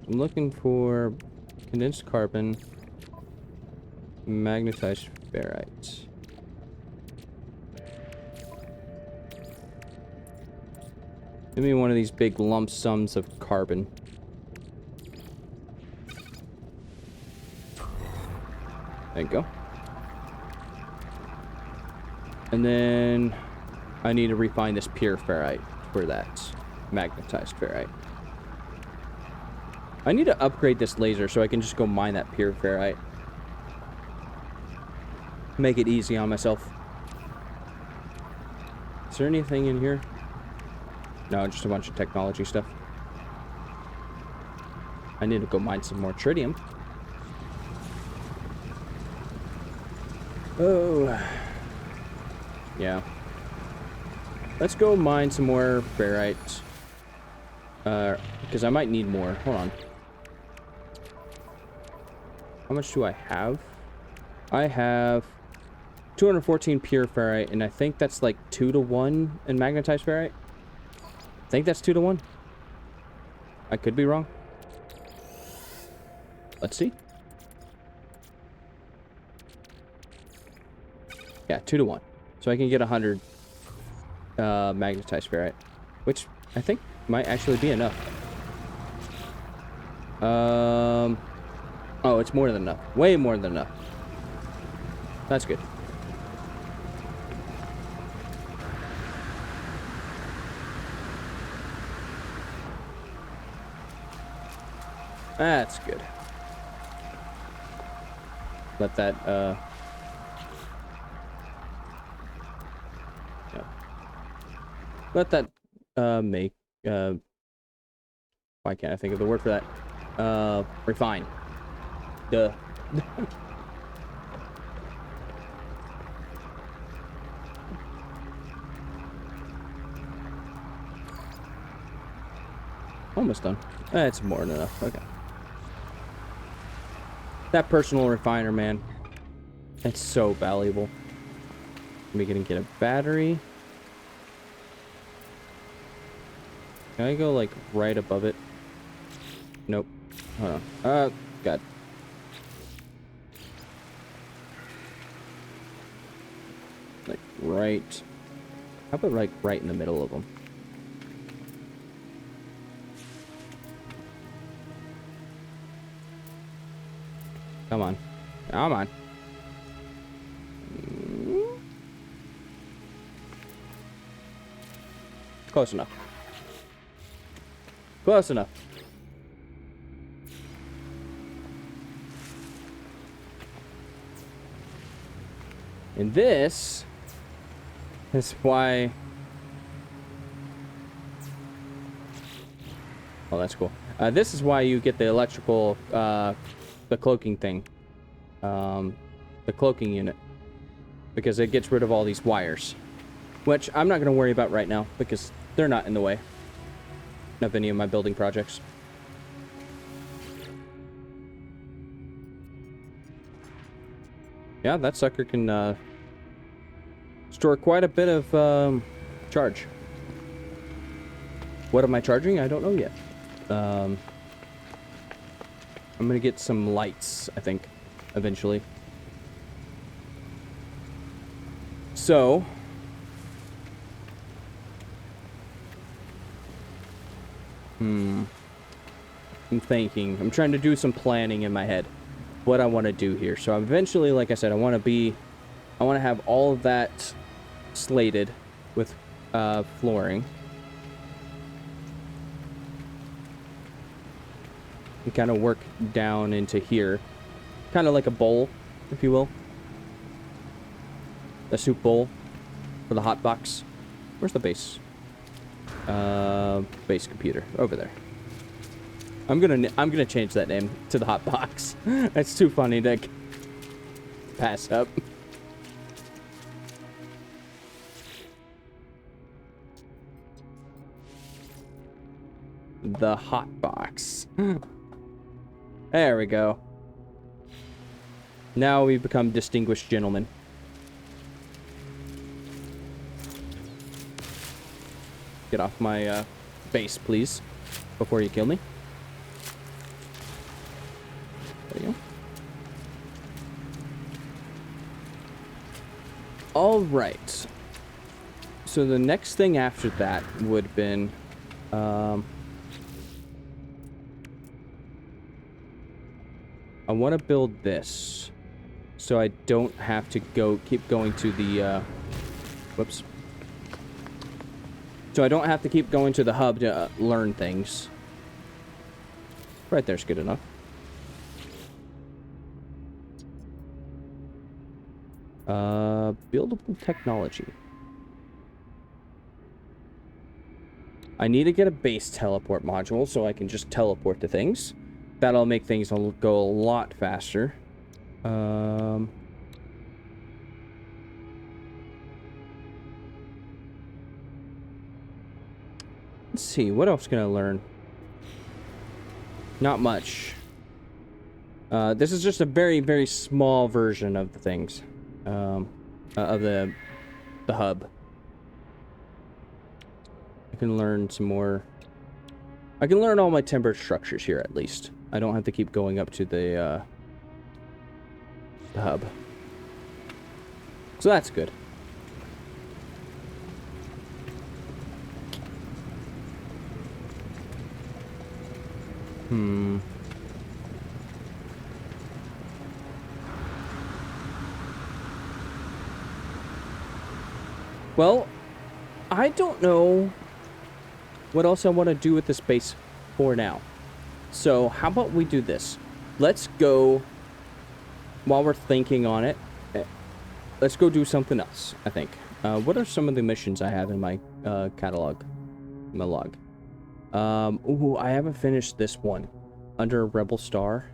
I'm looking for condensed carbon, magnetized ferrite. Give me one of these big lump sums of carbon. There you go. And then I need to refine this pure ferrite for that magnetized ferrite. I need to upgrade this laser so I can just go mine that pure ferrite. Make it easy on myself. Is there anything in here? No, just a bunch of technology stuff. I need to go mine some more tritium. Oh. Yeah. Let's go mine some more ferrite. Because I might need more. Hold on. How much do I have? I have 214 pure ferrite, and I think that's like 2-to-1 in magnetized ferrite. I think that's 2-to-1. I could be wrong. Let's see. Yeah, 2-to-1. So I can get 100 magnetized ferrite, which I think might actually be enough. Oh, it's more than enough. Way more than enough. That's good. That's good. Let that, yeah. Let that, make, why can't I think of the word for that? Refine. Duh. Almost done. That's more than enough. Okay. That personal refiner, man. It's so valuable. We're gonna get a battery. Can I go, like, right above it? Nope. Hold on. God. Like, right... How about, like, right in the middle of them? Come on. Come on. Close enough. Close enough. And this is why... Oh, that's cool. This is why you get the electrical, the cloaking thing. The cloaking unit. Because it gets rid of all these wires. Which I'm not going to worry about right now, because they're not in the way of any of my building projects. Yeah, that sucker can store quite a bit of charge. What am I charging? I don't know yet. I'm gonna get some lights, I think, eventually. So... I'm thinking. I'm trying to do some planning in my head. What I want to do here. So eventually, like I said, I want to have all of that slated with flooring. And kind of work down into here. Kind of like a bowl, if you will. A soup bowl for the hot box. Where's the base? Base computer over there. I'm gonna change that name to the hot box. That's too funny to pass up. The hot box. There we go. Now we've become distinguished gentlemen. Get off my base, please, before you kill me. There you go. All right. So the next thing after that would have been, I want to build this, so I don't have to keep going to the, whoops. So I don't have to keep going to the hub to learn things. Right there's good enough. Buildable technology. I need to get a base teleport module so I can just teleport to things. That'll make things go a lot faster. Let's see, what else can I learn? Not much. This is just a very, very small version of the things. Of the hub. I can learn some more. I can learn all my timber structures here at least. I don't have to keep going up to the hub. So that's good. Well, I don't know what else I want to do with this base for now. So how about we do this? Let's go, while we're thinking on it, let's go do something else, I think. What are some of the missions I have in my catalog? My log. Ooh, I haven't finished this one. Under Rebel Star.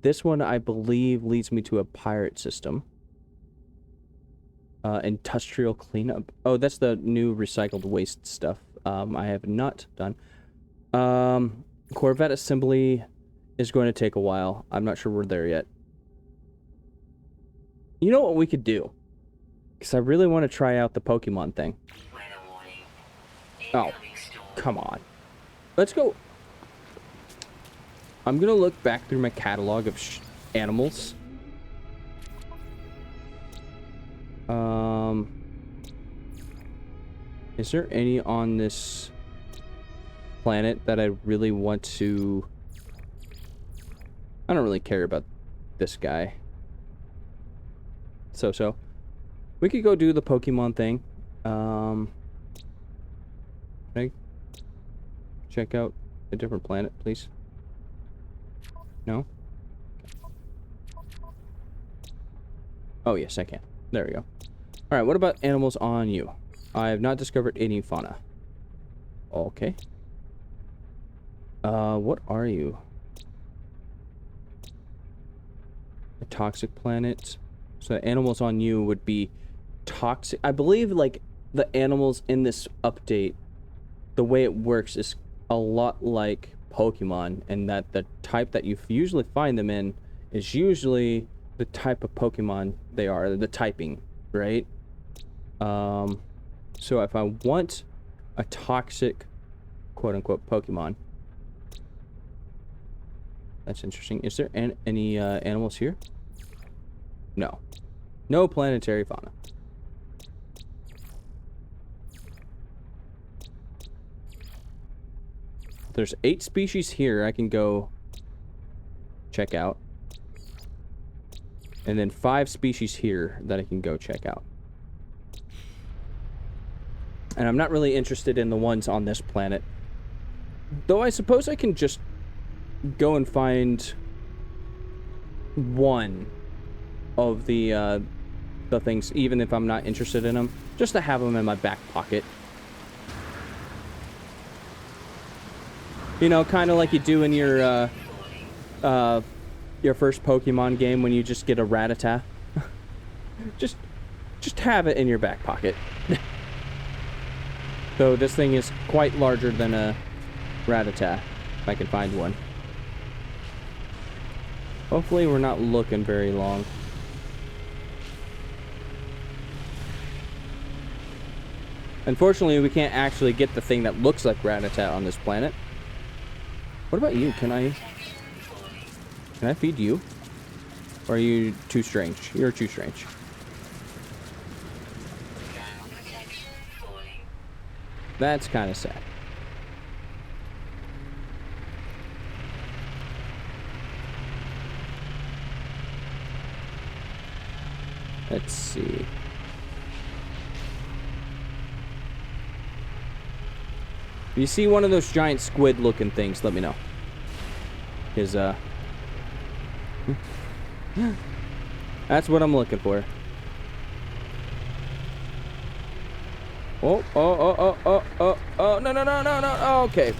This one, I believe, leads me to a pirate system. Industrial cleanup. Oh, that's the new recycled waste stuff. I have not done. Corvette assembly is going to take a while. I'm not sure we're there yet. You know what we could do? Because I really want to try out the Pokemon thing. Weather warning. Oh, Incoming storm. come on. Let's go. I'm going to look back through my catalog of animals. Is there any on this planet that I really want to... I don't really care about this guy. So. We could go do the Pokemon thing. Can I check out a different planet, please? No? Oh, yes, I can. There we go. Alright, what about animals on you? I have not discovered any fauna. Okay. What are you? A toxic planet. So the animals on you would be toxic. I believe, like, the animals in this update, the way it works is a lot like Pokemon, and that the type that you usually find them in is usually the type of Pokemon they are, the typing, right? So if I want a toxic, quote-unquote, Pokemon, that's interesting. Is there any animals here? No. No planetary fauna. There's 8 species here I can go check out. And then 5 species here that I can go check out. And I'm not really interested in the ones on this planet. Though I suppose I can just go and find one of the things, even if I'm not interested in them, just to have them in my back pocket. You know, kind of like you do in your first Pokemon game when you just get a Rattata. just have it in your back pocket. Though this thing is quite larger than a Rattata, if I can find one. Hopefully we're not looking very long. Unfortunately, we can't actually get the thing that looks like Rattata on this planet. What about you? Can I feed you? Or are you too strange? You're too strange. That's kind of sad. Let's see. If you see one of those giant squid looking things, let me know. Because, that's what I'm looking for. Oh, no, okay.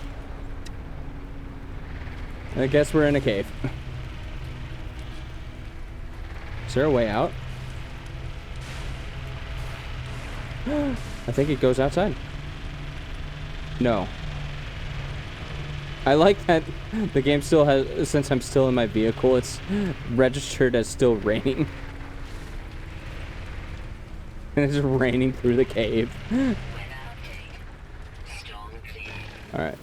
I guess we're in a cave. Is there a way out? I think it goes outside. No. I like that the game still has, since I'm still in my vehicle, it's registered as still raining. And it's raining through the cave. Alright.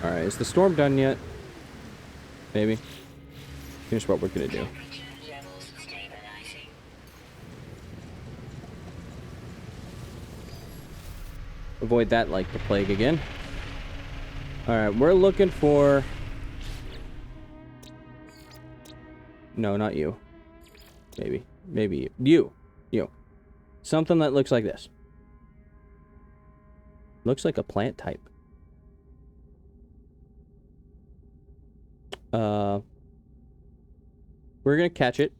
Alright, is the storm done yet? Maybe. Here's what we're gonna do. Avoid that like the plague again. Alright, we're looking for... No, not you. Maybe. Maybe you. You. Something that looks like this. Looks like a plant type. We're gonna catch it,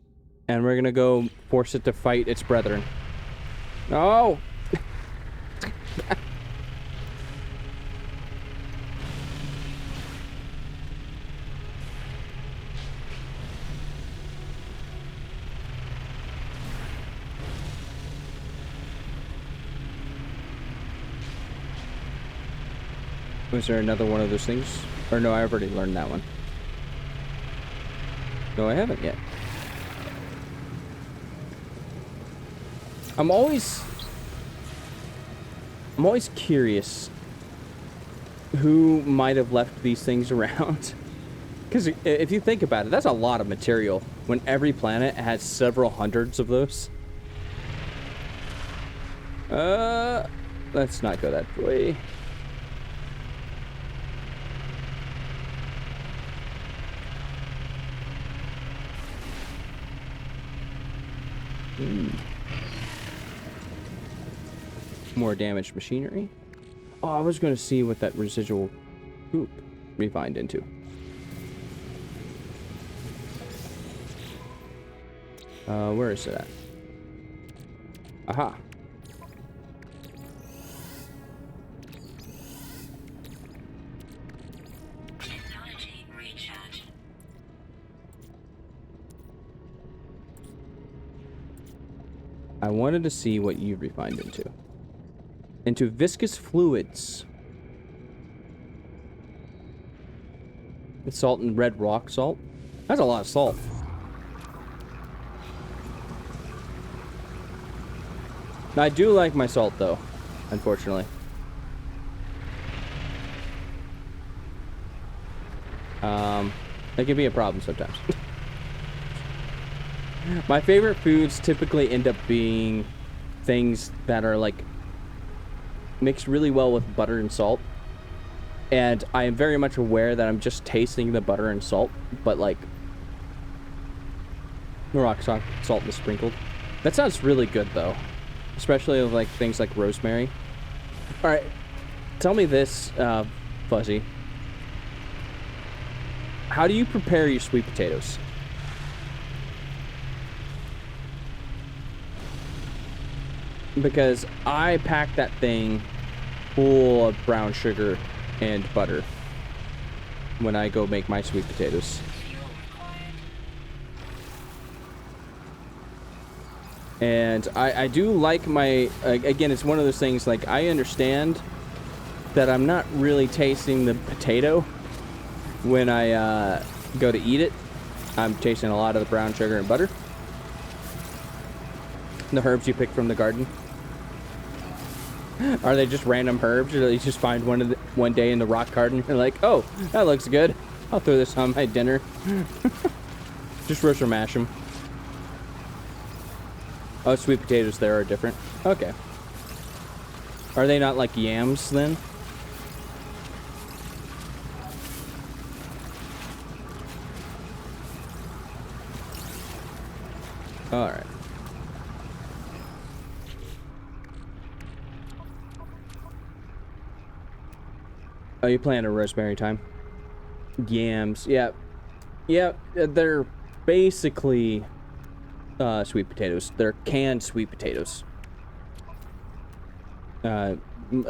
and we're gonna go force it to fight its brethren. No! Was there another one of those things? Or no, I already learned that one. No, I haven't yet. I'm always curious who might have left these things around. Because if you think about it, that's a lot of material when every planet has several hundreds of those. Let's not go that way. More damaged machinery. Oh, I was going to see what that residual poop refined into. Where is it at? Aha. Technology recharge. I wanted to see what you refined into. Into viscous fluids. It's salt and red rock salt. That's a lot of salt. I do like my salt, though, unfortunately. That can be a problem sometimes. My favorite foods typically end up being things that are, like, mixed really well with butter and salt. And I am very much aware that I'm just tasting the butter and salt, but, like, rock salt is sprinkled. That sounds really good, though. Especially with, like, things like rosemary. Alright, tell me this, Fuzzy. How do you prepare your sweet potatoes? Because I pack that thing full of brown sugar and butter when I go make my sweet potatoes. And I do like my, again, it's one of those things, like, I understand that I'm not really tasting the potato when I go to eat it. I'm tasting a lot of the brown sugar and butter. The herbs you pick from the garden. Are they just random herbs, or do you just find one day in the rock garden and like, oh, that looks good, I'll throw this on my dinner. Just roast or mash them. Oh, sweet potatoes there are different. Okay. Are they not like yams then? All right. Oh, you playing a rosemary time? Yams, yeah. Yeah, they're basically sweet potatoes. They're canned sweet potatoes. I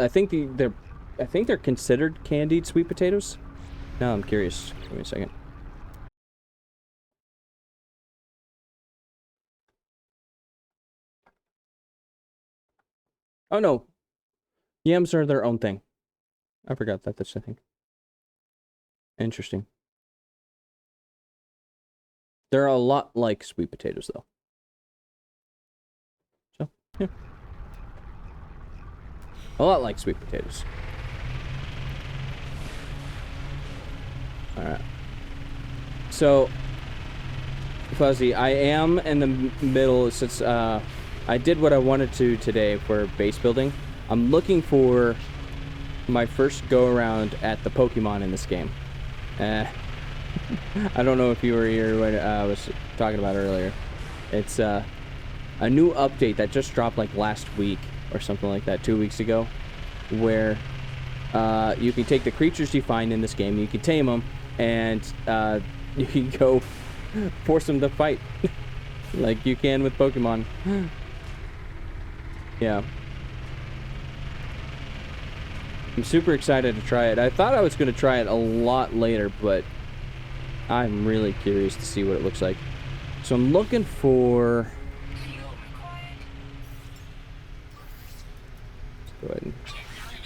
think they're considered candied sweet potatoes. Now I'm curious. Give me a second. Oh no, yams are their own thing. I forgot that that's a thing. Interesting. They're a lot like sweet potatoes, though. So, yeah. A lot like sweet potatoes. Alright. So, Fuzzy, I am in the middle, since I did what I wanted to today for base building. I'm looking for my first go-around at the Pokemon in this game. I don't know if you were here when I was talking about earlier. It's a new update that just dropped like last week or something like that, 2 weeks ago, where you can take the creatures you find in this game, you can tame them, and you can go force them to fight like you can with Pokemon. Yeah. I'm super excited to try it. I thought I was going to try it a lot later, but I'm really curious to see what it looks like. So I'm looking for... Let's go ahead and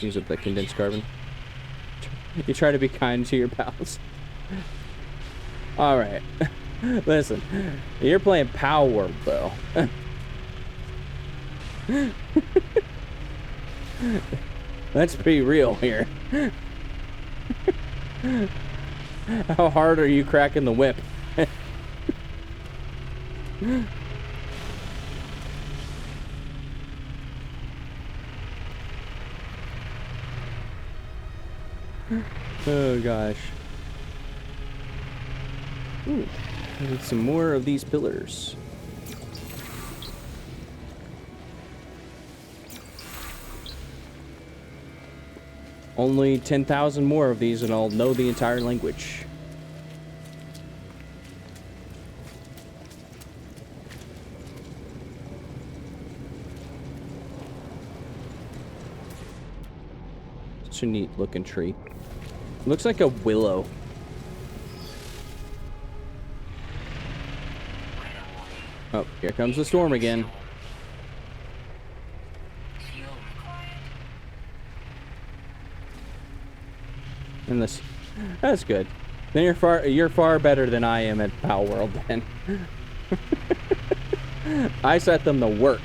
use up that condensed carbon. You try to be kind to your pals. Alright. Listen, you're playing Power World though. Let's be real here. How hard are you cracking the whip? Oh gosh. Ooh, I need some more of these pillars. Only 10,000 more of these and I'll know the entire language. Such a neat looking tree. Looks like a willow. Oh, here comes the storm again. Fuel required. And this, that's good. Then you're far better than I am at Power World. Then I set them to work.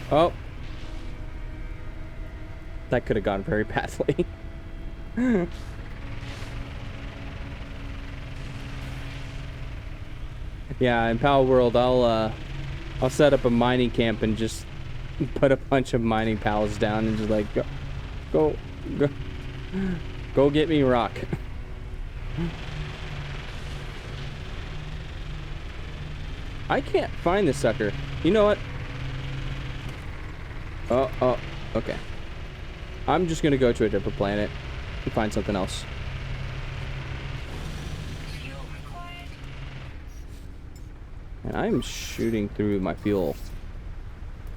Oh, that could have gone very badly. Yeah, in Power World, I'll set up a mining camp and just put a bunch of mining pals down and just like go get me rock. I can't find this sucker. You know what? Oh, okay. I'm just gonna go to a different planet and find something else. Fuel required. And I'm shooting through my fuel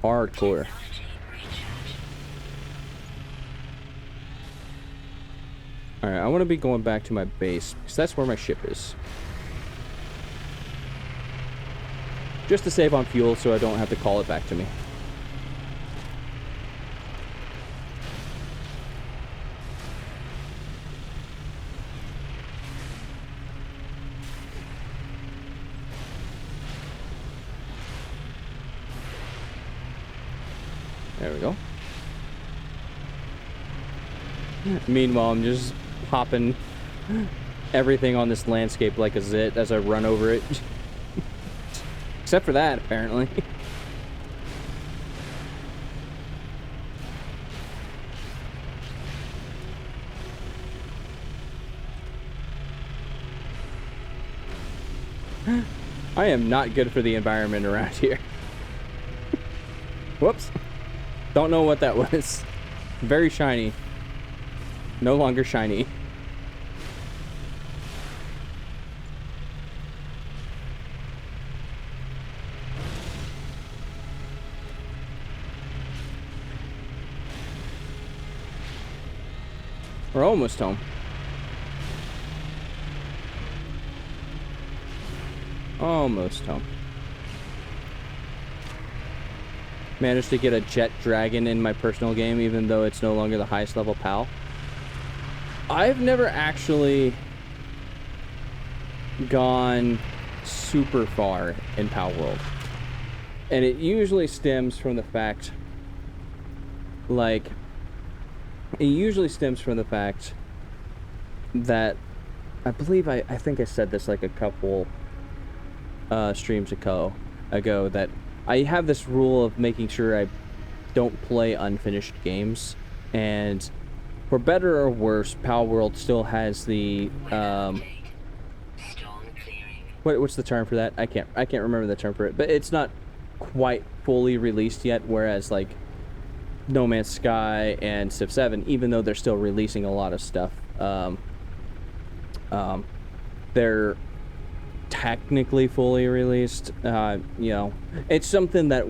hardcore. Technology recharge. Alright, I want to be going back to my base because that's where my ship is. Just to save on fuel so I don't have to call it back to me. There we go. Meanwhile, I'm just popping everything on this landscape like a zit as I run over it. Except for that, apparently. I am not good for the environment around here. Whoops. Don't know what that was. Very shiny. No longer shiny. We're almost home. Almost home. Managed to get a jet dragon in my personal game, even though it's no longer the highest level PAL. I've never actually gone super far in PAL World. And it usually stems from the fact, that I believe I think I said this like a couple streams ago that I have this rule of making sure I don't play unfinished games, and for better or worse, PAL World still has the Storm clearing. what's the term for that? I can't remember the term for it, but it's not quite fully released yet, whereas like No Man's Sky and Civ 7, even though they're still releasing a lot of stuff, they're technically fully released. You know, it's something that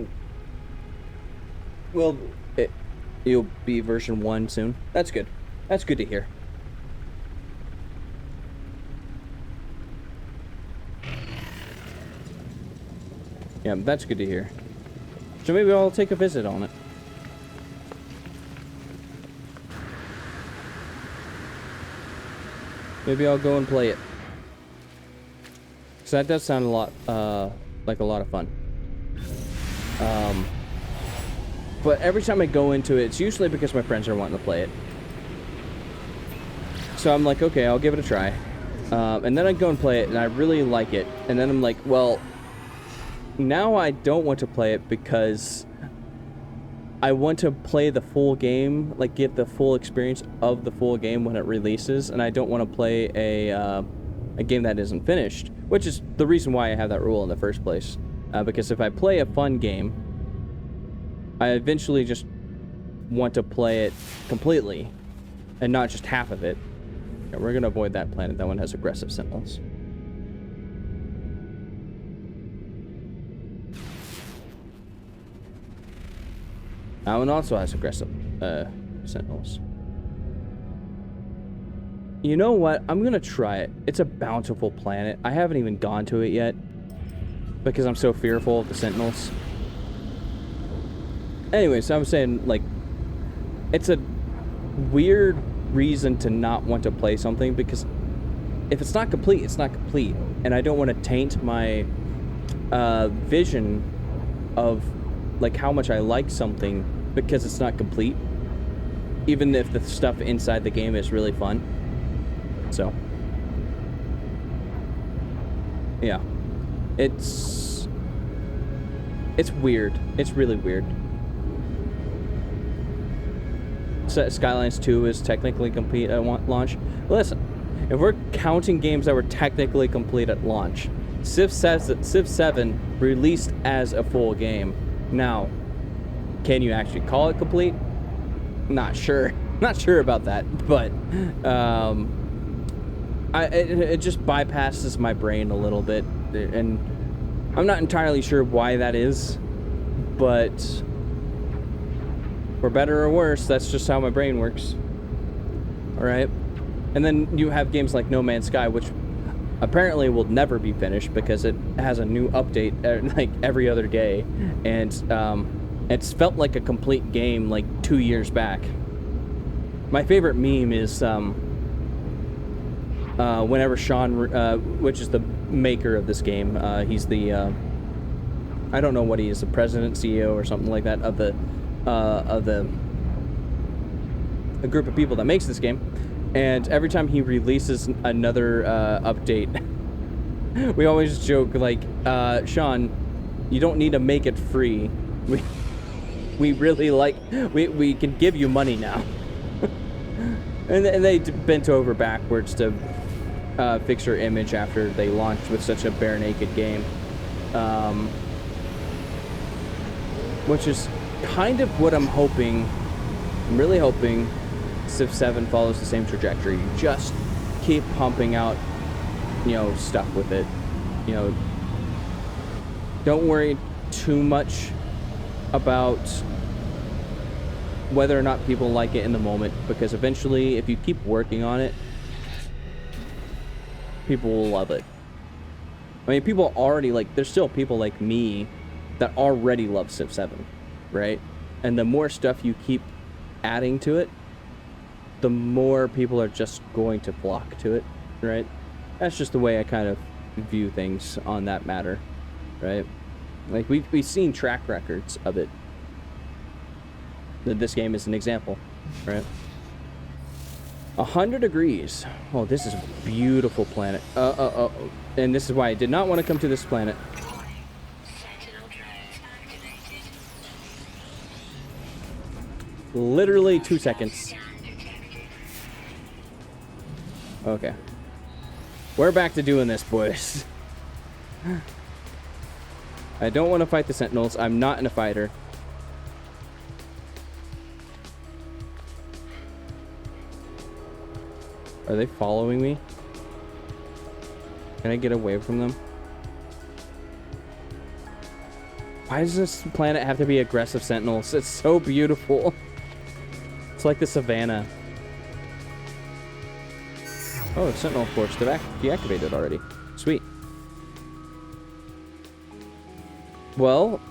it'll be version 1 soon. That's good. That's good to hear. Yeah, that's good to hear. So maybe I'll take a visit on it. Maybe I'll go and play it. Because that does sound a lot, like a lot of fun. But every time I go into it, it's usually because my friends are wanting to play it. So I'm like, okay, I'll give it a try. And then I go and play it, and I really like it. And then I'm like, well, now I don't want to play it because I want to play the full game, like get the full experience of the full game when it releases, and I don't want to play a game that isn't finished, which is the reason why I have that rule in the first place. Because if I play a fun game, I eventually just want to play it completely, and not just half of it. Yeah, we're gonna avoid that planet. That one has aggressive sentinels. That one also has aggressive sentinels. You know what? I'm gonna try it. It's a bountiful planet. I haven't even gone to it yet because I'm so fearful of the sentinels. Anyway, so I'm saying, like, it's a weird reason to not want to play something, because if it's not complete, it's not complete, and I don't want to taint my vision of like how much I like something because it's not complete, even if the stuff inside the game is really fun. So yeah, it's weird. It's really weird. Skylines 2 is technically complete at launch. Listen, if we're counting games that were technically complete at launch, Civ 7 released as a full game. Now, can you actually call it complete? Not sure. Not sure about that, but it just bypasses my brain a little bit, and I'm not entirely sure why that is, but for better or worse, that's just how my brain works. Alright? And then you have games like No Man's Sky, which apparently will never be finished because it has a new update like every other day. And it's felt like a complete game like 2 years back. My favorite meme is whenever Sean, which is the maker of this game, he's the, I don't know what he is, the president, CEO, or something like that, of a group of people that makes this game, and every time he releases another update, we always joke like, Sean, you don't need to make it free. We really like, we can give you money now. and they bent over backwards to fix her image after they launched with such a bare naked game, which is kind of what I'm hoping. I'm really hoping Civ 7 follows the same trajectory. You just keep pumping out, you know, stuff with it. You know, don't worry too much about whether or not people like it in the moment, because eventually, if you keep working on it, people will love it. I mean, people already, like, there's still people like me that already love Civ 7. Right? And the more stuff you keep adding to it, the more people are just going to flock to it, right? That's just the way I kind of view things on that matter, right? Like, we've seen track records of it. This game is an example, right? 100 degrees. Oh, this is a beautiful planet. And this is why I did not want to come to this planet. Literally 2 seconds. Okay. We're back to doing this, boys. I don't want to fight the Sentinels. I'm not in a fighter. Are they following me? Can I get away from them? Why does this planet have to be aggressive Sentinels? It's so beautiful. It's like the savannah. Oh, Sentinel Force deactivated already. Sweet. Well,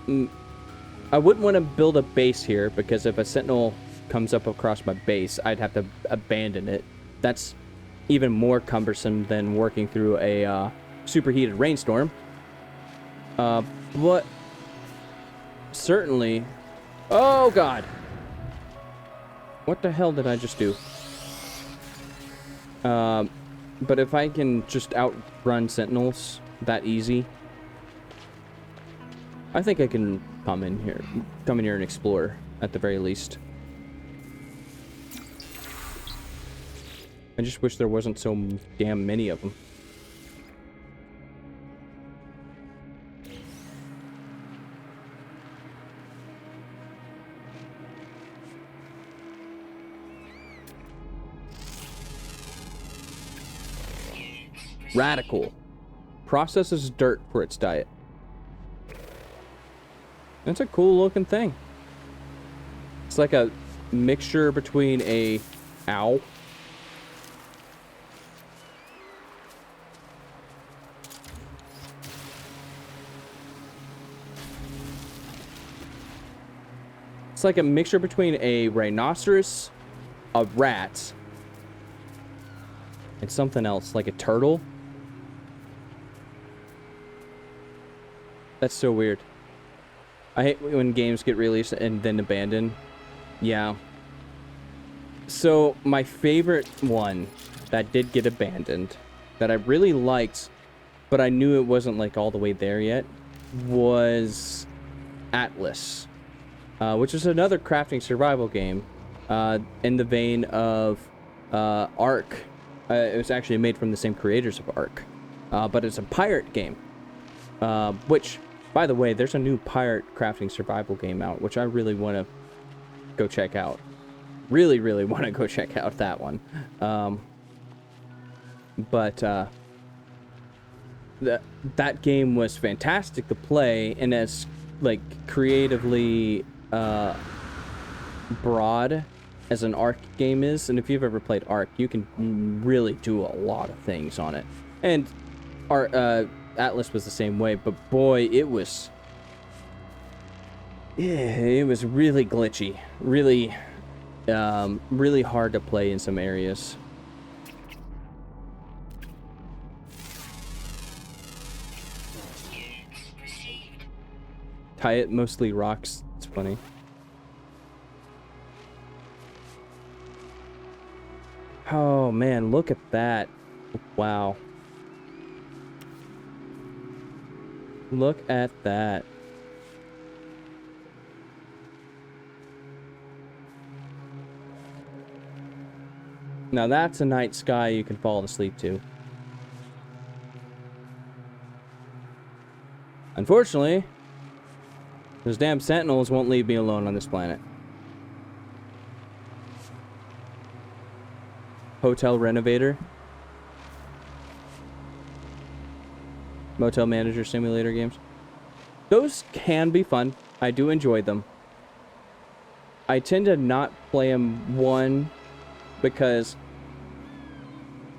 I wouldn't want to build a base here, because if a Sentinel comes up across my base, I'd have to abandon it. That's even more cumbersome than working through a superheated rainstorm. But certainly... Oh, God! What the hell did I just do? But if I can just outrun sentinels that easy, I think I can come in here and explore at the very least. I just wish there wasn't so damn many of them. Radical. Processes dirt for its diet. That's a cool looking thing. It's like a mixture between a owl. It's like a mixture between a rhinoceros, a rat, and something else, like a turtle. That's so weird. I hate when games get released and then abandoned. Yeah. So, my favorite one that did get abandoned, that I really liked, but I knew it wasn't like all the way there yet, was Atlas. Which is another crafting survival game, in the vein of Ark. It was actually made from the same creators of Ark, but it's a pirate game. Which, by the way, there's a new pirate crafting survival game out, which I really want to go check out. Really, really want to go check out that one. That game was fantastic to play, and as like creatively broad as an Ark game is, and if you've ever played Ark, you can really do a lot of things on it. And Atlas was the same way, but boy, it was really glitchy, really really hard to play in some areas. Tie it mostly rocks. It's funny. Oh man, look at that. Wow. Look at that. Now that's a night sky you can fall asleep to. Unfortunately, those damn sentinels won't leave me alone on this planet. Hotel Renovator. Motel Manager Simulator games. Those can be fun. I do enjoy them. I tend to not play them, one, because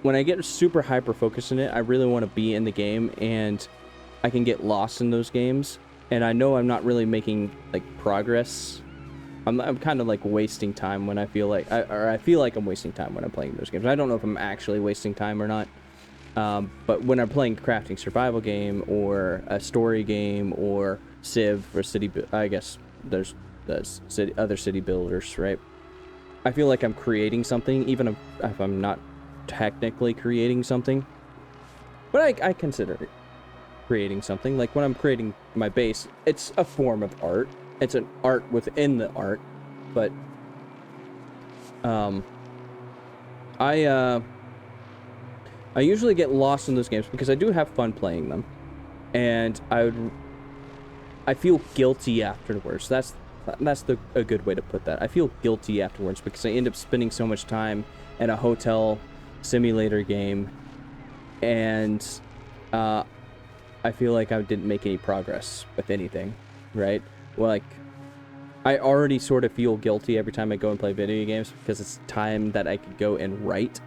when I get super hyper focused in it, I really want to be in the game, and I can get lost in those games. And I know I'm not really making like progress. I'm kind of like wasting time when I feel like I feel like I'm wasting time when I'm playing those games. I don't know if I'm actually wasting time or not. But when I'm playing a crafting survival game or a story game or Civ or city, I guess there's other city builders, right? I feel like I'm creating something, even if I'm not technically creating something. But I consider it creating something. Like when I'm creating my base, it's a form of art. It's an art within the art. But I usually get lost in those games because I do have fun playing them, and I feel guilty afterwards. That's a good way to put that. I feel guilty afterwards because I end up spending so much time in a hotel simulator game, and I feel like I didn't make any progress with anything, right? Well, like, I already sort of feel guilty every time I go and play video games because it's time that I could go and write,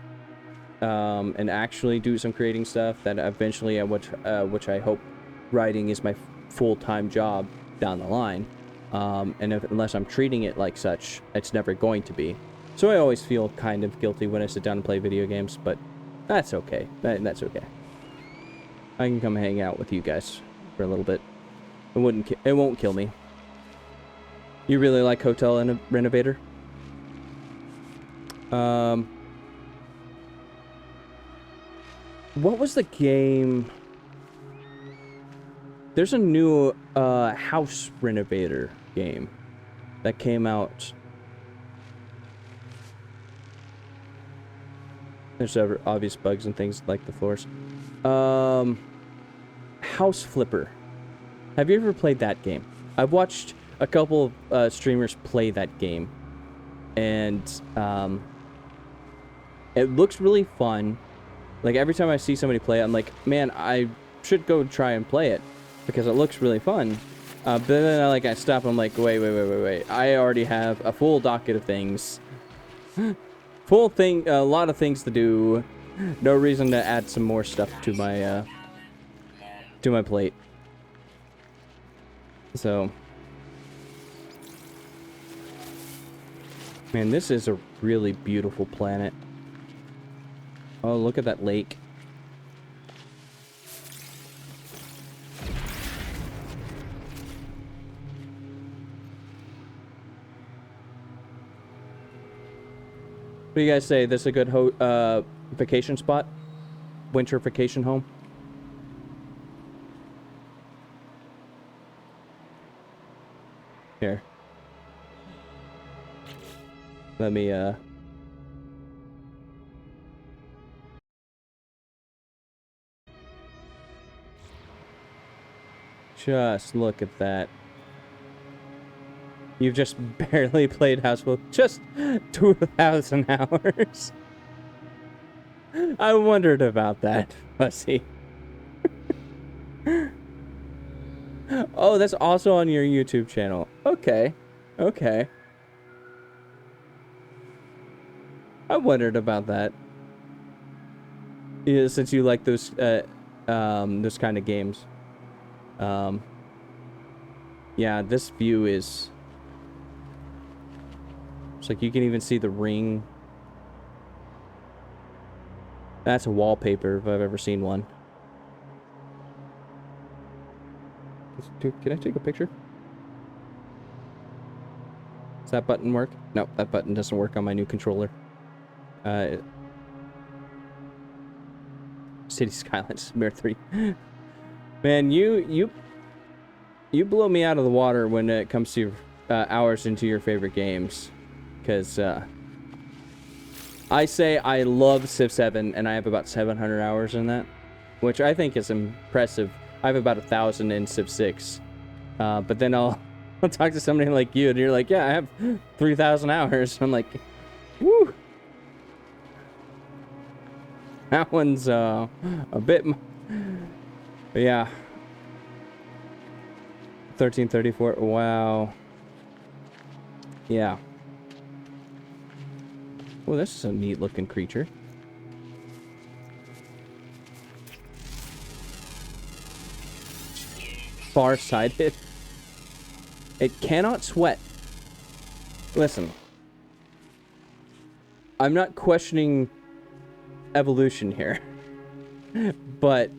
and actually do some creating stuff that eventually, which I hope writing is my full-time job down the line. And unless I'm treating it like such, it's never going to be. So I always feel kind of guilty when I sit down and play video games, but that's okay. That's okay. I can come hang out with you guys for a little bit. It won't kill me. You really like Hotel Renovator? What was the game? There's a new House Renovator game that came out. There's obvious bugs and things like the floors. House Flipper. Have you ever played that game? I've watched a couple of streamers play that game, and it looks really fun. Like, every time I see somebody play it, I'm like, man, I should go try and play it because it looks really fun. But then I stop and I'm like, wait. I already have a full docket of things. A lot of things to do. No reason to add some more stuff to my plate. So, man, this is a really beautiful planet. Oh, look at that lake. What do you guys say? This is a good vacation spot? Winter vacation home? Here. Let me, just look at that. You've just barely played Houseful. Just 2,000 hours. I wondered about that, Pussy. Oh, that's also on your YouTube channel. Okay. Okay. I wondered about that. Yeah, since you like those kind of games. Yeah, this view is... It's like you can even see the ring. That's a wallpaper if I've ever seen one. Can I take a picture? Does that button work? No, that button doesn't work on my new controller. City Skylines, Mirror 3. Man, you blow me out of the water when it comes to hours into your favorite games. Because I say I love Civ 7 and I have about 700 hours in that, which I think is impressive. I have about 1,000 in Civ 6. But then I'll talk to somebody like you and you're like, yeah, I have 3,000 hours. I'm like, woo. That one's a bit... But yeah. 1334. Wow. Yeah. Well, this is a neat looking creature. Far-sighted. It cannot sweat. Listen. I'm not questioning evolution here. But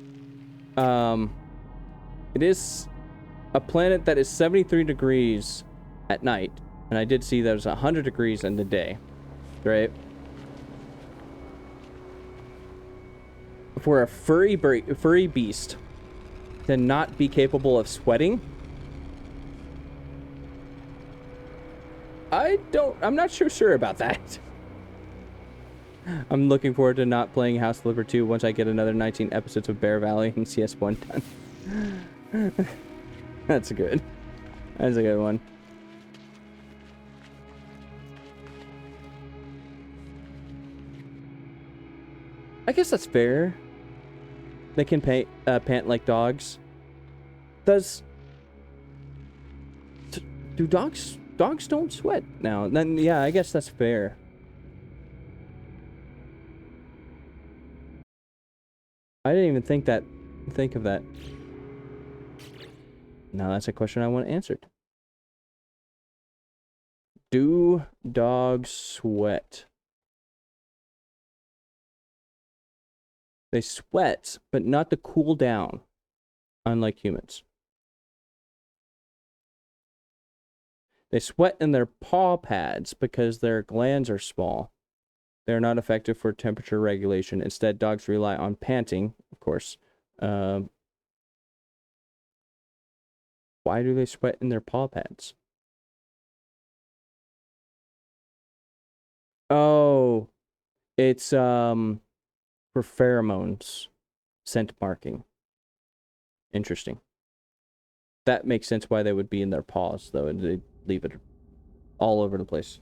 it is a planet that is 73 degrees at night, and I did see there's 100 degrees in the day, right? For a furry beast to not be capable of sweating, I'm not sure about that. I'm looking forward to not playing House Flipper 2 once I get another 19 episodes of Bear Valley and CS1 done. That's good. That's a good one. I guess that's fair. They can pant like dogs. Do dogs don't sweat now? Then yeah, I guess that's fair. I didn't even think of that. Now that's a question I want answered. Do dogs sweat? They sweat, but not to cool down, unlike humans. They sweat in their paw pads because their glands are small. They are not effective for temperature regulation. Instead, dogs rely on panting, of course. Why do they sweat in their paw pads? Oh, it's for pheromones, scent marking. Interesting. That makes sense why they would be in their paws, though, and they leave it all over the place.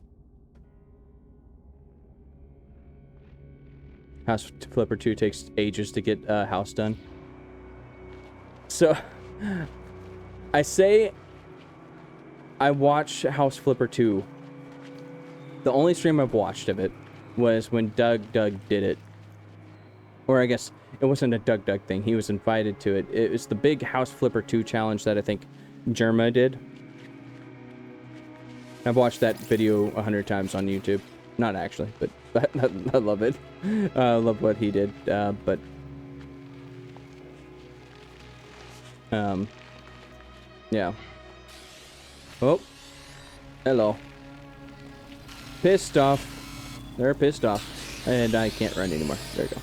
House Flipper 2 takes ages to get house done. So, I say I watch House Flipper 2. The only stream I've watched of it was when Doug did it. Or I guess it wasn't a Doug thing. He was invited to it. It was the big House Flipper 2 challenge that I think Germa did. I've watched that video 100 times on YouTube. Not actually, but I love it. I love what he did. Yeah. Oh. Hello. Pissed off. They're pissed off. And I can't run anymore. There we go.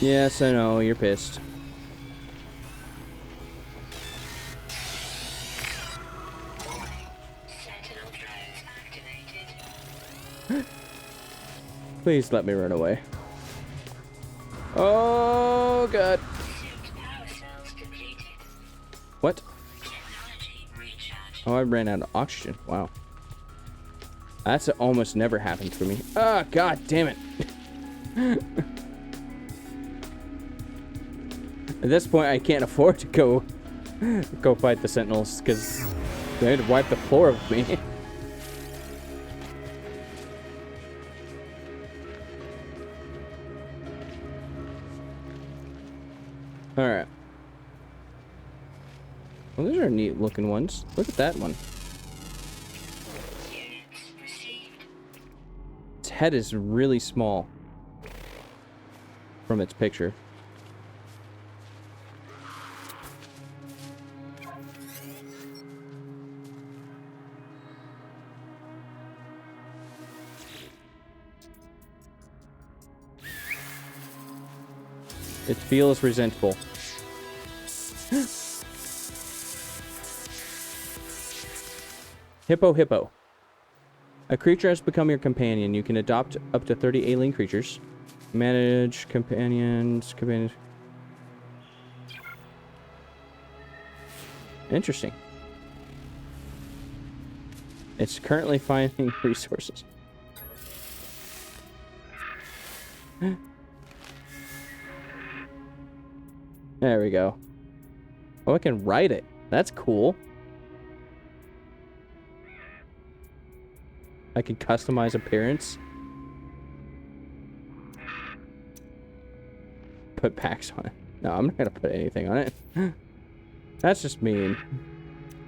Yes, I know. You're pissed. Sentinel drones activated. Please let me run away. Oh, God. Suit power cells depleted. What? Technology recharge. Oh, I ran out of oxygen. Wow. That's almost never happened for me. Ah, God damn it. At this point, I can't afford to go fight the Sentinels because they had to wipe the floor with me. All right. Well, those are neat looking ones. Look at that one. Units received. Its head is really small from its picture. It feels resentful. Hippo. A creature has become your companion. You can adopt up to 30 alien creatures. Manage companions. Interesting. It's currently finding resources. There we go. Oh, I can write it. That's cool. I can customize appearance. Put packs on it. No, I'm not gonna put anything on it. That's just mean.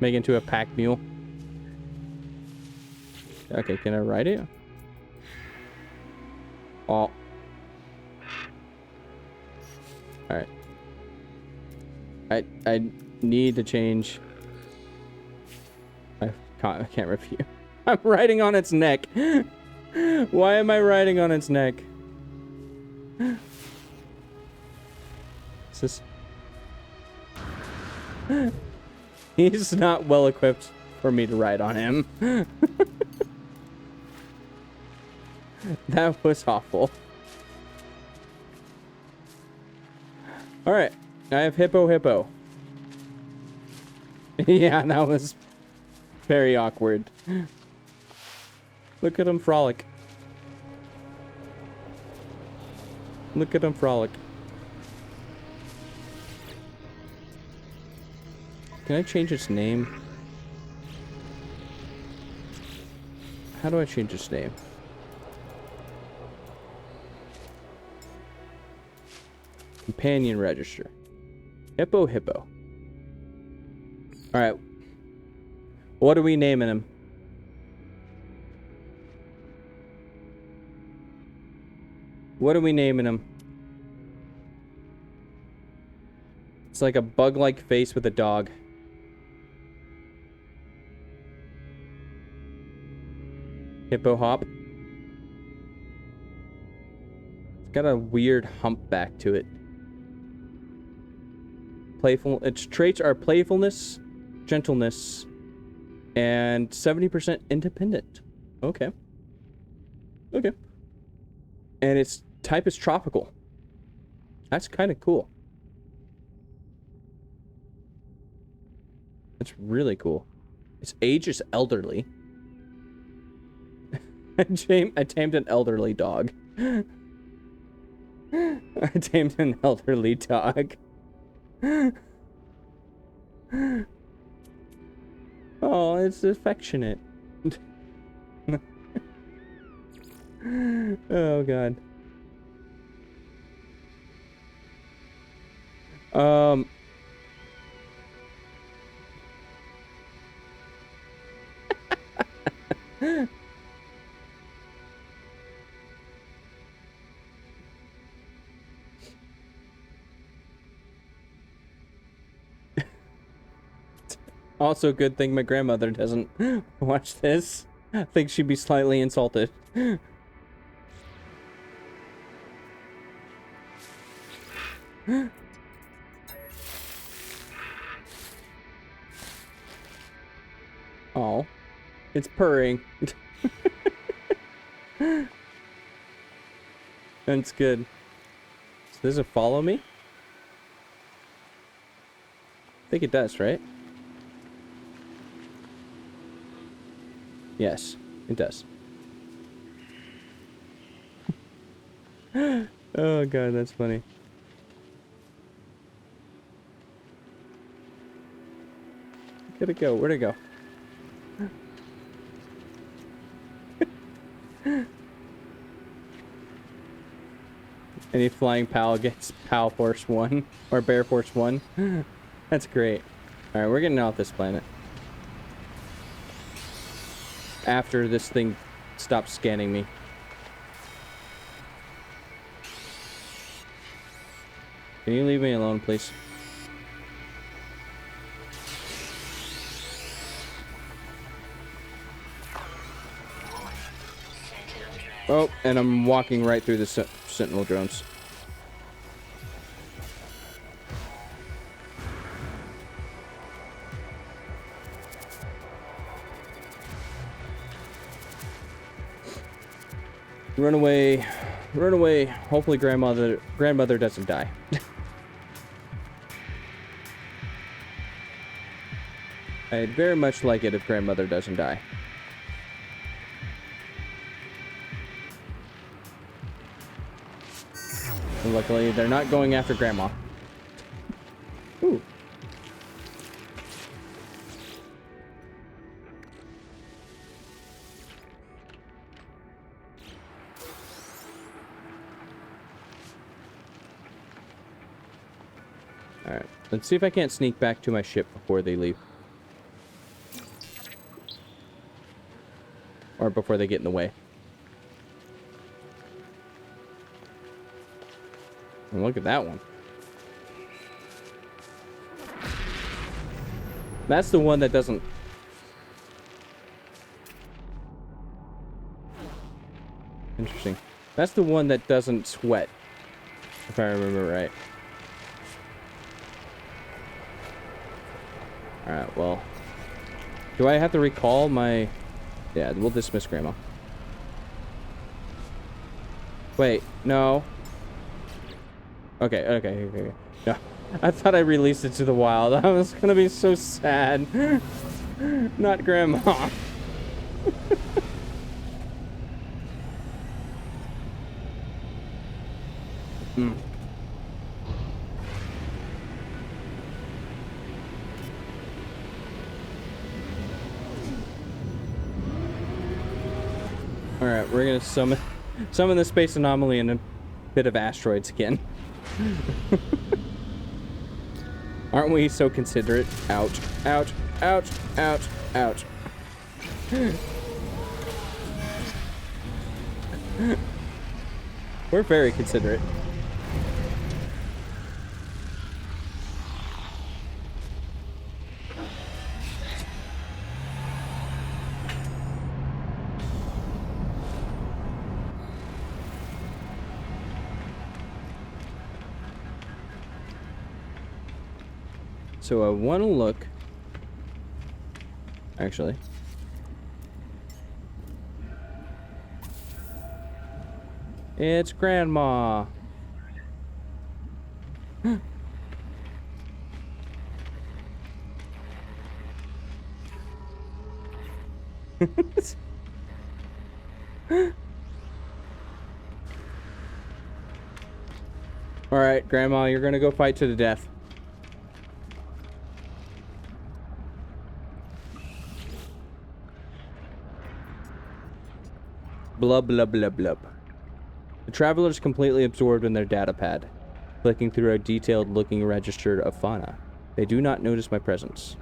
Make it into a pack mule. Okay, can I write it? Oh. Alright. I need to change. I can't review. I'm writing on its neck. Why am I writing on its neck? Is this... He's not well equipped for me to write on him. That was awful. Alright. I have Hippo. Yeah, that was very awkward. Look at him frolic. Look at him frolic. Can I change its name? How do I change its name? Companion register. Hippo. Alright. What are we naming him? What are we naming him? It's like a bug-like face with a dog. Hippo Hop. It's got a weird humpback to it. Playful. Its traits are playfulness, gentleness, and 70% independent. Okay. Okay. And its type is tropical. That's kind of cool. That's really cool. Its age is elderly. I tamed an elderly dog. I tamed an elderly dog. Oh, it's affectionate. Oh god. Also, a good thing my grandmother doesn't watch this. I think she'd be slightly insulted. Oh, it's purring. That's good. So does it follow me? I think it does, right? Yes, it does. Oh god, that's funny. Where'd it go? Where'd it go? Any flying PAL gets PAL Force 1 or Bear Force 1. That's great. Alright, we're getting off this planet. After this thing stops scanning me. Can you leave me alone, please? Oh, and I'm walking right through the Sentinel drones. Run away. Run away. Hopefully grandmother doesn't die. I'd very much like it if grandmother doesn't die. And luckily, they're not going after grandma. Ooh. Alright, let's see if I can't sneak back to my ship before they leave. Or before they get in the way. And look at that one. That's the one that doesn't... Interesting. That's the one that doesn't sweat. If I remember right. Alright, well... Do I have to recall my... Yeah, we'll dismiss grandma. Wait, no. Okay. No, I thought I released it to the wild. I was gonna be so sad. Not grandma. Hmm. Alright, we're gonna summon the space anomaly and a bit of asteroids again. Aren't we so considerate? Ouch. Ouch. Ouch. Ouch. Ouch. We're very considerate. So I want to look. Actually. It's Grandma. All right, Grandma, you're gonna go fight to the death. Blub, blub, blub, blub. The traveler's completely absorbed in their data pad, clicking through a detailed-looking register of fauna. They do not notice my presence.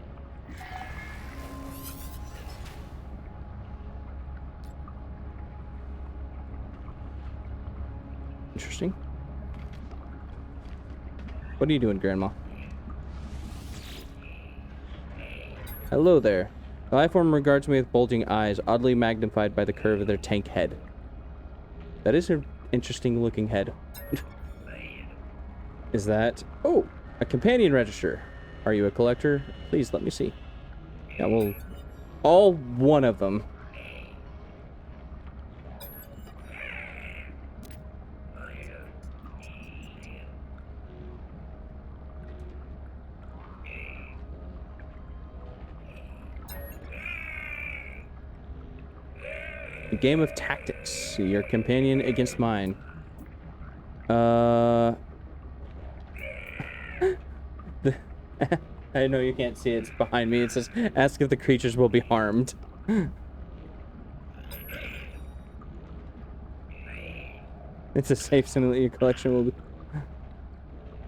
Interesting. What are you doing, Grandma? Hello there. The life form regards me with bulging eyes, oddly magnified by the curve of their tank head. That is an interesting looking head. Is that... Oh! A companion register. Are you a collector? Please let me see. Yeah, well... all one of them. A game of tactics. Your companion against mine. I know you can't see it. It's behind me. It says, ask if the creatures will be harmed. It's a safe symbol that your collection will be...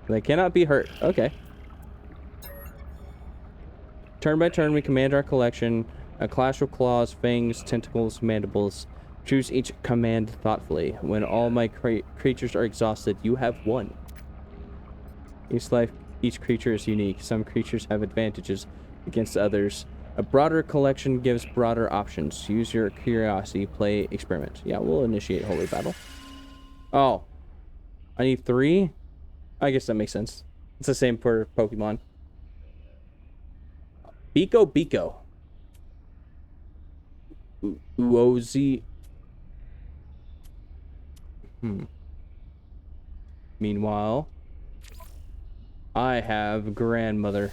They cannot be hurt. Okay. Turn by turn, we command our collection. A clash of claws, fangs, tentacles, mandibles. Choose each command thoughtfully. When all my creatures are exhausted, you have won. Each creature is unique. Some creatures have advantages against others. A broader collection gives broader options. Use your curiosity, play, experiment. Yeah, we'll initiate holy battle. Oh. I need 3? I guess that makes sense. It's the same for Pokemon. Biko Biko. Uozi. Meanwhile, I have grandmother.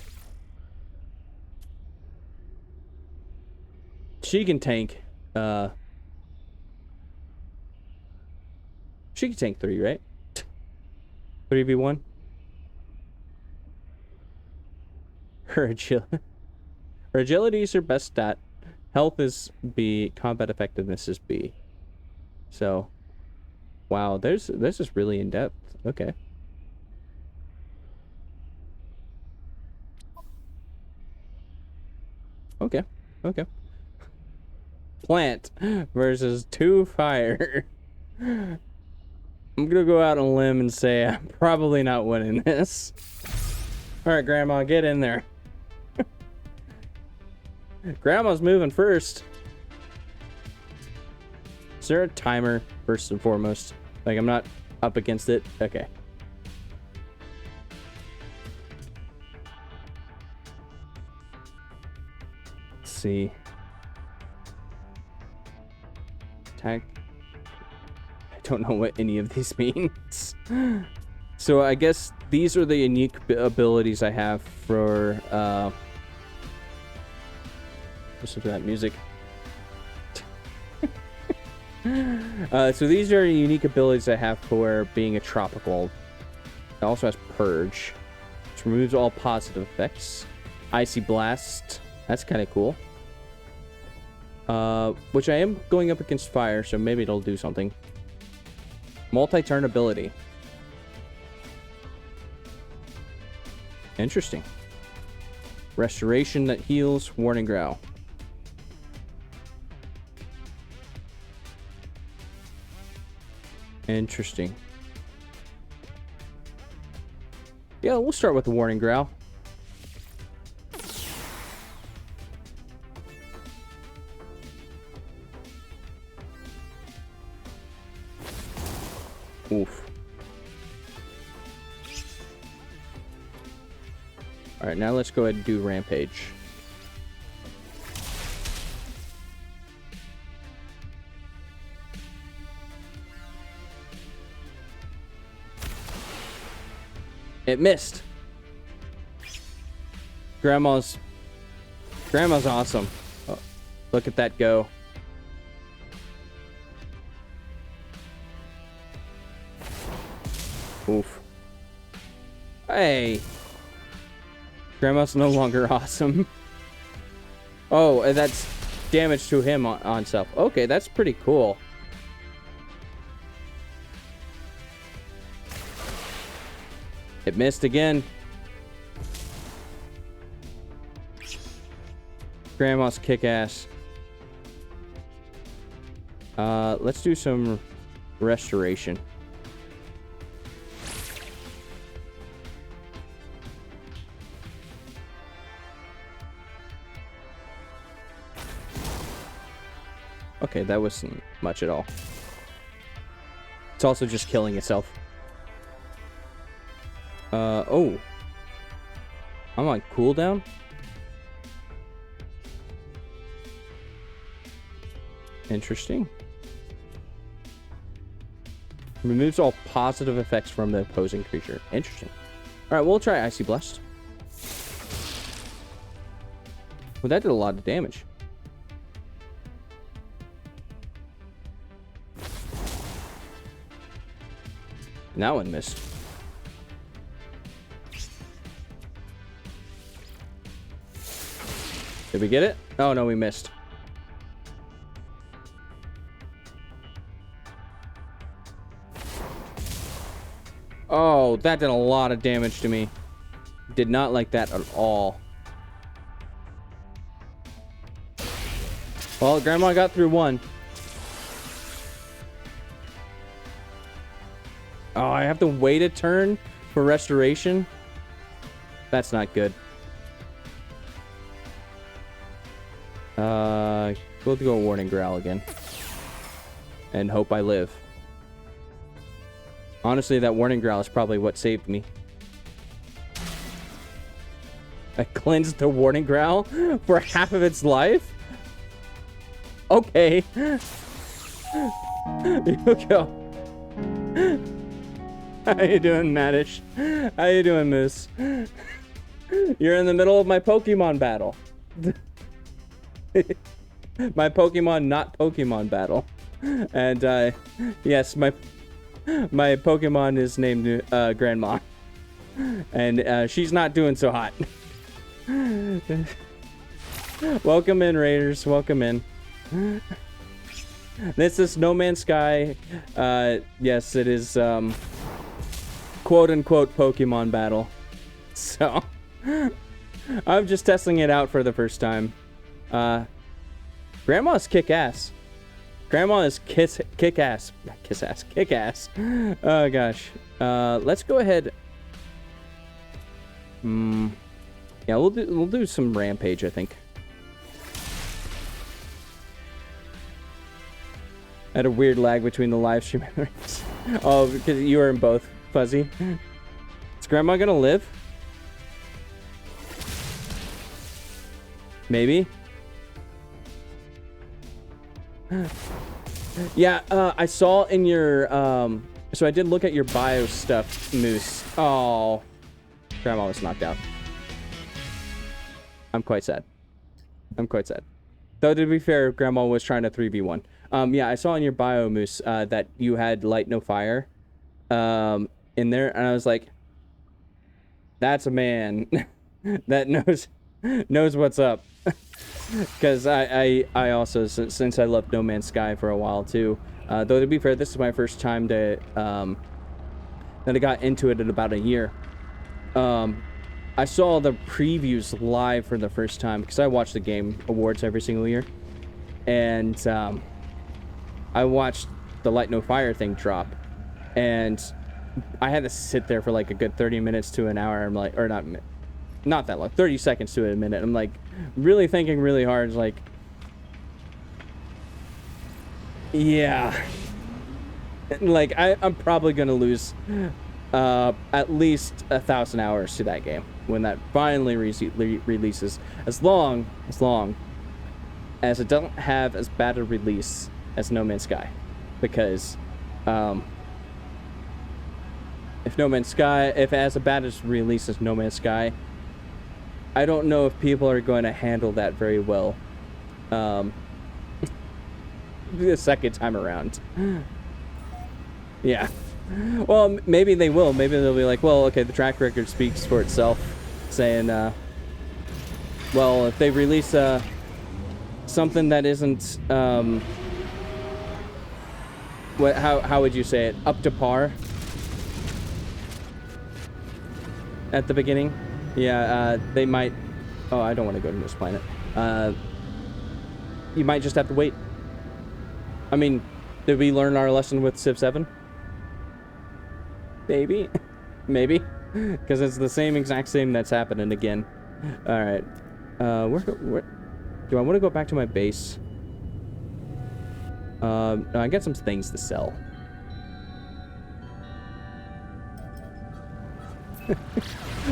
She can tank. She can tank 3, right? 3v1. Her agility is her best stat. Health is B. Combat effectiveness is B. So, wow, this is really in depth. Okay. Okay. Okay. Plant versus 2 fire. I'm gonna go out on a limb and say I'm probably not winning this. All right, Grandma, get in there. Grandma's moving first. Is there a timer, first and foremost? Like, I'm not up against it? Okay. Let's see. Attack. I don't know what any of these means. So I guess these are the unique abilities I have for, listen to that music. So these are unique abilities I have for being a tropical. It also has Purge, which removes all positive effects. Icy Blast, that's kind of cool. Which I am going up against fire, so maybe it'll do something. Multi-turn ability. Interesting. Restoration that heals, Warning Growl. Interesting. Yeah, we'll start with the warning growl. Oof. Alright, now let's go ahead and do Rampage. It missed. Grandma's awesome. Oh, look at that go. Oof. Hey. Grandma's no longer awesome. Oh, and that's damage to him on self. Okay, that's pretty cool. It missed again. Grandma's kick-ass. Let's do some restoration. Okay, that wasn't much at all. It's also just killing itself. Oh. I'm on cooldown? Interesting. Removes all positive effects from the opposing creature. Interesting. Alright, we'll try Icy Blast. Well, that did a lot of damage. And that one missed. Did we get it? Oh, no, we missed. Oh, that did a lot of damage to me. Did not like that at all. Well, Grandma got through one. Oh, I have to wait a turn for restoration? That's not good. We'll go warning growl again. And hope I live. Honestly, that warning growl is probably what saved me. I cleansed the warning growl for half of its life? Okay. Here we go. How you doing, Maddish? How you doing, Moose? You're in the middle of my Pokemon battle. My Pokemon not Pokemon battle. And yes, my Pokemon is named Grandma. And she's not doing so hot. Welcome in, Raiders. Welcome in. This is No Man's Sky. Yes, it is quote-unquote Pokemon battle. So I'm just testing it out for the first time. Grandma's kick-ass. Grandma is kick-ass. Kiss-ass. Kick-ass. Oh, gosh. Let's go ahead. Yeah, we'll do some Rampage, I think. I had a weird lag between the live stream and the race. Oh, because you were in both, Fuzzy. Is Grandma gonna live? Maybe. Yeah, I saw in your, so I did look at your bio stuff, Moose. Oh, Grandma was knocked out. I'm quite sad. I'm quite sad. Though, to be fair, Grandma was trying to 3v1. Yeah, I saw in your bio, Moose, that you had Light No Fire, in there, and I was like, that's a man that knows what's up. Because I also, since I loved No Man's Sky for a while too, though to be fair, this is my first time that I got into it in about a year. I saw the previews live for the first time because I watch the Game Awards every single year, and I watched the Light No Fire thing drop, and I had to sit there for like a good 30 minutes to an hour. I'm like, or not that long, 30 seconds to a minute. I'm like really thinking really hard, like, yeah, like I'm probably gonna lose at least 1,000 hours to that game when that finally releases, as long as it doesn't have as bad a release as No Man's Sky, because if it has a bad as release as No Man's Sky, I don't know if people are going to handle that very well the second time around. Yeah. Well, maybe they will. Maybe they'll be like, well, okay, the track record speaks for itself, saying, well, if they release something that isn't, how would you say it, up to par at the beginning? Yeah, they might, oh, I don't want to go to this planet. You might just have to wait. I mean, did we learn our lesson with Civ 7? Maybe. Maybe. Because it's the same exact same that's happening again. Alright. Where do I want to go back to my base? No, I got some things to sell.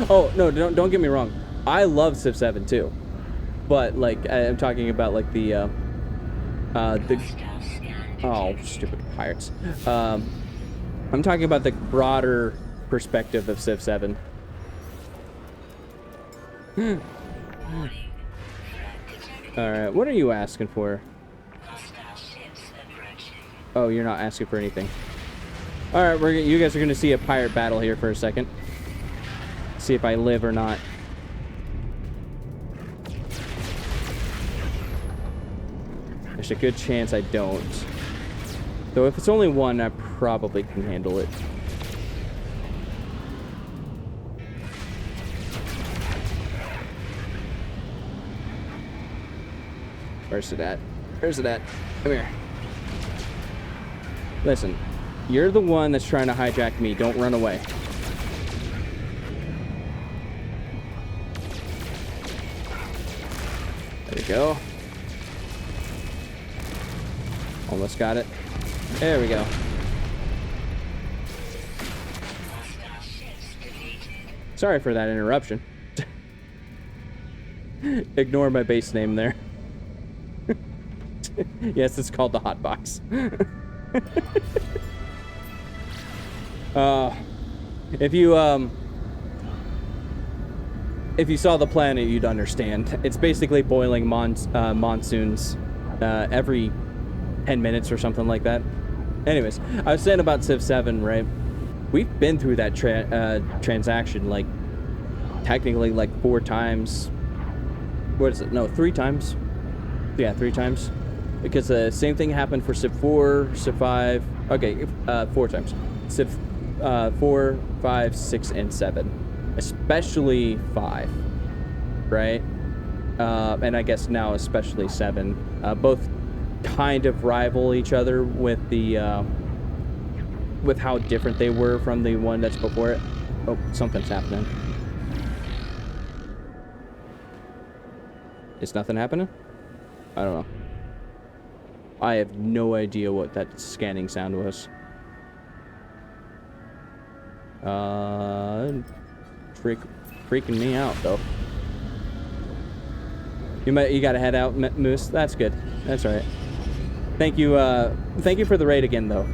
Oh, no, don't get me wrong. I love Civ 7 too. But, like, I'm talking about, like, the oh, stupid pirates. I'm talking about the broader perspective of Civ 7. Alright, what are you asking for? Oh, you're not asking for anything. Alright, you guys are gonna see a pirate battle here for a second. See if I live or not. There's a good chance I don't. Though if it's only one, I probably can handle it. Where's it at? Where's it at? Come here. Listen, you're the one that's trying to hijack me. Don't run away. There we go. Almost got it. There we go. Sorry for that interruption. Ignore my base name there. Yes, it's called the Hot Box. If you saw the planet, you'd understand. It's basically boiling monsoons every 10 minutes or something like that. Anyways, I was saying about Civ 7, right? We've been through that transaction, like, technically, like, 4 times. What is it? No, 3 times. Yeah, 3 times. Because the same thing happened for Civ 4, Civ 5. Okay, 4 times. Civ 4, 5, 6, and 7. Especially 5, right? And I guess now especially 7. Both kind of rival each other with the with how different they were from the one that's before it. Oh, something's happening. Is nothing happening? I don't know. I have no idea what that scanning sound was. Freaking me out though. You gotta head out, Moose. That's good. That's all right. Thank you for the raid again, though.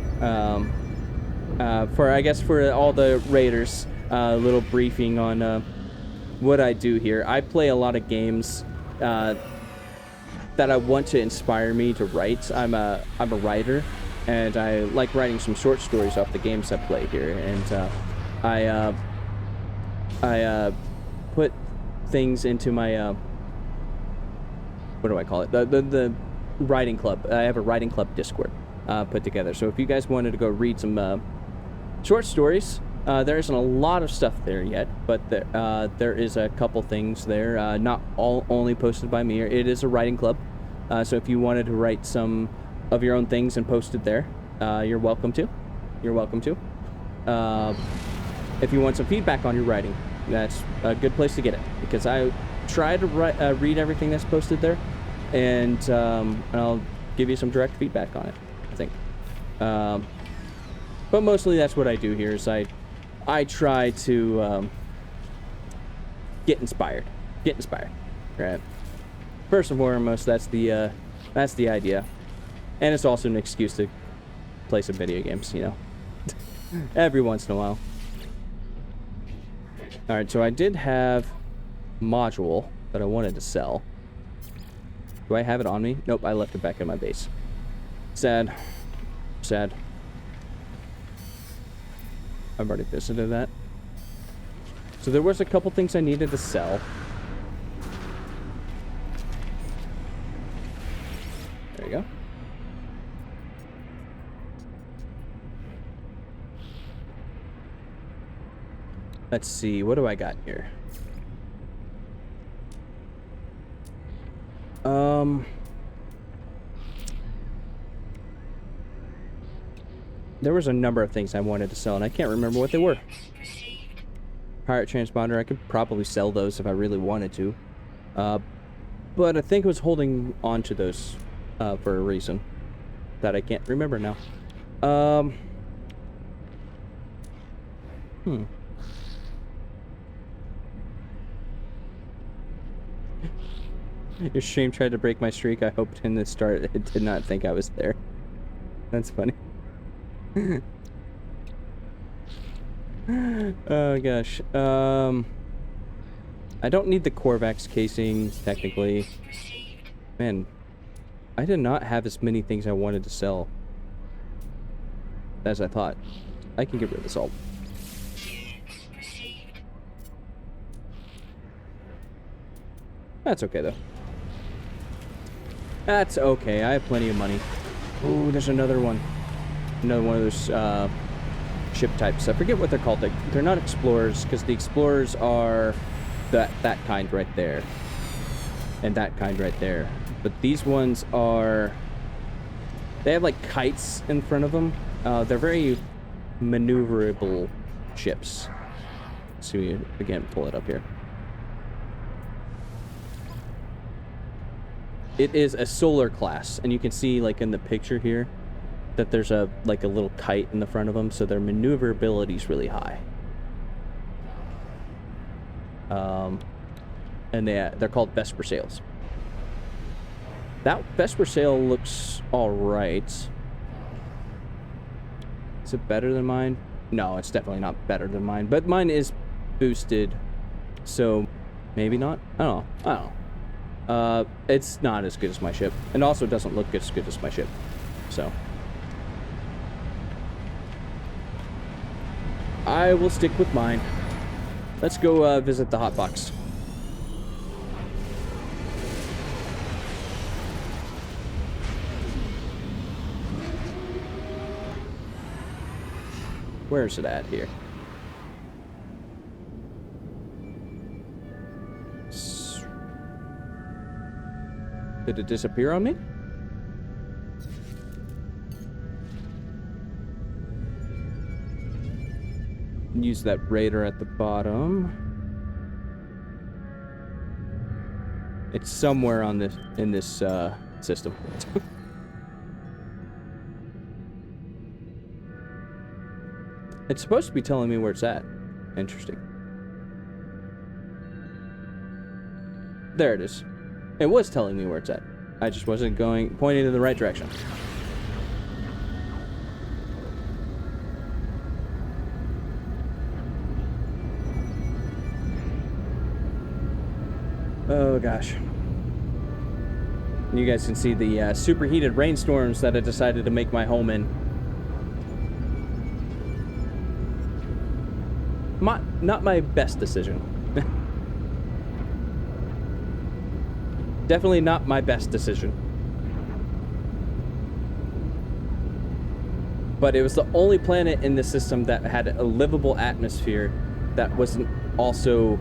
For all the raiders, a little briefing on what I do here. I play a lot of games that I want to inspire me to write. I'm a writer, and I like writing some short stories off the games I play here. And I put things into my what do I call it? The writing club. I have a writing club Discord put together. So if you guys wanted to go read some short stories, there isn't a lot of stuff there yet, but there is a couple things there. Not all only posted by me. It is a writing club. So if you wanted to write some of your own things and post it there, you're welcome to. You're welcome to. if you want some feedback on your writing, that's a good place to get it, because I try to read everything that's posted there, and I'll give you some direct feedback on it, I think. But mostly that's what I do here, is I try to get inspired, right? First and foremost, that's the idea, and it's also an excuse to play some video games, you know, every once in a while. All right, so I did have module that I wanted to sell. Do I have it on me? Nope, I left it back in my base. Sad. I've already visited that. So there was a couple things I needed to sell. There you go. Let's see, what do I got here? There was a number of things I wanted to sell, and I can't remember what they were. Pirate transponder, I could probably sell those if I really wanted to. But I think I was holding on to those for a reason that I can't remember now. Your stream tried to break my streak. I hoped in the start it did not think I was there. That's funny. Oh gosh. I don't need the Korvax casing technically. Man, I did not have as many things I wanted to sell as I thought. I can get rid of this all. That's okay though. That's okay. I have plenty of money. Ooh, there's another one. Another one of those ship types. I forget what they're called. They're not explorers, because the explorers are that kind right there, and that kind right there. But these ones are. They have like kites in front of them. They're very maneuverable ships. So we again pull it up here. It is a solar class, and you can see like in the picture here that there's a little kite in the front of them, so their maneuverability is really high. And they're called Vesper sails. That Vesper sail looks all right. Is it better than mine? No, it's definitely not better than mine, but mine is boosted, so maybe not. I don't know. It's not as good as my ship, and also doesn't look as good as my ship, so I will stick with mine. Let's go visit the hotbox. Where's it at here? Did it disappear on me? Use that radar at the bottom. It's somewhere on this in this system. It's supposed to be telling me where it's at. Interesting. There it is. It was telling me where it's at. I just wasn't pointing in the right direction. Oh gosh. You guys can see the superheated rainstorms that I decided to make my home in. Not my best decision. Definitely not my best decision. But it was the only planet in the system that had a livable atmosphere that wasn't also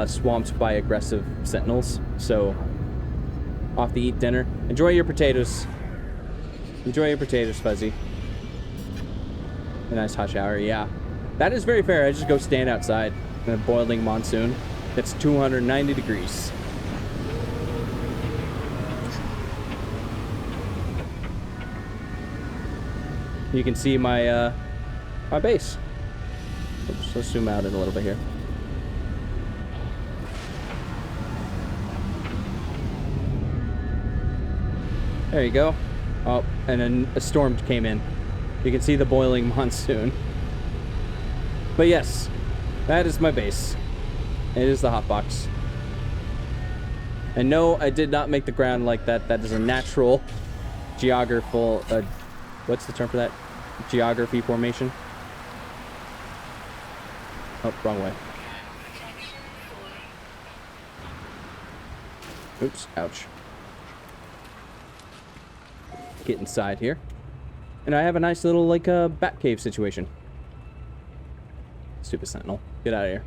swamped by aggressive sentinels. So, off to eat dinner. Enjoy your potatoes. Enjoy your potatoes, Fuzzy. A nice hot shower, yeah. That is very fair. I just go stand outside in a boiling monsoon. It's 290 degrees. You can see my my base. Oops, let's zoom out in a little bit here. There you go. Oh, and then a storm came in. You can see the boiling monsoon. But yes, that is my base. It is the hotbox. And no, I did not make the ground like that. That is a natural geographical, what's the term for that? Geography formation. Oh, wrong way. Oops, ouch. Get inside here. And I have a nice little, like, bat cave situation. Stupid sentinel. Get out of here.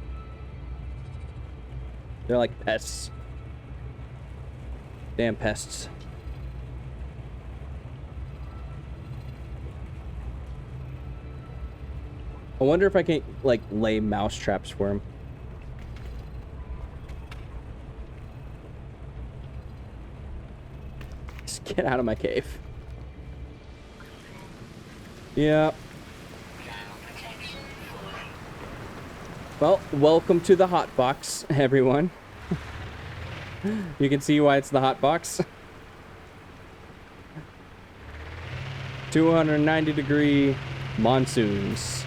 They're like pests. Damn pests. I wonder if I can, like, lay mouse traps for him. Just get out of my cave. Yeah. Well, welcome to the hot box, everyone. You can see why it's the hot box. 290-degree monsoons.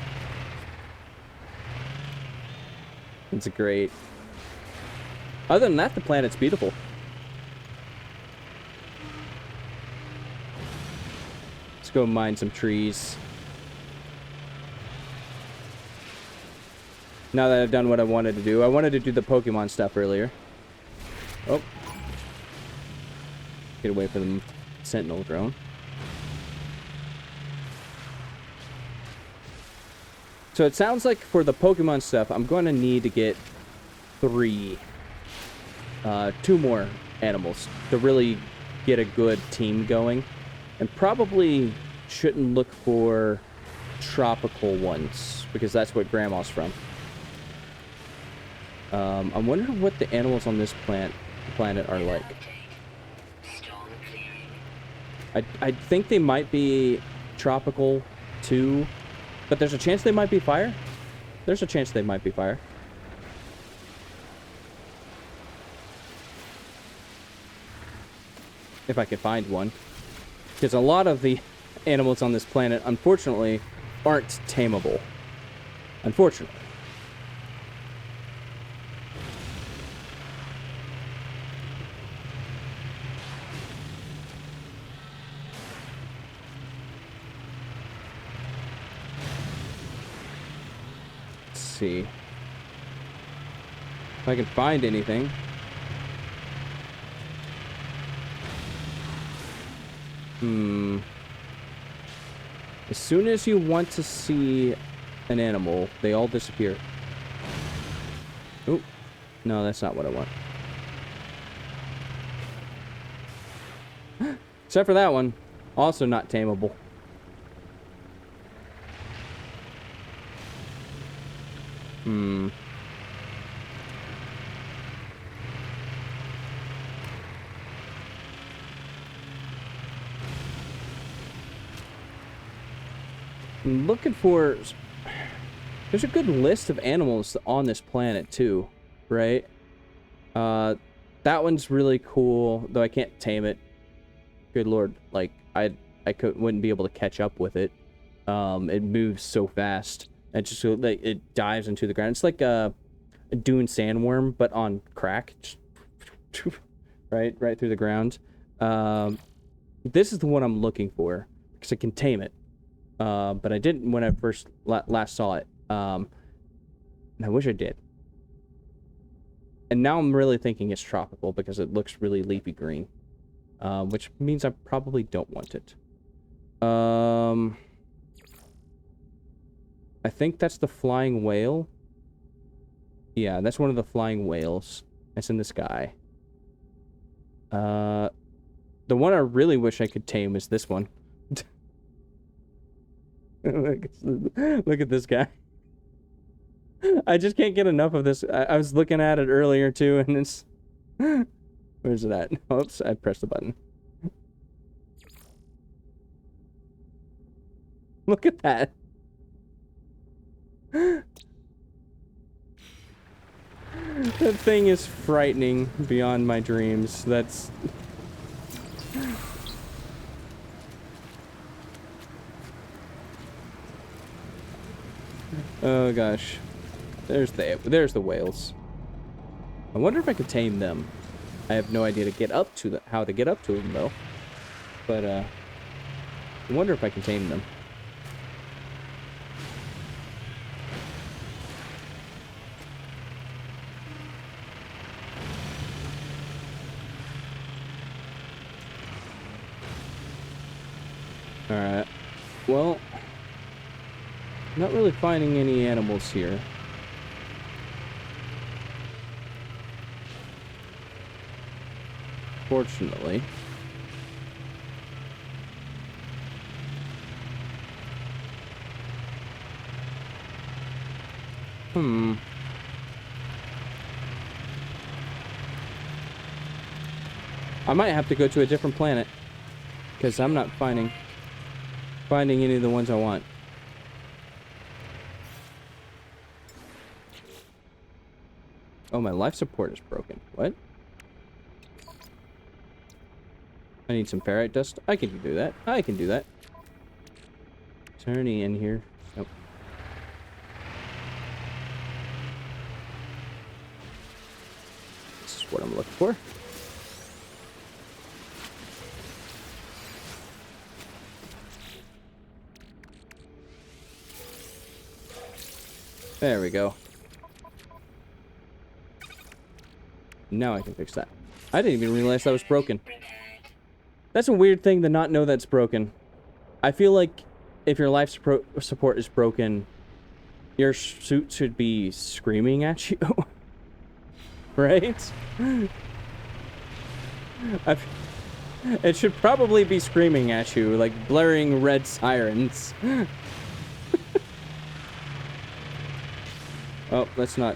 It's great. Other than that, the planet's beautiful. Let's go mine some trees. Now that I've done what I wanted to do. I wanted to do the Pokemon stuff earlier. Oh. Get away from the Sentinel drone. So it sounds like for the Pokemon stuff, I'm going to need to get 2 more animals to really get a good team going. And probably shouldn't look for tropical ones, because that's what Grandma's from. I wonder what the animals on this planet are like. I think they might be tropical too, but there's a chance they might be fire. There's a chance they might be fire. If I can find one. Because a lot of the animals on this planet, unfortunately, aren't tameable. Unfortunately. Let's see. If I can find anything. As soon as you want to see an animal, they all disappear. Oh, no, that's not what I want. Except for that one. Also not tameable. I'm looking for... There's a good list of animals on this planet, too. Right? That one's really cool, though I can't tame it. Good lord. Like, I wouldn't be able to catch up with it. It moves so fast. And just so, like, it dives into the ground. It's like a dune sandworm, but on crack. Right through the ground. This is the one I'm looking for, because I can tame it. But I didn't when I first last saw it. And I wish I did. And now I'm really thinking it's tropical because it looks really leafy green. Which means I probably don't want it. I think that's the flying whale. Yeah, that's one of the flying whales. That's in the sky. The one I really wish I could tame is this one. Look at this guy. I just can't get enough of this. I was looking at it earlier too, and it's... Where's it at? Oops, I pressed the button. Look at that. That thing is frightening beyond my dreams. That's... Oh gosh. There's the whales. I wonder if I could tame them. I have no idea how to get up to them though. But I wonder if I can tame them. Alright. Well, not really finding any animals here. Fortunately. I might have to go to a different planet. Because I'm not finding any of the ones I want. Oh, my life support is broken. What? I need some ferrite dust. I can do that. I can do that. Is there any in here? Nope. This is what I'm looking for. There we go. Now I can fix that. I didn't even realize that was broken. That's a weird thing to not know that's broken. I feel like if your life support is broken, your suit should be screaming at you. Right? It should probably be screaming at you, like blaring red sirens. Oh, let's not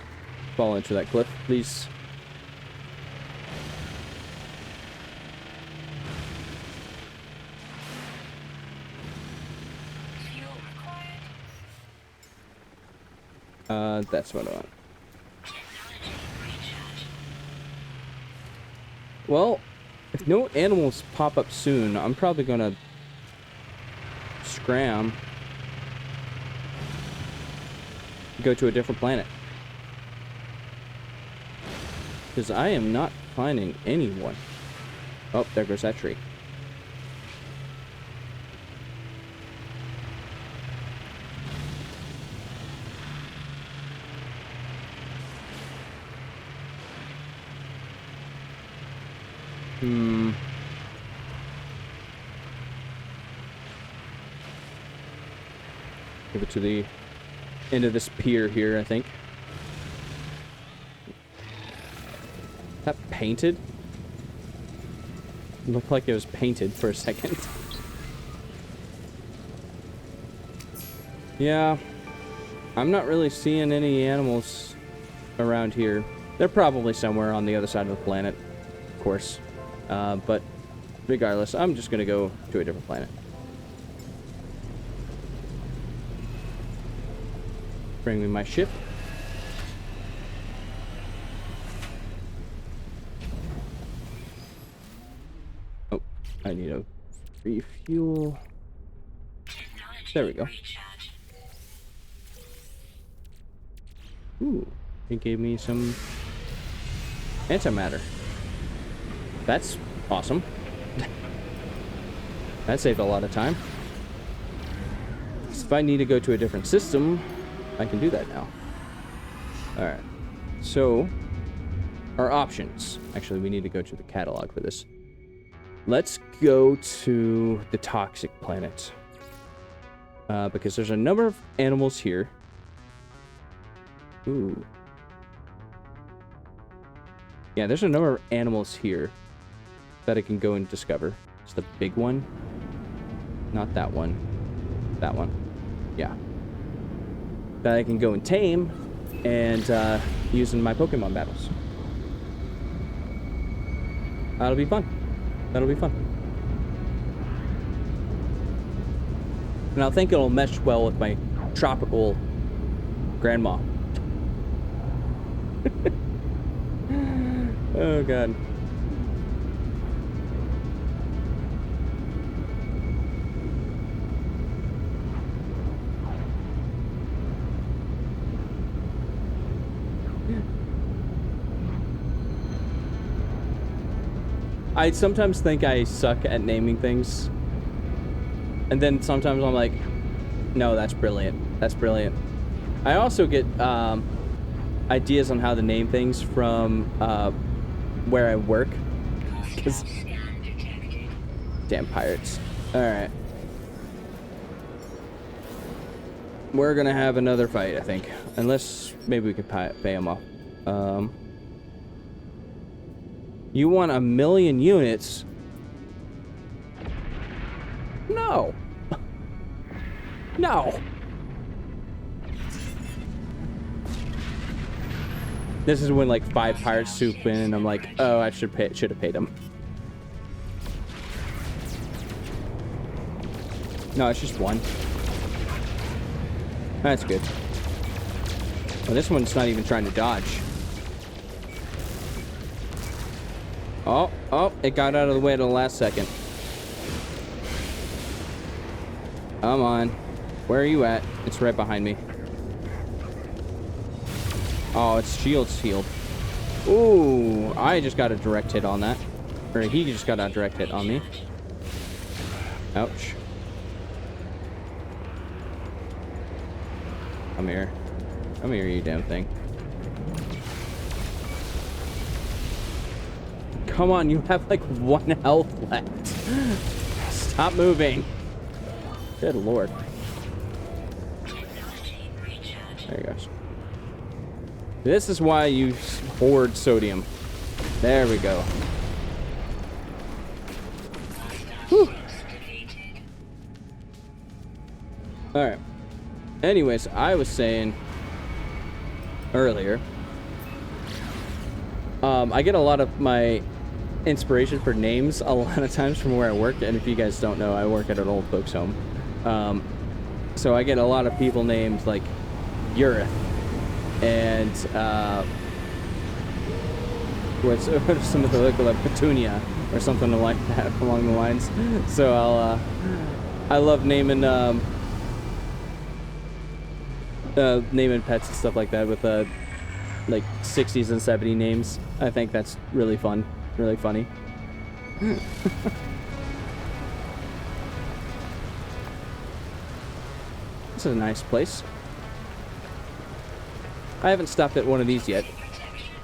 fall into that cliff, please. Fuel required. That's what I want. Technology recharge. Well, if no animals pop up soon, I'm probably gonna scram. Go to a different planet. Because I am not finding anyone. Oh, there goes that tree. Give it to the end of this pier here, I think. Is that painted? It looked like it was painted for a second. Yeah. I'm not really seeing any animals around here. They're probably somewhere on the other side of the planet, of course. But regardless, I'm just gonna go to a different planet. Bring me my ship. Oh, I need a refuel. Technology There we go. recharge. Ooh, it gave me some antimatter. That's awesome. That saved a lot of time. If I need to go to a different system, I can do that now. Alright. So, our options. Actually, we need to go to the catalog for this. Let's go to the toxic planet. Because there's a number of animals here. Ooh. Yeah, there's a number of animals here that I can go and discover. It's the big one. Not that one. That one. Yeah. That I can go and tame. and using my Pokemon battles. That'll be fun. That'll be fun. And I think it'll mesh well with my tropical grandma. Oh god. I sometimes think I suck at naming things. And then sometimes I'm like, no, that's brilliant. That's brilliant. I also get ideas on how to name things from where I work. 'Cause Scan detected. damn pirates. Alright. We're gonna have another fight, I think. Unless maybe we could pay them off. You want 1,000,000 units? No. No. This is when like 5 pirates swoop in, and I'm like, oh, I should have paid them. No, it's just one. That's good. Well, this one's not even trying to dodge. Oh, it got out of the way at the last second. Come on. Where are you at? It's right behind me. Oh, its shield's healed. Ooh, I just got a direct hit on that. Or he just got a direct hit on me. Ouch. Come here. Come here, you damn thing. Come on, you have like 1 health left. Stop moving. Good lord. Technology recharge. There you go. This is why you hoard sodium. There we go. Whew. Defeated. Alright. Anyways, I was saying earlier, I get a lot of my inspiration for names a lot of times from where I work, and if you guys don't know, I work at an old folks home. So I get a lot of people named like Urith and what's some of the local like Petunia or something like that along the lines. So I love naming naming pets and stuff like that with like 60s and 70s names. I think that's really fun, really funny. This is a nice place. I haven't stopped at one of these yet. Protection.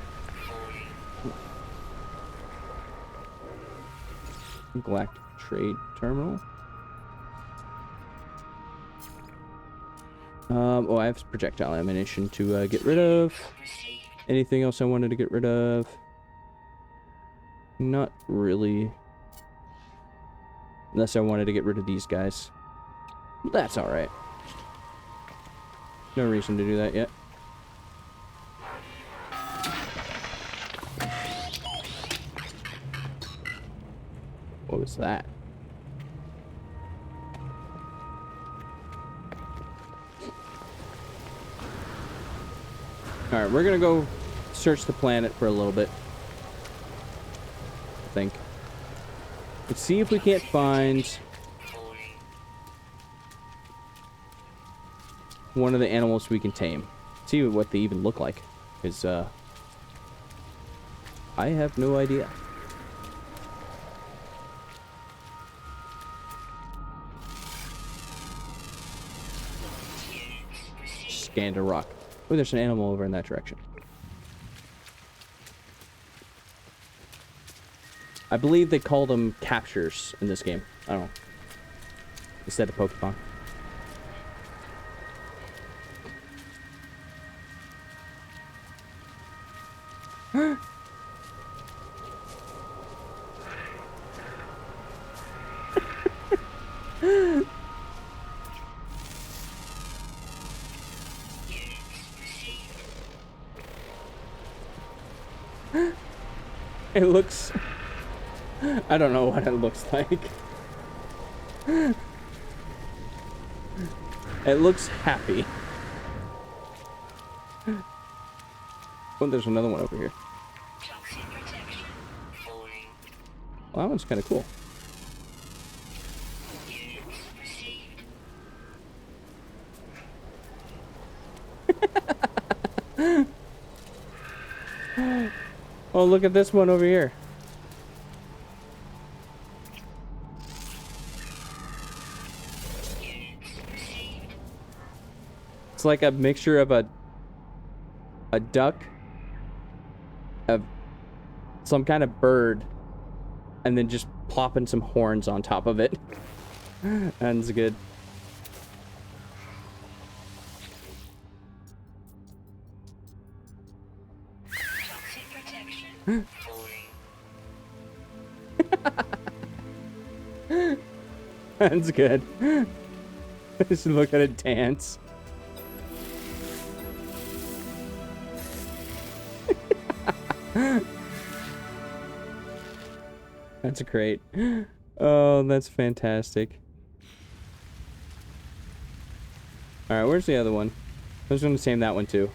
Galactic Trade Terminal. Oh, I have projectile ammunition to get rid of. Received. Anything else I wanted to get rid of? Not really. Unless I wanted to get rid of these guys. That's alright. No reason to do that yet. What was that? Alright, we're gonna go search the planet for a little bit. I think. Let's see if we can't find one of the animals we can tame. See what they even look like. Because, I have no idea. Scanned a rock. Oh, there's an animal over in that direction. I believe they call them captures in this game. I don't know. Instead of Pokemon. It looks... I don't know what it looks like. It looks happy. Oh, there's another one over here. Toxic protection. Falling. Well, that one's kind of cool. Units received. Oh, look at this one over here. Units received. It's like a mixture of a duck, of some kind of bird, and then just plopping some horns on top of it. That's good. Toxic protection. Falling. That's good. Just look at it dance. That's great. Oh, that's fantastic. Alright, where's the other one? I was going to save that one too.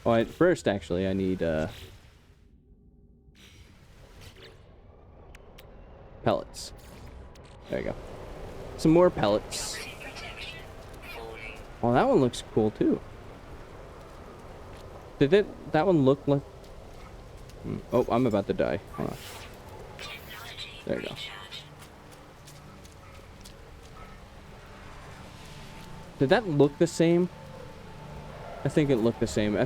Oh, first, actually, I need, pellets. There you go. Some more pellets. Toxic protection. Falling. Oh, that one looks cool too. Did that one look like... Oh, I'm about to die. Hold on. Technology There you go. recharge. Did that look the same? I think it looked the same.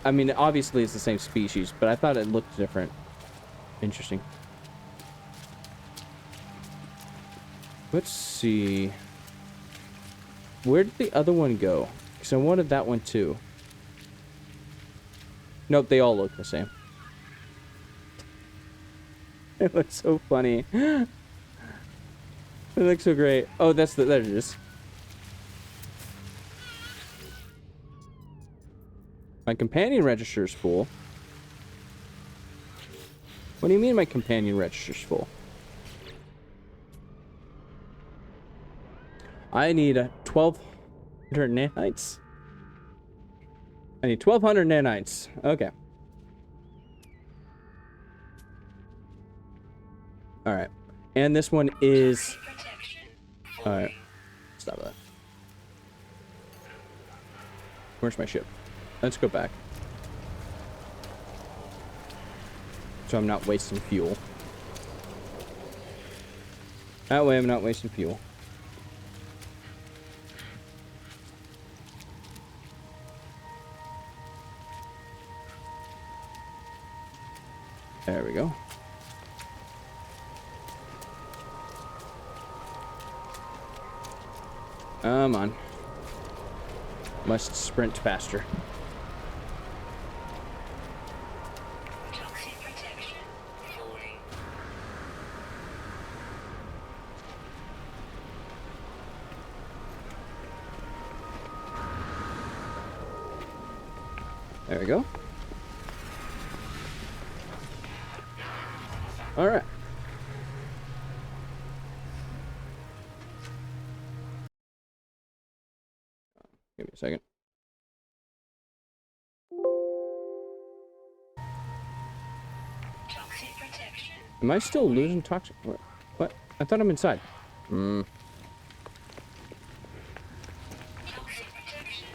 I mean, obviously it's the same species, but I thought it looked different. Interesting. Let's see. Where did the other one go? Because I wanted that one too. Nope, they all look the same. It looks so funny. It looks so great. Oh, there it is. My companion register's full. What do you mean my companion register's full? I need 1,200 nanites. I need 1,200 nanites. Okay. Alright. And this one is... Toxic protection. Alright. Stop that. Where's my ship? Let's go back. So I'm not wasting fuel. That way I'm not wasting fuel. There we go. Come on. Must sprint faster. Toxic protection. Falling. There we go. All right. Give me a second. Toxic protection. Am I still losing toxic? What? I thought I'm inside. Toxic protection.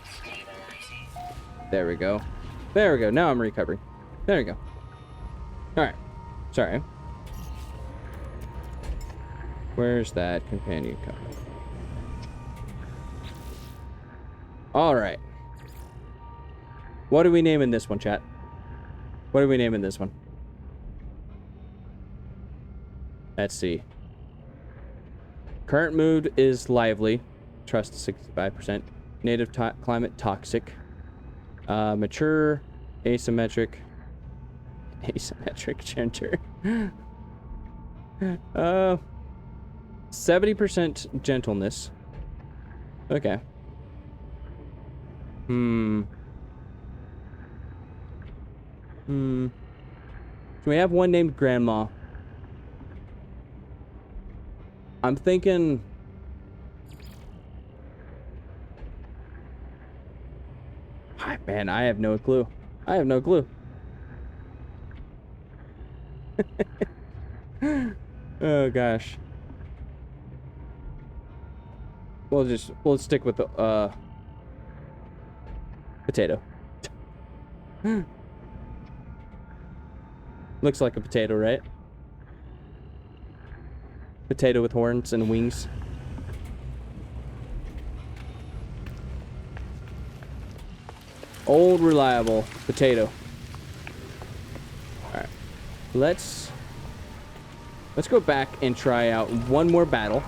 Stabilizing. There we go. There we go. Now I'm recovering. There we go. All right. Sorry. Where's that companion coming? All right. What are we naming this one, chat? What are we naming this one? Let's see. Current mood is lively. Trust 65%. Native climate toxic. Mature. Asymmetric. Asymmetric gender. 70% gentleness. Okay. So we have one named Grandma. I'm thinking... Man, I have no clue. I have no clue. Oh gosh. We'll stick with the potato. Looks like a potato, right? Potato with horns and wings. Old reliable potato. Alright. Let's go back and try out one more battle.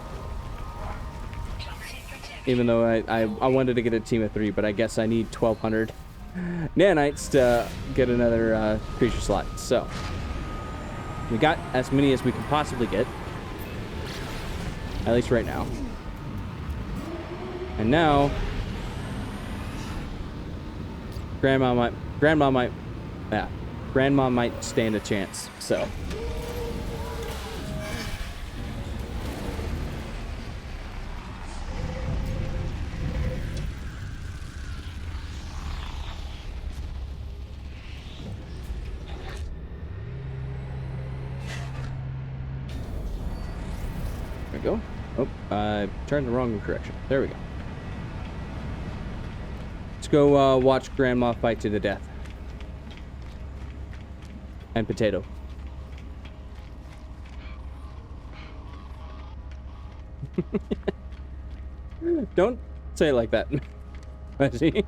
Even though I wanted to get a team of 3, but I guess I need 1,200 nanites to get another creature slot. So we got as many as we can possibly get. At least right now. And now Grandma might stand a chance, so. There we go. Oh, I turned the wrong direction. There we go. Let's go watch Grandma fight to the death. And potato. Don't say it like that. Messi.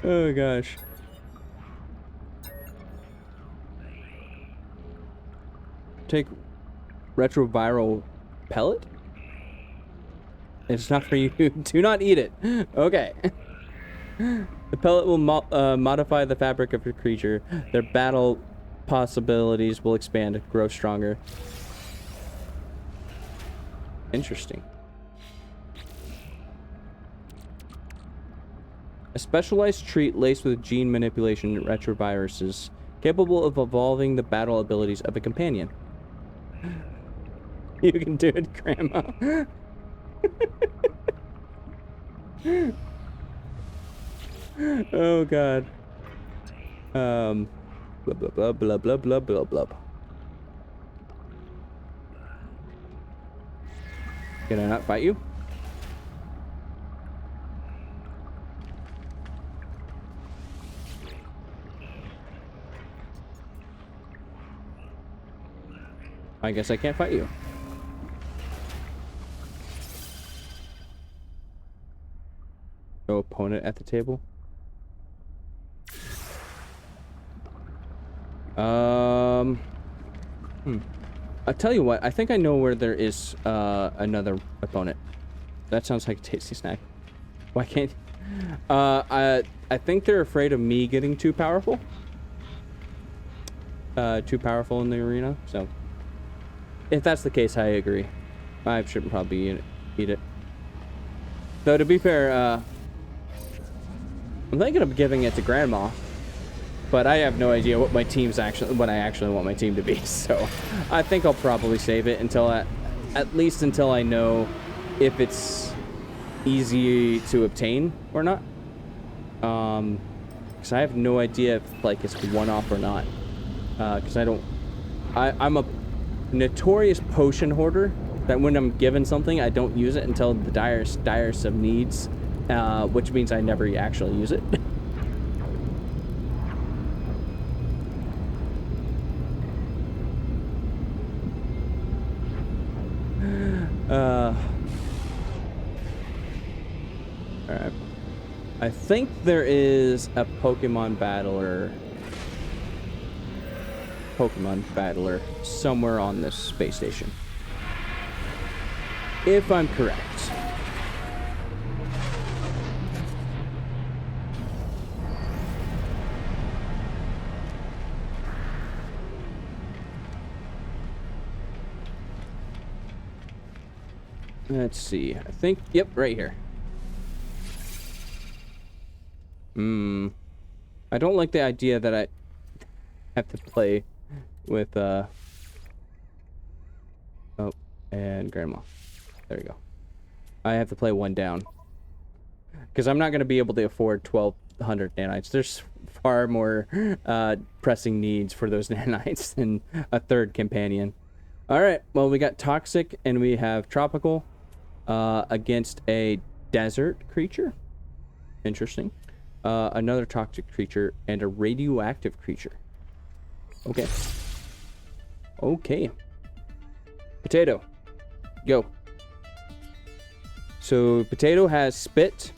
Oh gosh. Take retroviral pellet? It's not for you. Do not eat it. Okay. The pellet will modify the fabric of your creature. Their battle possibilities will expand, grow stronger. Interesting. A specialized treat laced with gene manipulation retroviruses, capable of evolving the battle abilities of a companion. You can do it, Grandma. Oh god. Blah blah blah blah blah blah blah blah. Can I not fight you? I guess I can't fight you. No opponent at the table. I'll tell you what, I think I know where there is another opponent. That sounds like a tasty snack. Why can't I think they're afraid of me getting too powerful. Too powerful in the arena, so if that's the case, I agree. I shouldn't probably eat it. Though to be fair, I'm thinking of giving it to Grandma, but I have no idea what my team's what I actually want my team to be. So I think I'll probably save it until at least until I know if it's easy to obtain or not. Because I have no idea if like it's one-off or not. Because I'm a notorious potion hoarder that when I'm given something, I don't use it until the direst of needs, which means I never actually use it. Alright. I think there is a Pokemon battler somewhere on this space station. If I'm correct. Let's see. I think, yep, right here. I don't like the idea that I have to play with, oh, and grandma. There we go. I have to play one down. Because I'm not going to be able to afford 1,200 nanites. There's far more pressing needs for those nanites than a third companion. Alright, well, we got Toxic and we have Tropical against a desert creature. Interesting. Another Toxic creature and a radioactive creature. Okay. Okay. Potato. Go. So, Potato has Spit,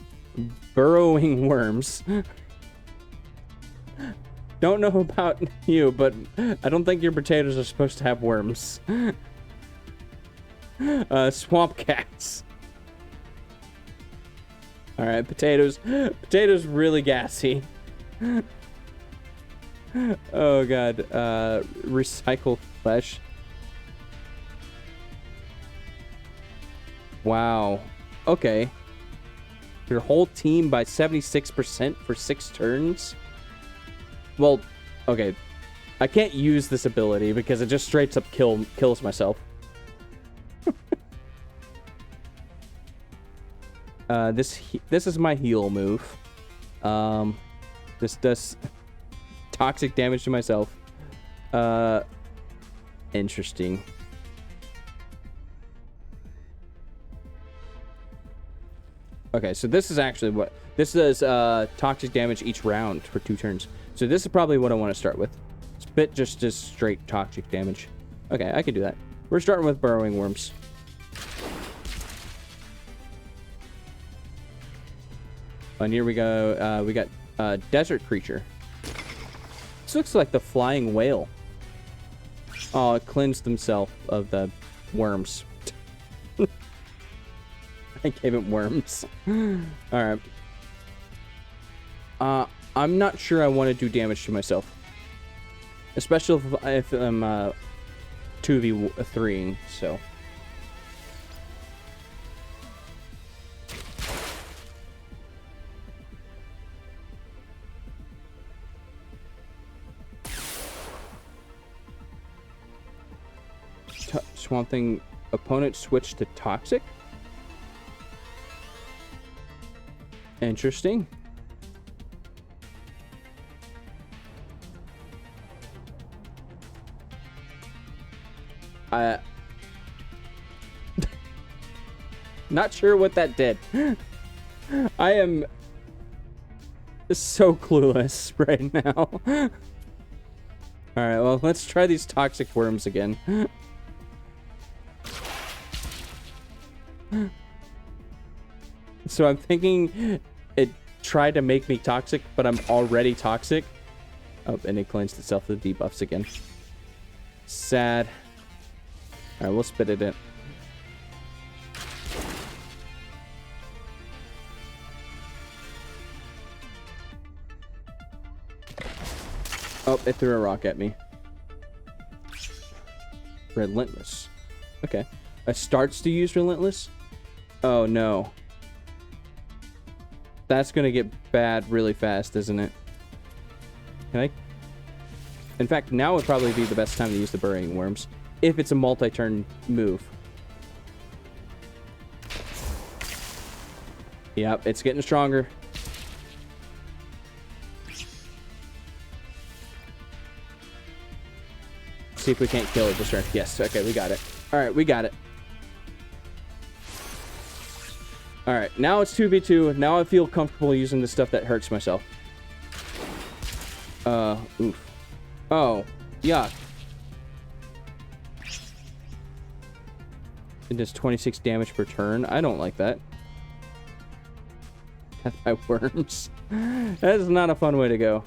Burrowing Worms. Don't know about you, but I don't think your potatoes are supposed to have worms. Swamp Cats. Alright, Potatoes. Potatoes really gassy. Oh god. Recycle Flesh. Wow. Okay. Your whole team by 76% for 6 turns? Well, okay. I can't use this ability because it just straight up kills myself. This is my heal move. This does toxic damage to myself. Interesting. Okay, so this is actually what this does. Toxic damage each round for 2 turns. So this is probably what I want to start with. Spit just does straight toxic damage. Okay, I can do that. We're starting with Burrowing Worms. And here we go. We got Desert Creature. This looks like the Flying Whale. Oh, it cleansed himself of the worms. I gave it worms. Alright. I'm not sure I want to do damage to myself. Especially if I'm 2v3, so. Swamp Thing opponent switch to Toxic? Interesting. Not sure what that did. I am so clueless right now. Alright, well, let's try these Toxic Worms again. So I'm thinking it tried to make me toxic, but I'm already toxic. Oh, and it cleansed itself with debuffs again. Sad. Alright, we'll spit it in. Oh, it threw a rock at me. Relentless. Okay. It starts to use Relentless? Oh, no. That's gonna get bad really fast, isn't it? Can I? In fact, now would probably be the best time to use the Burrowing Worms. If it's a multi-turn move. Yep, it's getting stronger. See if we can't kill it this turn. Yes, okay, we got it. Alright, we got it. Alright, now it's 2v2. Now I feel comfortable using the stuff that hurts myself. Oof. Oh, yuck. It does 26 damage per turn. I don't like that. Death by worms. That is not a fun way to go.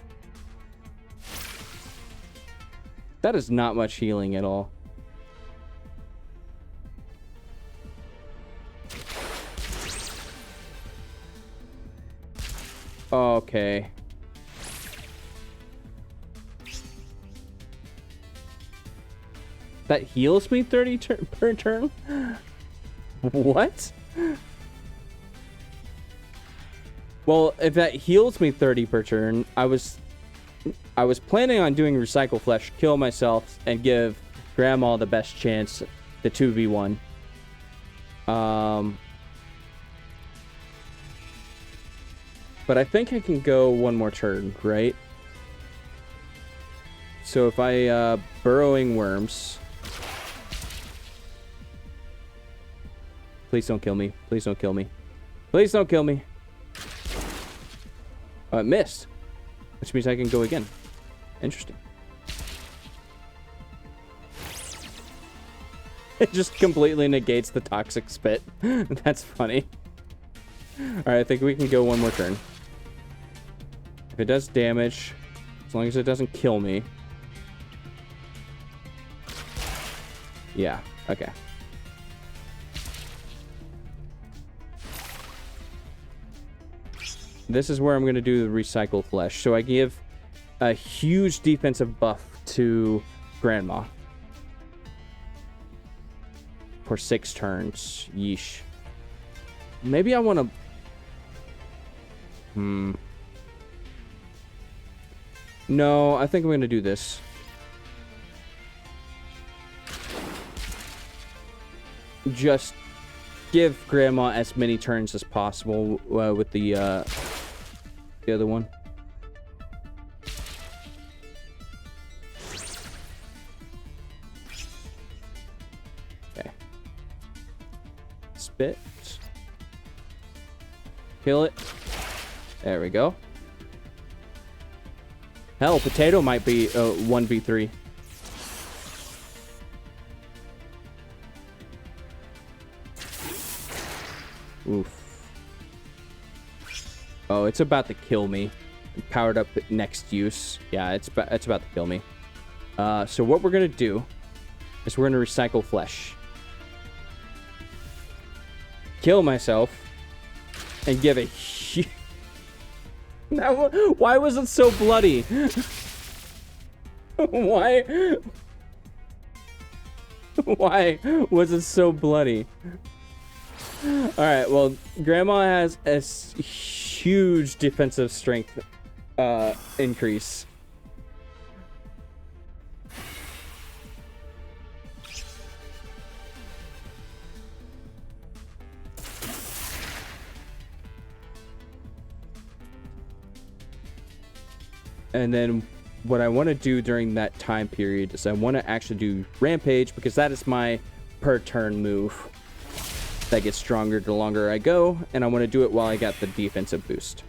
That is not much healing at all. Okay. That heals me 30 per turn? What? Well, if that heals me 30 per turn, I was planning on doing recycle flesh, kill myself, and give Grandma the best chance to 2v1. But I think I can go one more turn, right? So if I burrowing worms. Please don't kill me. Please don't kill me. Please don't kill me. Oh, it missed. Which means I can go again. Interesting. It just completely negates the toxic spit. That's funny. Alright, I think we can go one more turn. If it does damage, as long as it doesn't kill me. Yeah, okay. This is where I'm going to do the recycle flesh. So I give a huge defensive buff to Grandma. For 6 turns. Yeesh. Maybe I want to... No, I think I'm going to do this. Just give Grandma as many turns as possible with the other one. Okay. Spit. Kill it. There we go. Hell, potato might be 1v3. Oof. Oh, it's about to kill me. Powered up next use. Yeah, it's about to kill me. So what we're gonna do is we're gonna recycle flesh. Kill myself. And give a huge... Why was it so bloody? Why was it so bloody? Alright, well, Grandma has a huge defensive strength increase. And then what I want to do during that time period is I want to actually do Rampage, because that is my per turn move that gets stronger the longer I go, and I want to do it while I got the defensive boost.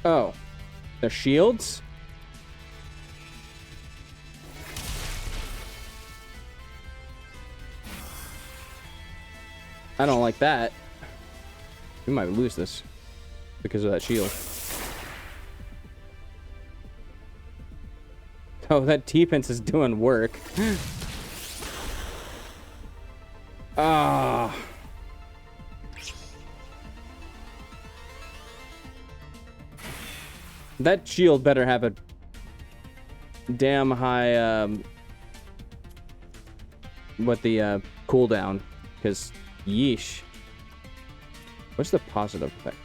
Oh, they're shields? I don't like that. We might lose this because of that shield. Oh, that defense is doing work. Ah. That shield better have a damn high cooldown, because yeesh. What's the positive effect?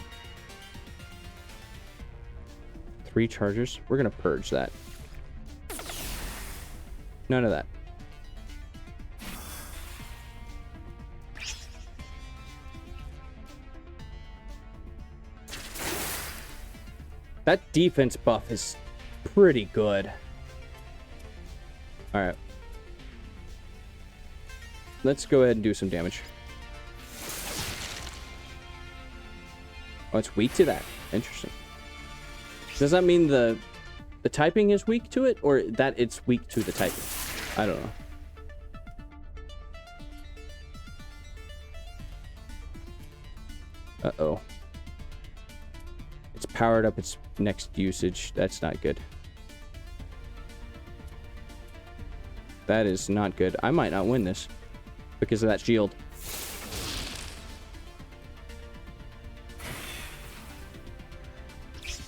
3 chargers? We're gonna purge that. None of that. That defense buff is pretty good. Alright. Let's go ahead and do some damage. Oh, it's weak to that. Interesting. Does that mean the typing is weak to it, or that it's weak to the typing? I don't know. Uh-oh. It's powered up its next usage. That's not good. That is not good. I might not win this because of that shield.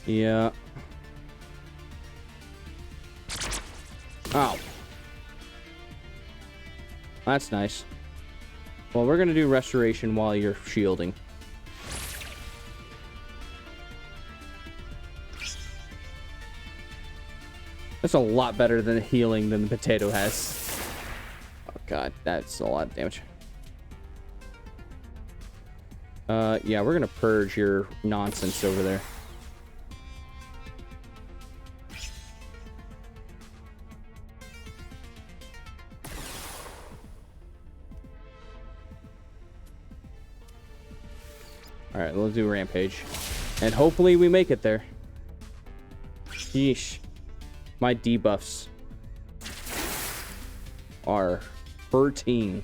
Yeah. Oh. That's nice. Well, we're gonna do restoration while you're shielding. That's a lot better than healing than the potato has. Oh god, that's a lot of damage. Yeah, we're gonna purge your nonsense over there. Alright, let's do Rampage. And hopefully we make it there. Yeesh. My debuffs are hurting.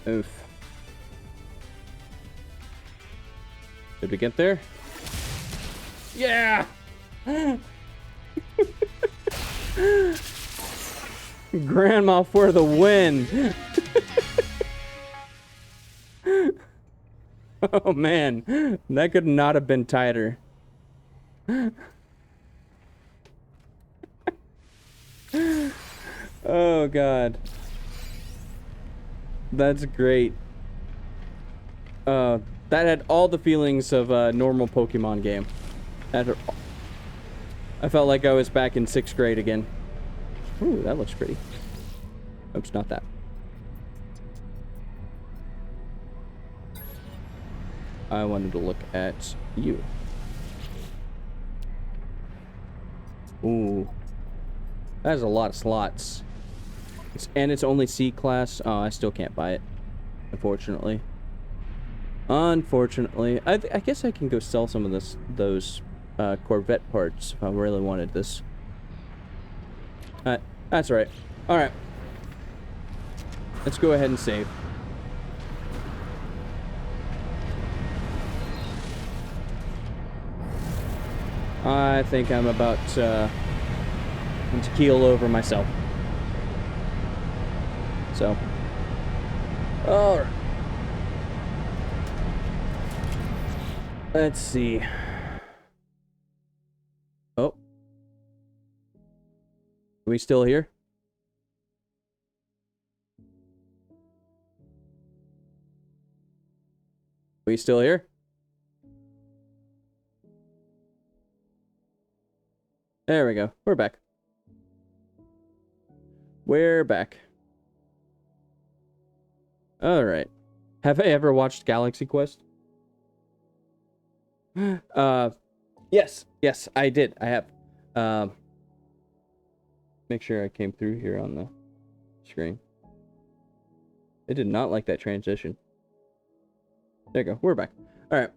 Oof. Did we get there? Yeah! Grandma for the win! Oh man, that could not have been tighter. Oh god. That's great. That had all the feelings of a normal Pokemon game. I felt like I was back in 6th grade again. Ooh, that looks pretty. Oops, not that. I wanted to look at you. Ooh. That is a lot of slots. And it's only C class. Oh, I still can't buy it. Unfortunately. Unfortunately. I guess I can go sell some of those Corvette parts if I really wanted this. That's right. Alright. Let's go ahead and save. I think I'm about to keel over myself. So. Alright. Let's see. Oh. Are we still here? We still here? There we go. We're back. We're back. Alright. Have I ever watched Galaxy Quest? Yes. Yes, I did. I have. Make sure I came through here on the screen. It did not like that transition. There you go. We're back. Alright.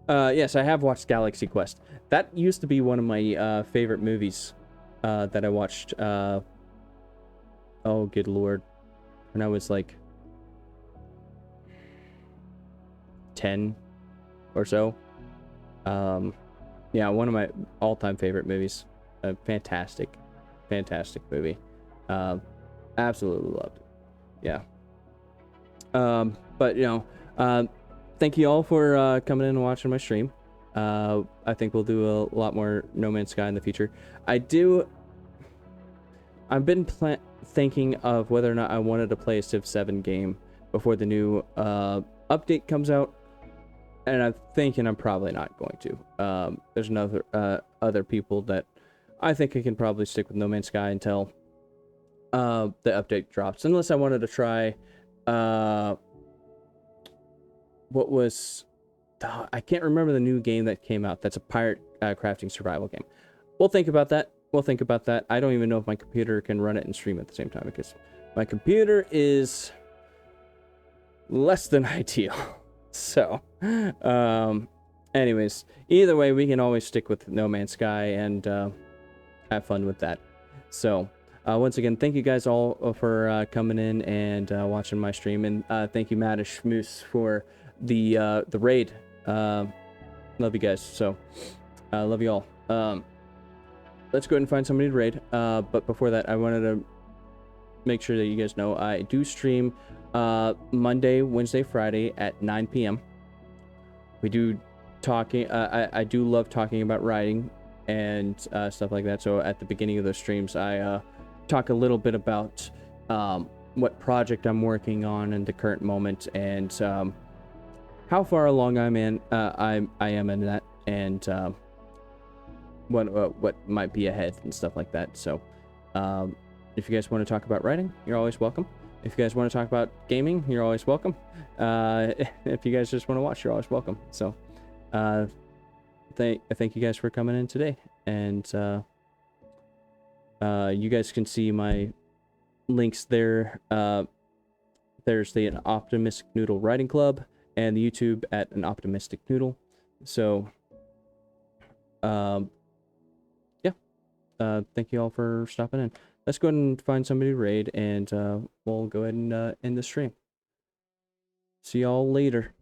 Yes, I have watched Galaxy Quest. That used to be one of my favorite movies that I watched. Oh, good lord. When I was like 10 or so. Yeah, one of my all-time favorite movies. A fantastic movie. Absolutely loved it. Yeah. But you know, thank you all for coming in and watching my stream. I think we'll do a lot more No Man's Sky in the future. I've been thinking of whether or not I wanted to play a Civ 7 game before the new update comes out, and I'm thinking I'm probably not going to. There's other people that I think I can probably stick with No Man's Sky until the update drops, unless I wanted to try what was I can't remember the new game that came out that's a pirate crafting survival game. We'll think about that. I don't even know if my computer can run it and stream at the same time, because my computer is less than ideal. So anyways, either way, we can always stick with No Man's Sky and have fun with that. So once again, thank you guys all for coming in and watching my stream, and thank you Madish Moose for the raid. Love you guys. So love you all. Let's go ahead and find somebody to raid. But before that, I wanted to make sure that you guys know I do stream Monday, Wednesday, Friday at 9 p.m. We do talking. I do love talking about writing and stuff like that. So at the beginning of the streams, I talk a little bit about what project I'm working on in the current moment, and how far along I'm in. I am in that, and what might be ahead and stuff like that. So if you guys want to talk about writing, you're always welcome. If you guys want to talk about gaming, you're always welcome. If you guys just want to watch, you're always welcome. So thank you guys for coming in today, and you guys can see my links there. There's the An Optimistic Noodle Writing Club and the YouTube at An Optimistic Noodle. So yeah, thank you all for stopping in. Let's go ahead and find somebody to raid, and we'll go ahead and end the stream. See y'all later.